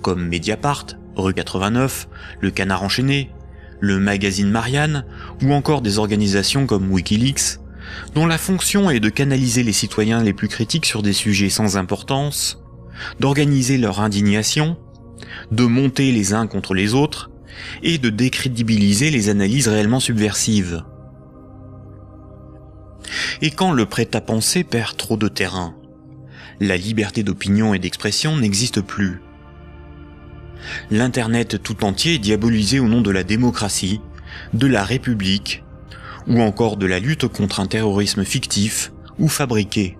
comme Mediapart, Rue 89, Le Canard enchaîné, le magazine Marianne, ou encore des organisations comme Wikileaks, dont la fonction est de canaliser les citoyens les plus critiques sur des sujets sans importance, d'organiser leur indignation, de monter les uns contre les autres, et de décrédibiliser les analyses réellement subversives. Et quand le prêt-à-penser perd trop de terrain, la liberté d'opinion et d'expression n'existe plus. L'Internet tout entier est diabolisé au nom de la démocratie, de la République, ou encore de la lutte contre un terrorisme fictif ou fabriqué.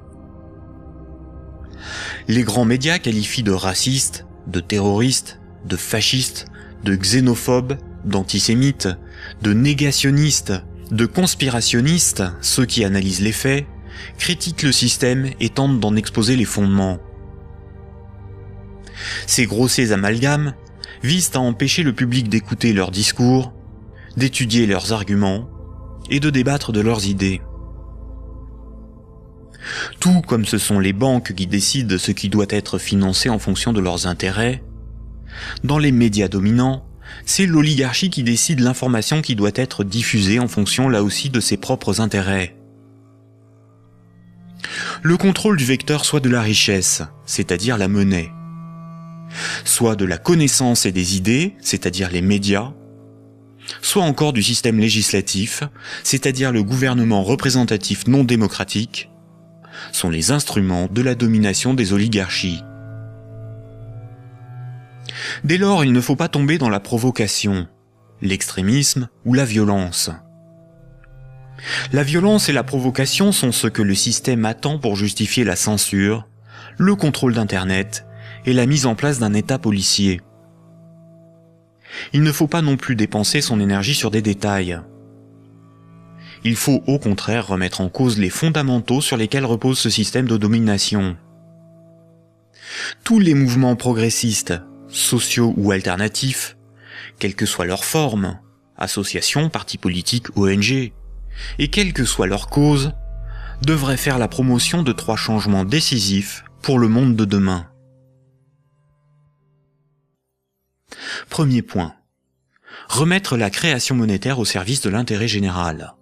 Les grands médias qualifient de racistes, de terroristes, de fascistes, de xénophobes, d'antisémites, de négationnistes, de conspirationnistes ceux qui analysent les faits, critiquent le système et tentent d'en exposer les fondements. Ces grossiers amalgames visent à empêcher le public d'écouter leurs discours, d'étudier leurs arguments et de débattre de leurs idées. Tout comme ce sont les banques qui décident ce qui doit être financé en fonction de leurs intérêts, dans les médias dominants, c'est l'oligarchie qui décide l'information qui doit être diffusée en fonction là aussi de ses propres intérêts. Le contrôle du vecteur soit de la richesse, c'est-à-dire la monnaie, soit de la connaissance et des idées, c'est-à-dire les médias, soit encore du système législatif, c'est-à-dire le gouvernement représentatif non démocratique, sont les instruments de la domination des oligarchies. Dès lors, il ne faut pas tomber dans la provocation, l'extrémisme ou la violence. La violence et la provocation sont ce que le système attend pour justifier la censure, le contrôle d'Internet et la mise en place d'un État policier. Il ne faut pas non plus dépenser son énergie sur des détails. Il faut au contraire remettre en cause les fondamentaux sur lesquels repose ce système de domination. Tous les mouvements progressistes, sociaux ou alternatifs, quelle que soit leur forme, associations, partis politiques, ONG, et quelle que soit leur cause, devraient faire la promotion de 3 changements décisifs pour le monde de demain. Premier point. Remettre la création monétaire au service de l'intérêt général.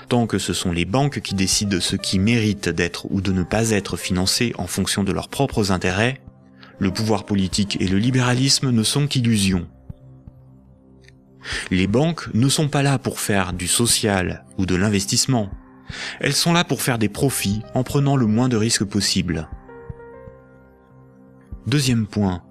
Tant que ce sont les banques qui décident ce qui mérite d'être ou de ne pas être financé en fonction de leurs propres intérêts, le pouvoir politique et le libéralisme ne sont qu'illusions. Les banques ne sont pas là pour faire du social ou de l'investissement. Elles sont là pour faire des profits en prenant le moins de risques possible. Deuxième point.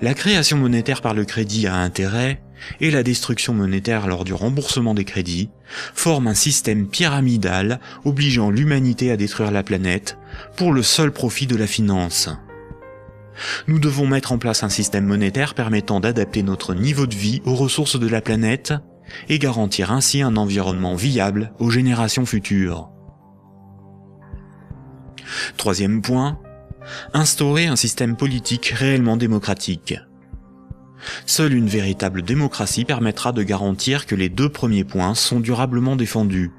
La création monétaire par le crédit à intérêt et la destruction monétaire lors du remboursement des crédits forment un système pyramidal obligeant l'humanité à détruire la planète pour le seul profit de la finance. Nous devons mettre en place un système monétaire permettant d'adapter notre niveau de vie aux ressources de la planète et garantir ainsi un environnement viable aux générations futures. Troisième point, instaurer un système politique réellement démocratique. Seule une véritable démocratie permettra de garantir que les 2 premiers points sont durablement défendus.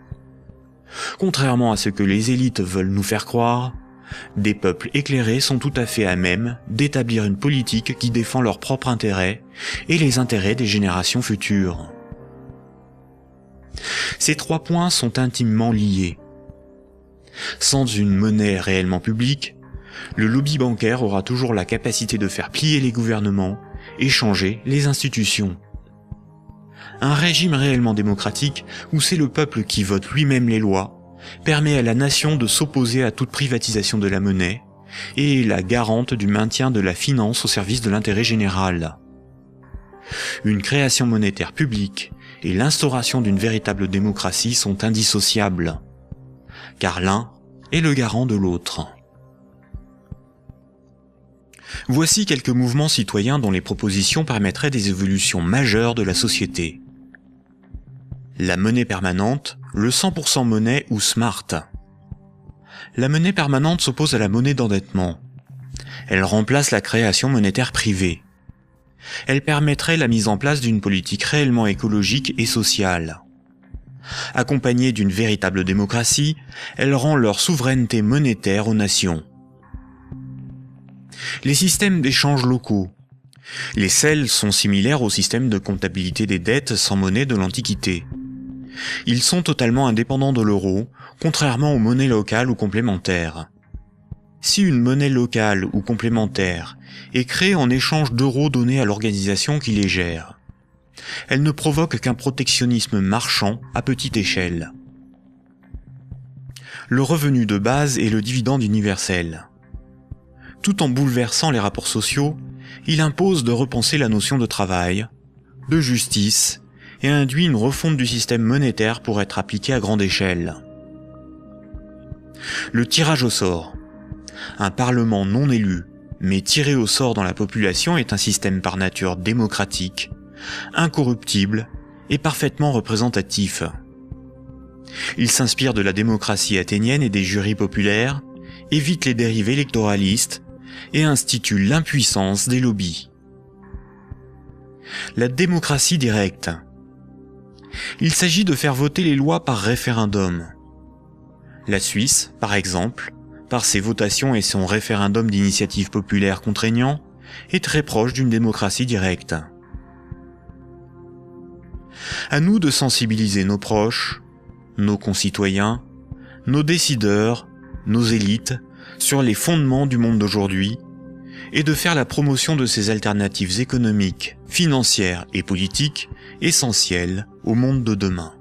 Contrairement à ce que les élites veulent nous faire croire, des peuples éclairés sont tout à fait à même d'établir une politique qui défend leurs propres intérêts et les intérêts des générations futures. Ces 3 points sont intimement liés. Sans une monnaie réellement publique, le lobby bancaire aura toujours la capacité de faire plier les gouvernements et changer les institutions. Un régime réellement démocratique, où c'est le peuple qui vote lui-même les lois, permet à la nation de s'opposer à toute privatisation de la monnaie et est la garante du maintien de la finance au service de l'intérêt général. Une création monétaire publique et l'instauration d'une véritable démocratie sont indissociables, car l'un est le garant de l'autre. Voici quelques mouvements citoyens dont les propositions permettraient des évolutions majeures de la société. La monnaie permanente, le 100% monnaie ou smart. La monnaie permanente s'oppose à la monnaie d'endettement. Elle remplace la création monétaire privée. Elle permettrait la mise en place d'une politique réellement écologique et sociale. Accompagnée d'une véritable démocratie, elle rend leur souveraineté monétaire aux nations. Les systèmes d'échange locaux. Les CEL sont similaires au système de comptabilité des dettes sans monnaie de l'Antiquité. Ils sont totalement indépendants de l'euro, contrairement aux monnaies locales ou complémentaires. Si une monnaie locale ou complémentaire est créée en échange d'euros donnés à l'organisation qui les gère, elle ne provoque qu'un protectionnisme marchand à petite échelle. Le revenu de base est le dividende universel. Tout en bouleversant les rapports sociaux, il impose de repenser la notion de travail, de justice, et induit une refonte du système monétaire pour être appliqué à grande échelle. Le tirage au sort. Un parlement non élu, mais tiré au sort dans la population est un système par nature démocratique, incorruptible et parfaitement représentatif. Il s'inspire de la démocratie athénienne et des jurys populaires, évite les dérives électoralistes et institue l'impuissance des lobbies. La démocratie directe. Il s'agit de faire voter les lois par référendum. La Suisse, par exemple, par ses votations et son référendum d'initiative populaire contraignant, est très proche d'une démocratie directe. À nous de sensibiliser nos proches, nos concitoyens, nos décideurs, nos élites, sur les fondements du monde d'aujourd'hui, et de faire la promotion de ces alternatives économiques, financières et politiques essentielles au monde de demain.